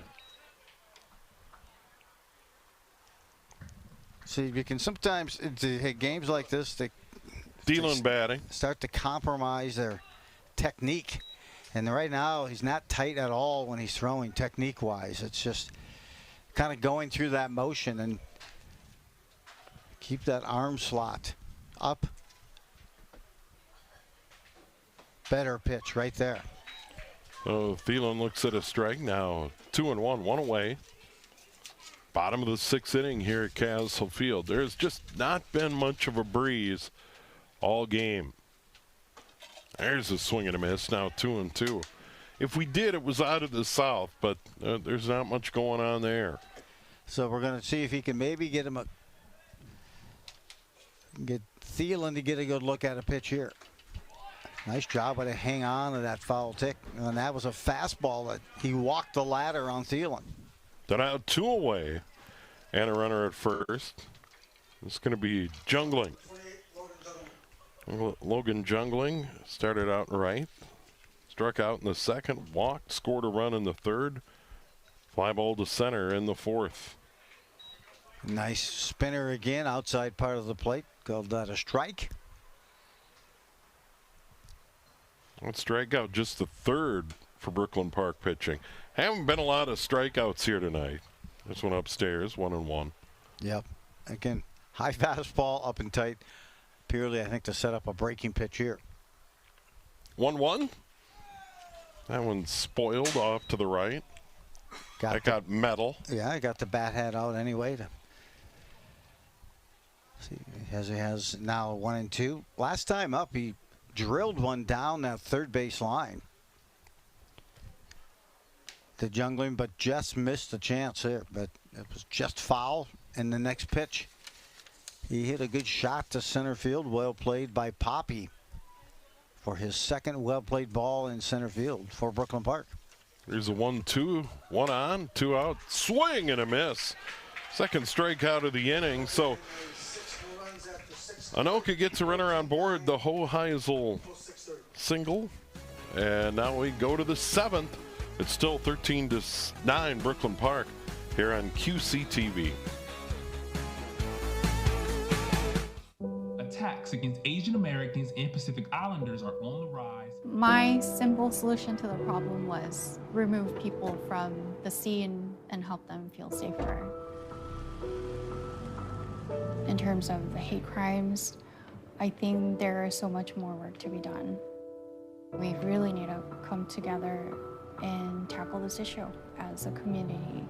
See, you can sometimes, games like this, they Thielen batting. Start to compromise their technique. And right now, he's not tight at all when he's throwing technique-wise. It's just kind of going through that motion and keep that arm slot up. Better pitch right there. So Thielen looks at a strike now. 2-1, 1 away. Bottom of the 6th inning here at Castle Field. There's just not been much of a breeze all game. There's a swing and a miss. Now 2-2. If we did, it was out of the south, but there's not much going on there. So we're going to see if he can maybe get Thielen to get a good look at a pitch here. Nice job to hang on to that foul tick. And that was a fastball that he walked the ladder on Thielen. Then out 2 away and a runner at first. It's going to be Jungling. Logan Jungling started out right. Struck out in the second, walked, scored a run in the third. Fly ball to center in the fourth. Nice spinner again, outside part of the plate. Called that a strike. That strikeout just the third for Brooklyn Park pitching. Haven't been a lot of strikeouts here tonight. This one upstairs, 1-1. Yep. Again, high fastball up and tight. Purely, I think, to set up a breaking pitch here. 1-1. That one's spoiled off to the right. Got metal. Yeah, I got the bat head out anyway. See, he has now 1-2. Last time up, he drilled one down that third base line. The Jungling, but just missed the chance here. But it was just foul. And the next pitch, he hit a good shot to center field. Well played by Poppy for his second well-played ball in center field for Brooklyn Park. There's a 1-2, 1 on, 2 out. Swing and a miss. Second strikeout of the inning. So Anoka gets a runner on board. The Hoheisel single. And now we go to the 7th. It's still 13-9 Brooklyn Park here on QCTV. Attacks against Asian Americans and Pacific Islanders are on the rise. My simple solution to the problem was remove people from the scene and help them feel safer. In terms of the hate crimes, I think there is so much more work to be done. We really need to come together and tackle this issue as a community.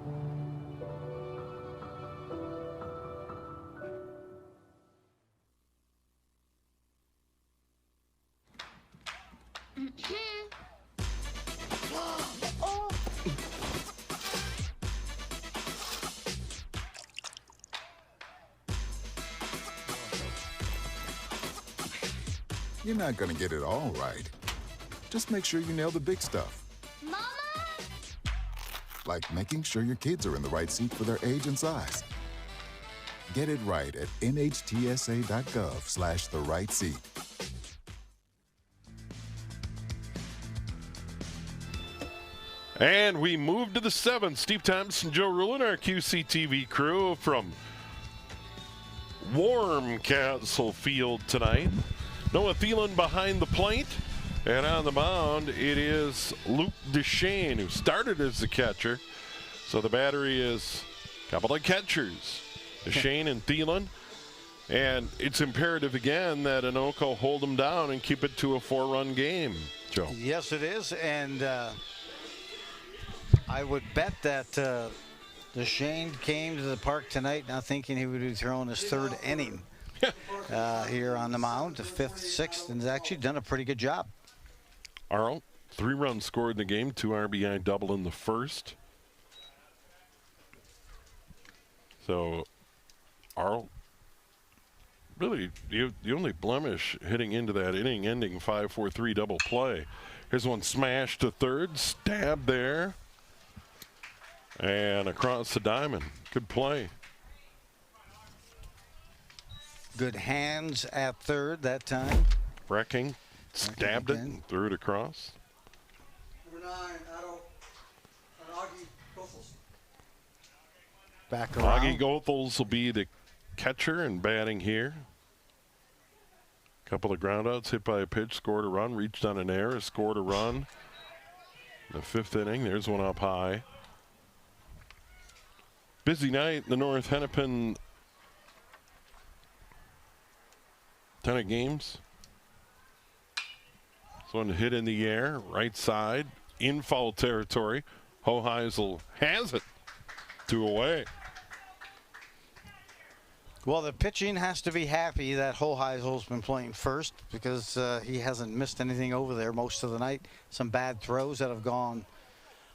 You're not going to get it all right. Just make sure you nail the big stuff. Mama! Like making sure your kids are in the right seat for their age and size. Get it right at nhtsa.gov/the-right-seat. And we move to the 7th. Steve Thompson, Joe Rulin, our QCTV crew from warm Castle Field tonight. Noah Thielen behind the plate. And on the mound, it is Luke Duchesne, who started as the catcher. So the battery is a couple of catchers, Duchesne and Thielen. And it's imperative again that Anoka hold them down and keep it to a 4-run game, Joe. Yes, it is. And I would bet that Duchesne came to the park tonight not thinking he would be throwing his 3rd inning here on the mound, the 5th, 6th, and has actually done a pretty good job. Arl, 3 runs scored in the game, 2 RBI double in the first. So, Arl, really, the only blemish hitting into that inning, ending 5-4-3 double play. Here's one smashed to third, stab there, and across the diamond. Good play. Good hands at third that time. Wrecking, stabbed it and threw it across. Number 9, Augie Goethals. Back around. Augie Goethals will be the catcher and batting here. Couple of groundouts, hit by a pitch, scored a run, reached on an error, scored a run. The 5th inning, there's one up high. Busy night in the North Hennepin Tennis games. This one hit in the air, right side, in foul territory. Hoheisel has it. 2 away. Well, the pitching has to be happy that Hoheisel's been playing first because he hasn't missed anything over there most of the night. Some bad throws that have gone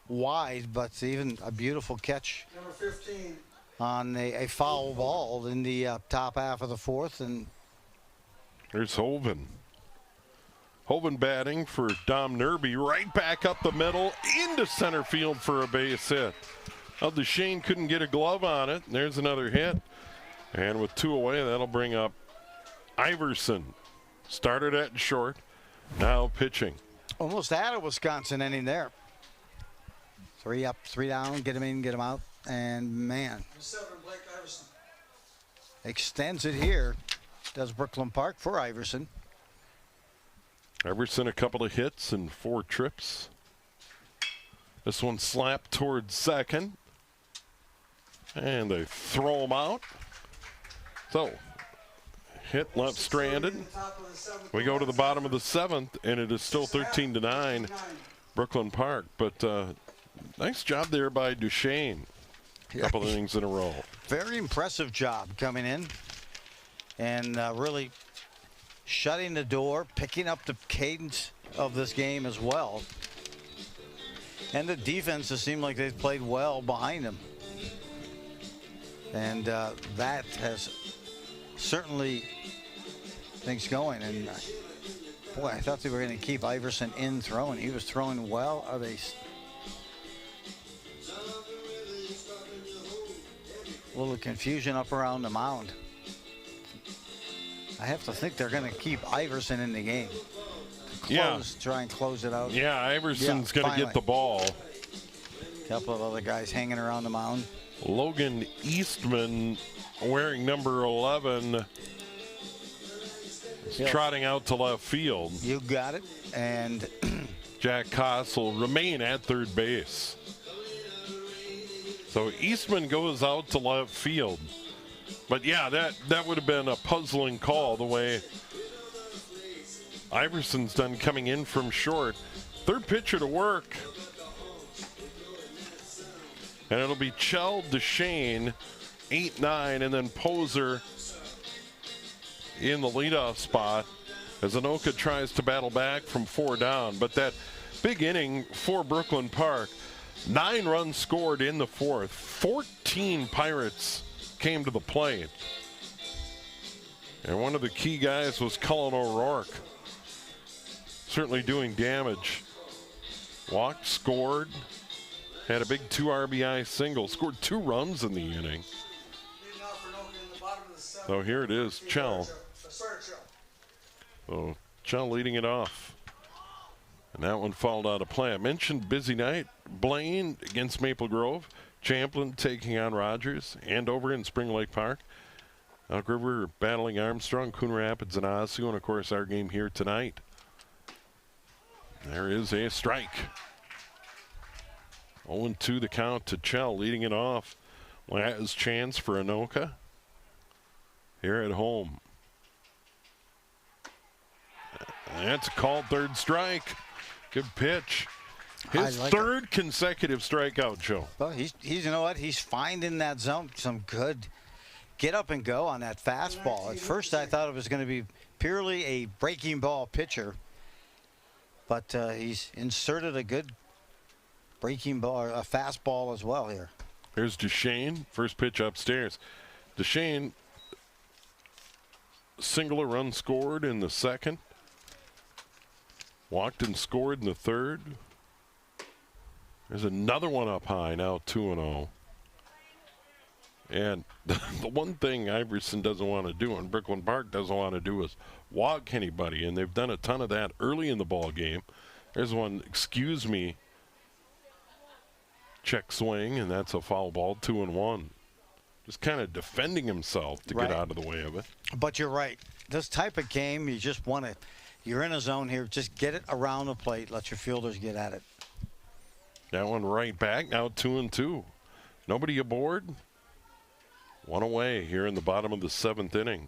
wide, but even a beautiful catch Number 15. on a foul ball in the top half of the 4th. And there's Hoven. Hoven batting for Dom Nerby, right back up the middle into center field for a base hit. Well, Duchesne couldn't get a glove on it. There's another hit. And with 2 away, that'll bring up Iverson. Started at short, now pitching. almost had a Wisconsin inning there. 3 up, 3 down, get him in, get him out. And man, extends it here. Does Brooklyn Park for Iverson. Iverson a couple of hits and 4 trips. This one slapped towards second. And they throw him out. So, hit left stranded. We go to the bottom of the 7th, and it is still 13-9 Brooklyn Park. But nice job there by Duchesne. A couple innings in a row. Very impressive job coming in and really shutting the door, picking up the cadence of this game as well. And the defense has seemed like they've played well behind him. And that has certainly things going. And boy, I thought they were going to keep Iverson in throwing. He was throwing well. Are they? A little confusion up around the mound. I have to think they're going to keep Iverson in the game. Try and close it out. Yeah, Iverson's going to get the ball. A couple of other guys hanging around the mound. Logan Eastman, wearing number 11, is trotting out to left field. You got it. And Jack Koss will remain at third base. So Eastman goes out to left field. But yeah, that would have been a puzzling call the way Iverson's done coming in from short. Third pitcher to work. And it'll be Chell, DeShane, 8-9, and then Poser in the leadoff spot as Anoka tries to battle back from 4 down. But that big inning for Brooklyn Park, 9 runs scored in the fourth. 14 Pirates came to the plate. And one of the key guys was Cullen O'Rourke. Certainly doing damage. Walked, scored, had a big 2 RBI single, scored 2 runs in the inning. So here it is, Chell. So Chell leading it off. And that one fouled out of play. I mentioned busy night. Blaine against Maple Grove. Champlin taking on Rogers. Andover in Spring Lake Park. Elk River battling Armstrong, Coon Rapids, and Osseo. And of course our game here tonight. There is a strike. 0-2 the count to Chell, leading it off. Last chance for Anoka here at home. That's a called third strike. Good pitch. His third consecutive strikeout, Joe. Well, he's you know what? He's finding that zone. Some good get up and go on that fastball. At first, I thought it was going to be purely a breaking ball pitcher, but he's inserted a good breaking ball, a fastball as well here. Here's DeShane, first pitch upstairs. DeShane, single run scored in the second. Walked and scored in the third. There's another one up high, now 2-0. And the one thing Iverson doesn't want to do and Brooklyn Park doesn't want to do is walk anybody, and they've done a ton of that early in the ball game. There's one, excuse me, check swing, and that's a foul ball, 2-1. Just kind of defending himself to get out of the way of it. But you're right. This type of game, you just want to, you're in a zone here, just get it around the plate, let your fielders get at it. That one right back, now 2-2. Nobody aboard. One away here in the bottom of the 7th inning.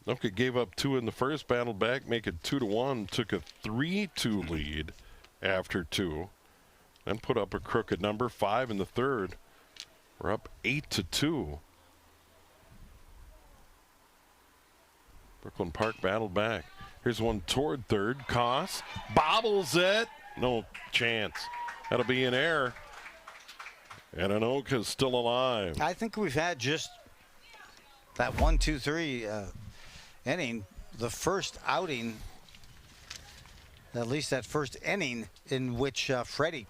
Anoka gave up 2 in the first, battled back, make it 2-1, took a 3-2 lead after 2, then put up a crooked number, 5 in the third. We're up 8-2. Brooklyn Park battled back. Here's one toward third. Koss bobbles it. No chance. That'll be an error. And Anoka's still alive. I think we've had just that 1, 2, 3 inning, the first outing, at least that first inning in which Freddie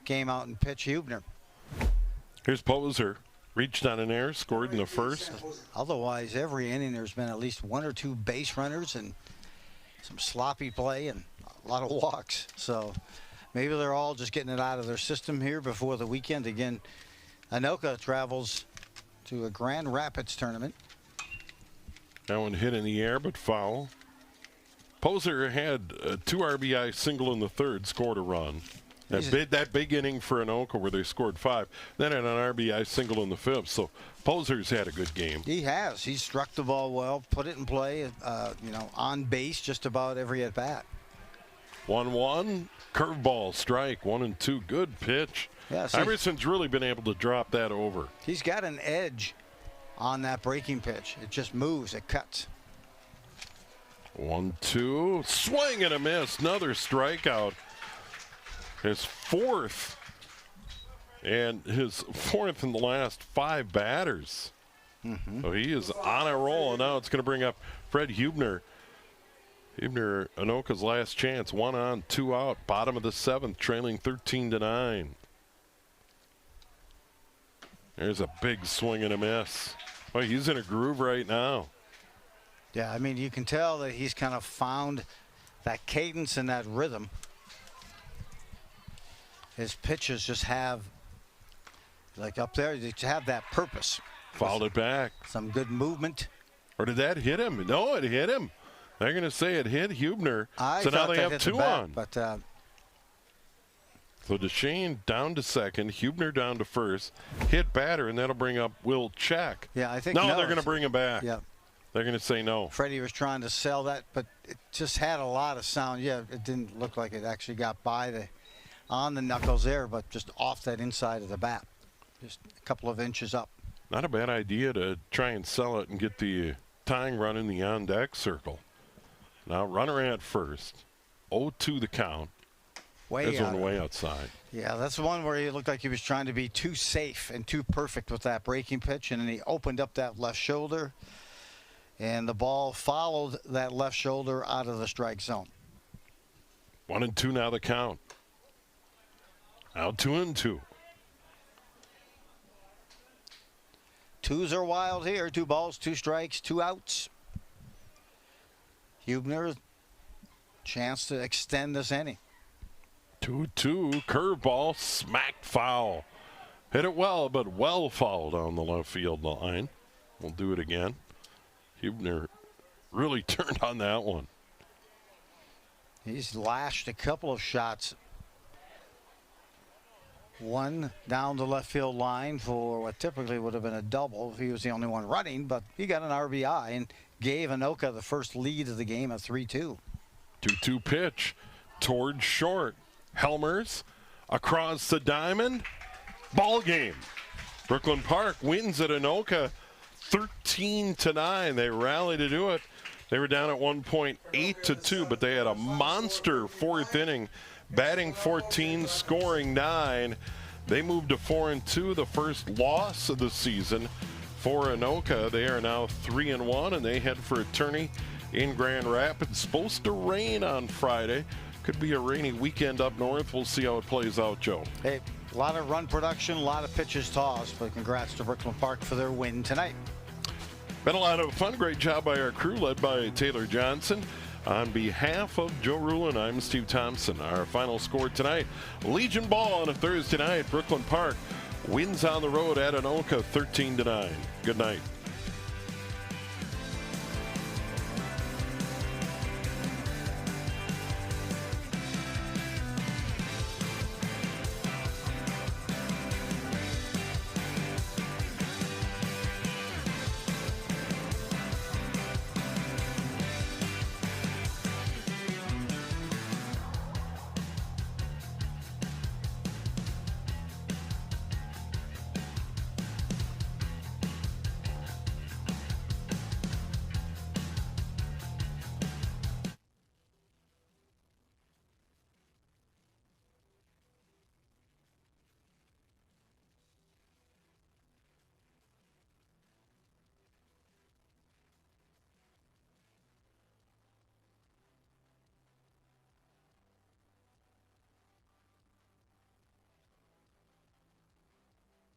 came out and pitched Hubner. Here's Poser. Reached on an error, scored in the first. Otherwise, every inning there's been at least 1 or 2 base runners and some sloppy play and a lot of walks. So maybe they're all just getting it out of their system here before the weekend. Again, Anoka travels to a Grand Rapids tournament. That one hit in the air, but foul. Poser had a 2 RBI single in the third, scored a run. That big inning for Anoka where they scored 5. Then had an RBI single in the 5th. So Poser's had a good game. He has. He struck the ball well, put it in play, on base just about every at bat. 1-1, curveball, strike, 1-2. Good pitch. Yeah, Iverson's really been able to drop that over. He's got an edge on that breaking pitch. It just moves, it cuts. 1-2, swing and a miss. Another strikeout. His 4th, and his 4th in the last 5 batters. So he is on a roll, and now it's going to bring up Fred Hubner. Hubner, Anoka's last chance, 1 on, 2 out, bottom of the 7th, trailing 13-9. There's a big swing and a miss. Oh, he's in a groove right now. Yeah, I mean, you can tell that he's kind of found that cadence and that rhythm. His pitches just have, like up there, they have that purpose. Fouled it back. Some good movement. Or did that hit him? No, it hit him. They're going to say it hit Hubner. So now they have 2 on. But so DeShane down to second, Hubner down to first, hit batter, and that'll bring up Will Check. Yeah, I think no, they're going to bring him back. Yeah. They're going to say no. Freddie was trying to sell that, but it just had a lot of sound. Yeah, it didn't look like it actually got by on the knuckles there, but just off that inside of the bat. Just a couple of inches up. Not a bad idea to try and sell it and get the tying run in the on-deck circle. Now runner at first. 0-2 the count. Way outside. Yeah, that's the one where he looked like he was trying to be too safe and too perfect with that breaking pitch, and then he opened up that left shoulder, and the ball followed that left shoulder out of the strike zone. 1-2 now the count. Now 2-2. Twos are wild here. 2 balls, 2 strikes, 2 outs. Hubner, chance to extend this inning. 2-2, curveball, smacked foul. Hit it well, but well fouled on the left field line. We'll do it again. Hubner really turned on that one. He's lashed a couple of shots. One down the left field line for what typically would have been a double if he was the only one running, but he got an RBI and gave Anoka the first lead of the game at 3-2. 2-2 pitch towards short. Helmers across the diamond. Ball game. Brooklyn Park wins at Anoka 13-9. They rally to do it. They were down at one point 8-2, but they had a monster fourth inning. Batting 14, scoring 9. They moved to 4-2, the first loss of the season for Anoka. They are now 3-1, and they head for a tourney in Grand Rapids. Supposed to rain on Friday. Could be a rainy weekend up north. We'll see how it plays out, Joe. Hey, a lot of run production, a lot of pitches tossed, but congrats to Brooklyn Park for their win tonight. Been a lot of fun. Great job by our crew, led by Taylor Johnson. On behalf of Joe Rulin, I'm Steve Thompson. Our final score tonight, Legion ball on a Thursday night. Brooklyn Park wins on the road at Anoka 13-9. Good night.